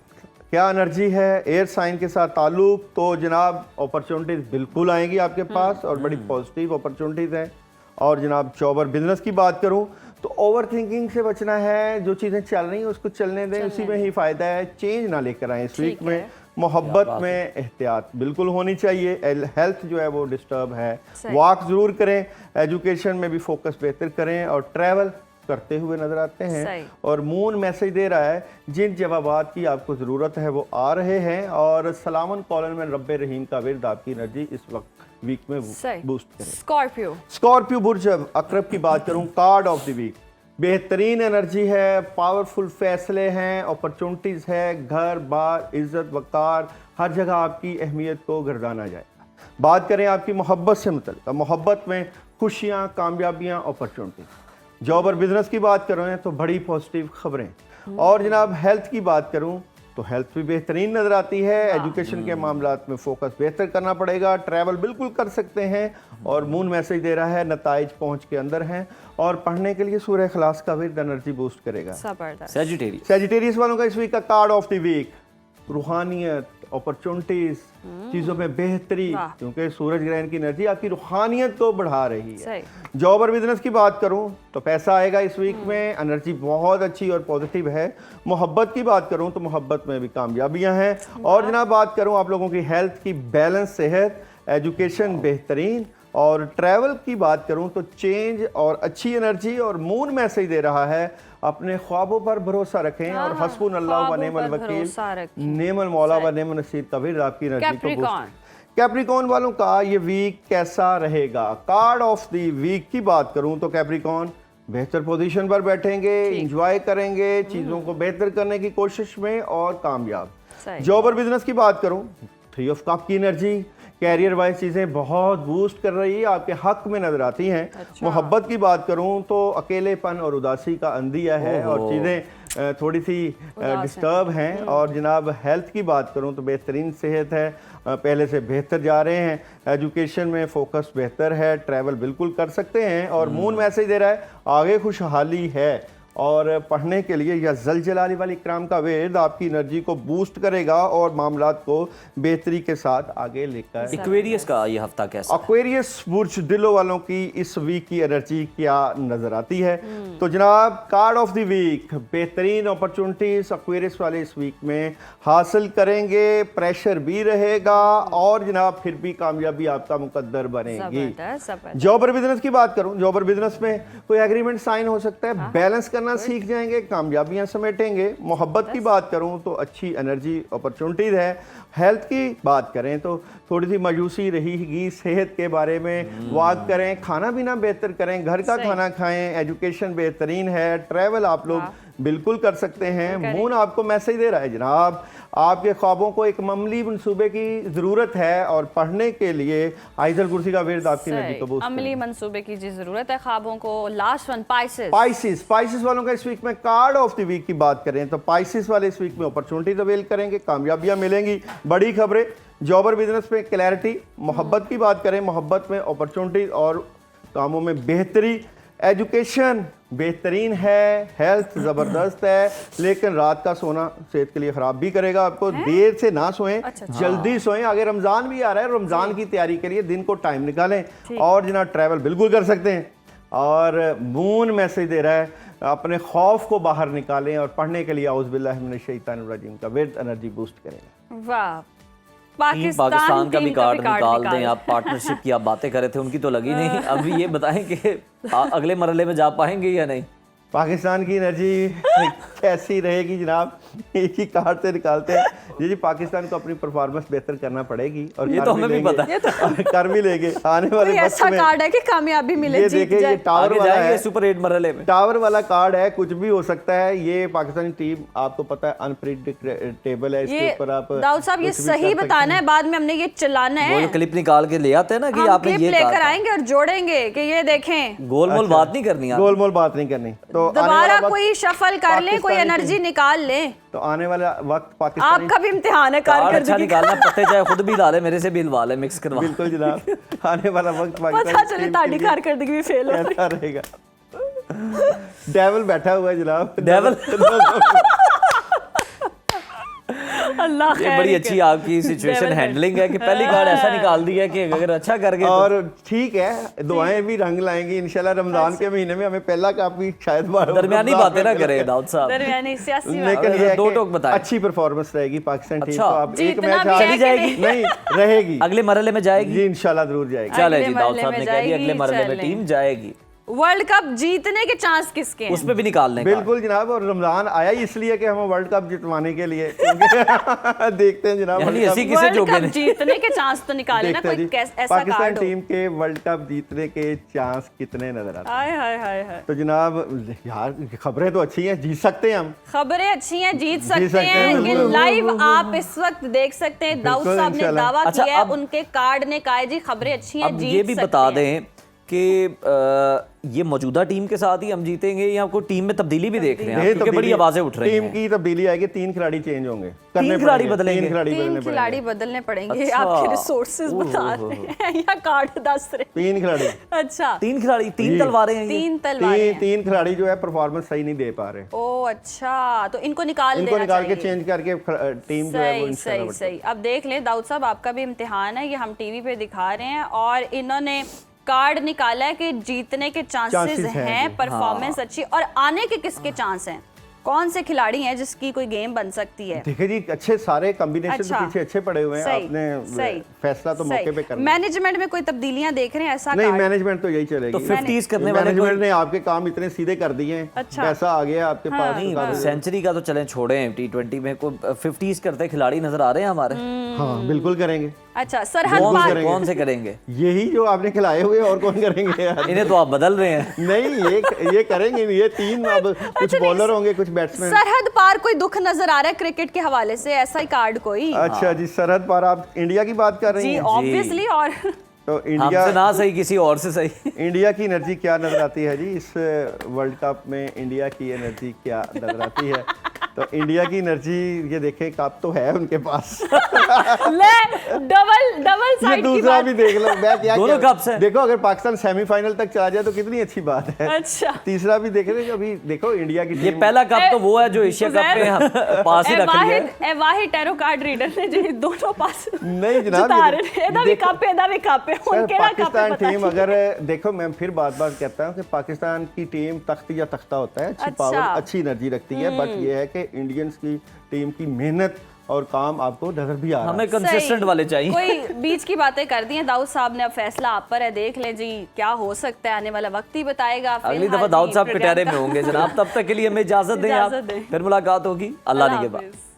क्या एनर्जी है, एयर साइन के साथ ताल्लुक, तो जनाब अपॉर्चुनिटीज़ बिल्कुल आएंगी आपके पास और बड़ी पॉजिटिव अपॉर्चुनिटीज़ हैं। और जनाब चौबर बिजनेस की बात करूं तो ओवर थिंकिंग से बचना है, जो चीज़ें चल रही हैं उसको चलने दें, उसी में ही फ़ायदा है, चेंज ना लेकर आए इस वीक में। मोहब्बत में एहतियात बिल्कुल होनी चाहिए, हेल्थ जो है वो डिस्टर्ब है, वॉक ज़रूर करें, एजुकेशन में भी फोकस बेहतर करें और ट्रैवल करते हुए नजर आते हैं। और मून मैसेज दे रहा है जिन जवाबात की आपको ज़रूरत है वो आ रहे हैं। और सलामन कॉलन में रब्बे रहीम का विर्द आपकी एनर्जी इस वक्त वीक में बूस्ट करें। स्कॉर्पियो बुर्ज अकरब की बात करूं, कार्ड ऑफ द वीक बेहतरीन एनर्जी है, पावरफुल फैसले हैं, अपॉर्चुनिटीज़ है, घर बार इज्जत वकार हर जगह आपकी अहमियत को गर्दाना जाएगा। बात करें आपकी मोहब्बत से मुतल्लिक़, मोहब्बत में खुशियाँ, कामयाबियाँ, अपॉर्चुनिटीज़। जॉब और बिजनेस की बात करें तो बड़ी पॉजिटिव खबरें। और जनाब हेल्थ की बात करूं तो हेल्थ भी बेहतरीन नज़र आती है, एजुकेशन के मामलात में फोकस बेहतर करना पड़ेगा, ट्रैवल बिल्कुल कर सकते हैं। और मून मैसेज दे रहा है नताइज पहुंच के अंदर हैं। और पढ़ने के लिए सूरह इखलास का विर्द एनर्जी बूस्ट करेगा। सेजिटेरियस वालों का इस वीक का कार्ड ऑफ द वीक रूहानियत, अपॉर्चुनिटीज, चीज़ों में बेहतरी, क्योंकि सूरज ग्रहण की एनर्जी आपकी रूहानियत को बढ़ा रही है। जॉब और बिजनेस की बात करूं तो पैसा आएगा इस वीक में, एनर्जी बहुत अच्छी और पॉजिटिव है। मोहब्बत की बात करूं तो मोहब्बत में भी कामयाबियां हैं। और जनाब बात करूं आप लोगों की हेल्थ की, बैलेंस सेहत, एजुकेशन बेहतरीन। और ट्रैवल की बात करूं तो चेंज और अच्छी एनर्जी। और मून मैसेज दे रहा है अपने ख्वाबों पर भरोसा रखें और हस्बुनल्लाह व निअमल वकील, नेमल मौला व नेमल नसीर का विर्द आपकी एनर्जी को बूस्ट। कैप्रिकॉन वालों का ये वीक कैसा रहेगा? कार्ड ऑफ द वीक की बात करूं तो कैप्रिकॉन बेहतर पोजीशन पर बैठेंगे, एंजॉय करेंगे, चीज़ों को बेहतर करने की कोशिश में और कामयाब। जॉब और बिजनेस की बात करूं, 3 ऑफ कप की एनर्जी कैरियर वाइज चीज़ें बहुत बूस्ट कर रही है, आपके हक में नजर आती हैं। मोहब्बत की बात करूं तो अकेलेपन और उदासी का अंदिया है और चीज़ें थोड़ी सी डिस्टर्ब हैं। और जनाब हेल्थ की बात करूं तो बेहतरीन सेहत है, पहले से बेहतर जा रहे हैं, एजुकेशन में फोकस बेहतर है, ट्रैवल बिल्कुल कर सकते हैं। और मून मैसेज दे रहा है आगे खुशहाली है। और पढ़ने के लिए या जलजलाली वाली इकराम का विर्द आपकी एनर्जी को बूस्ट करेगा और मामलात को बेहतरी के साथ आगे लेकर। एक्वेरियस का ये हफ्ता कैसा? एक्वेरियस बुर्ज दिलों वालों की इस वीक की एनर्जी क्या नजर आती है? तो जनाब कार्ड ऑफ द वीक बेहतरीन अपॉर्चुनिटीज एक्वेरियस वाले इस वीक में हासिल करेंगे, प्रेशर भी रहेगा और जनाब फिर भी कामयाबी आपका मुकद्दर बनेगी। जॉब और बिजनेस की बात करूं, जॉब और बिजनेस में कोई एग्रीमेंट साइन हो सकता है, बैलेंस करना सीख जाएंगे, कामयाबियां समेटेंगे। मोहब्बत की बात करूं तो अच्छी एनर्जी अपॉर्चुनिटीज है। हेल्थ की बात करें तो थोड़ी सी मायूसी रहेगी, सेहत के बारे में वॉक करें, खाना पीना बेहतर करें, घर का खाना खाएं, एजुकेशन बेहतरीन है, ट्रैवल आप लोग बिल्कुल कर सकते हैं। मून आपको मैसेज दे रहा है जनाब आपके ख्वाबों को एक मामूली मंसूबे की ज़रूरत है और पढ़ने के लिए आयतल कुर्सी का विर्द आपकी एनर्जी को बूस्ट अमली मंसूबे की जी ज़रूरत है ख्वाबों को। लास्ट वन पाइसिस वालों का इस वीक में कार्ड ऑफ द वीक की बात करें तो पाइसिस वाले इस वीक में अपॉर्चुनिटीज अवेल करेंगे, कामयाबियां मिलेंगी, बड़ी खबरें। जॉब और बिजनेस में क्लैरिटी। मोहब्बत की बात करें, मोहब्बत में अपॉर्चुनिटीज और कामों में बेहतरी। एजुकेशन बेहतरीन है, हेल्थ ज़बरदस्त है, लेकिन रात का सोना सेहत के लिए ख़राब भी करेगा आपको। देर से ना सोएं, जल्दी सोएं। आगे रमज़ान भी आ रहा है, रमज़ान की तैयारी के लिए दिन को टाइम निकालें। और जनाब ट्रैवल बिल्कुल कर सकते हैं। और मून मैसेज दे रहा है अपने खौफ को बाहर निकालें और पढ़ने के लिए औज़ बिल्लाहि मिनश शैतानिर रजीम का विर्द एनर्जी बूस्ट करेगा। वाह, पाकिस्तान का भी कार्ड निकाल दें आप। पार्टनरशिप की आप बातें कर रहे थे, उनकी तो लगी नहीं। अभी ये बताएं कि अगले मरहले में जा पाएंगे या नहीं? पाकिस्तान की एनर्जी कैसी रहेगी जनाब? एक ही कार्ड से निकालते हैं जी। पाकिस्तान को अपनी परफॉर्मेंस बेहतर करना पड़ेगी और ये तो हमें भी पता है, कर भी लेंगे आने वाले वक्त में। ऐसा कार्ड है कि कामियाबी मिले, ये देखिए ये टावर वाला है, सुपर 8 मरहले में टावर वाला कार्ड है, कुछ भी हो सकता है। ये पाकिस्तानी टीम आपको पता है अनप्रेडिक्टेबल है, इसके ऊपर आप दाऊद साहब ये सही बताना है, बाद में हमने ये चलाना है। वो क्लिप निकाल के ले आते हैं ना कि आपने ये लेकर आएंगे और जोड़ेंगे कि ये देखें। गोलमोल बात नहीं करनी, गोलमोल बात नहीं करनी। तो आने वाला दोबारा वक्त कोई शफल कर ले, कोई पाकिस्तानी एनर्जी निकाल ले। तो आने वाला वक्त पाकिस्तानी आपका भी इम्तिहान है कार्ड अच्छा कारकर्दगी का। निकालना, पत्ते चाहे खुद भी डाले, मेरे से भी लवा ले, मिक्स करवा। बिल्कुल जनाब, आने वाला वक्त पता पाकिस्तानी चले टीम ताड़ी के लिए कारकर्दगी भी फेल हो कैसा रहेगा। डेविल बैठा हुआ है जनाब, डेविल। अल्लाह ये खैर बड़ी ही अच्छी करे। आपकी सिचुएशन डेविल हैंडलिंग है कि पहली कार्ड ऐसा निकाल दिया कि अगर अच्छा कर गए तो और ठीक है, दुआएं भी रंग लाएंगी इंशाल्लाह। रमजान के महीने में हमें पहला कप भी शायद दरमियानी रमजान बातें ना में करें मिलेगा। दाऊद साहब। दरमियानी सियासी लेकिन बात। ये है दो कि टोक बताएं। अच्छी परफॉर्मेंस रहेगी पाकिस्तान टीम अच्छा। को। अब एक जीतना मैच भी है चली कि जाएगी? नहीं रहेगी, अगले मरहले में जाएगी। जी इंशाल्लाह जरूर जाएगी। चले अगले जी, दाऊद मरहले साहब में ने कह दिया अगले जाएगी, मरहले में चलें। टीम जाएगी। वर्ल्ड कप जीतने के चांस किसके हैं? उस पे भी निकालने का। बिल्कुल जनाब, और रमजान आया ही इसलिए कि हम वर्ल्ड कप जितवाने के लिए क्योंकि देखते हैं जनाब यानी वर्ल्ड ऐसी कप किसे वर्ल्ड जोगे कप ने? जीतने के चांस तो निकाले ना, देखते हैं कोई जी, ऐसा पाकिस्तान कार्ड हो। टीम के वर्ल्ड कप जीतने के चांस कितने नजर आते हैं। हाय हाय हाय हाय। तो जनाब यार खबरें तो अच्छी हैं, जीत सकते हैं हम। खबरें अच्छी हैं, जीत सकते सकते हैं, हैं। ये बिल्कुल। लाइव आप इस वक्त देख सकते हैं। दाऊद बिल्कुल, साहब ने इंशाल्लाह। दावा अच्छा, किया है, अब- उनके कार्ड ने कहा है जी खबरें अच्छी हैं, अब जीत ये भी सकते बता हैं। दें कि ये मौजूदा टीम के साथ ही हम जीतेंगे या कोई टीम में तब्दीली भी देख रहे हैं आप? ये क्योंकि बड़ी आवाजें उठ रही टीम हैं। की तब्दीली आएगी, 3 खिलाड़ी चेंज होंगे, करने खिलाड़ी पड़ेंगे, बदलेंगे? 3 खिलाड़ी तीन बदलने खिलाड़ी पड़ेंगे। बदलने पड़ेंगे। अच्छा। आपके रिसोर्सेज बता रहे हैं या कार्ड दस रहे? 3 खिलाड़ी, अच्छा, 3 खिलाड़ी, 3 जी। तलवारें हैं ये। तीन तलवारें हैं। 3 खिलाड़ी जो है परफॉर्मेंस सही नहीं दे पा रहे, ओ अच्छा, तो इनको निकाल इनको देना निकाल के चाहिए। चेंज करके टीम जो है वो सही इंशाल्लाह सही सही। अब देख लें दाऊद साहब, आपका भी इम्तिहान है, ये हम टीवी पे दिखा रहे हैं और इन्होंने कार्ड निकाला है कि जीतने के चांसेस Chances हैं हैं, जी। परफॉर्मेंस अच्छी, और आने के किसके चांस हैं? कौन से खिलाड़ी हैं जिसकी कोई गेम बन सकती है? देखिए जी, अच्छे सारे कॉम्बिनेशन अच्छा। पीछे अच्छे पड़े हुए हैं, सही, आपने सही, फैसला तो मौके पे करना है। मैनेजमेंट में कोई तब्दीलियां देख रहे हैं ऐसा? नहीं, कार्ड? मैनेजमेंट तो यही चलेगी। तो 50s करने वाले मैनेजमेंट कोई- ने आपके काम इतने सीधे कर दिए हैं, अच्छा। पैसा आ गया आपके पास। नहीं, तो काफी- सेंचुरी का तो चलें छोड़ें, T20 में कोई 50s करते खिलाड़ी नजर आ रहे हैं हमारे? हाँ बिल्कुल करेंगे, अच्छा, सरहद कौन पार। से कौन से करेंगे? यही जो आपने खिलाए हुए और कौन करेंगे यार? इन्हें तो आप बदल रहे हैं। नहीं, ये करेंगे, ये 3 अब कुछ बॉलर होंगे, कुछ बैट्समैन। सरहद पार कोई दुख नजर आ रहा है क्रिकेट के हवाले से, ऐसा ही कार्ड कोई? अच्छा जी, सरहद पार आप इंडिया की बात कर रही जी हैं? ऑब्वियसली। और तो हमसे इंडिया ना सही किसी और से सही। इंडिया की एनर्जी क्या नजर आती है जी इस वर्ल्ड कप में? इंडिया की एनर्जी क्या नजर आती है? तो इंडिया की एनर्जी ये देखें, कप तो है उनके पास। ले डबल ये साइड की दूसरा बात। भी देख लो, मैं क्या दोनों क्या- कप्स हैं। देखो अगर पाकिस्तान सेमीफाइनल तक चला जाए तो कितनी अच्छी बात है। अच्छा। तीसरा भी देख रहे हैं, अभी देखो इंडिया की ये टीम पहला कप तो वो है जो एशिया कप में हम पास ही रख लिया है। वाहिद टैरो कार्ड रीडर ने जी दोनों पास नहीं जनाब, जिता ये रहे हैं। एदा भी कप है, एदा भी कप है, सर, उनके ना कप है, पाकिस्तान पता टीम नहीं। अगर देखो, मैं फिर बात कहता हूँ कि पाकिस्तान की टीम तख्त या तख्ता होता है, अच्छी अच्छा। पावर, अच्छी एनर्जी रखती है, बट ये है कि इंडियंस की टीम की मेहनत और काम आपको नजर भी आ रहा है। हमें कंसिस्टेंट सही। वाले चाहिए। कोई बीच की बातें कर दी हैं दाऊद साहब ने, अब फैसला आप पर है, देख लें जी क्या हो सकता है, आने वाला वक्त ही बताएगा। अगली फिलहाल दफा दाऊद जी साहब प्रोग्राम कटहरे का- में होंगे जनाब, तब तक के लिए हमें इजाजत दें आप। इजाज़त दें। फिर मुलाकात होगी, अल्लाह ने के बाद। हाफिज़।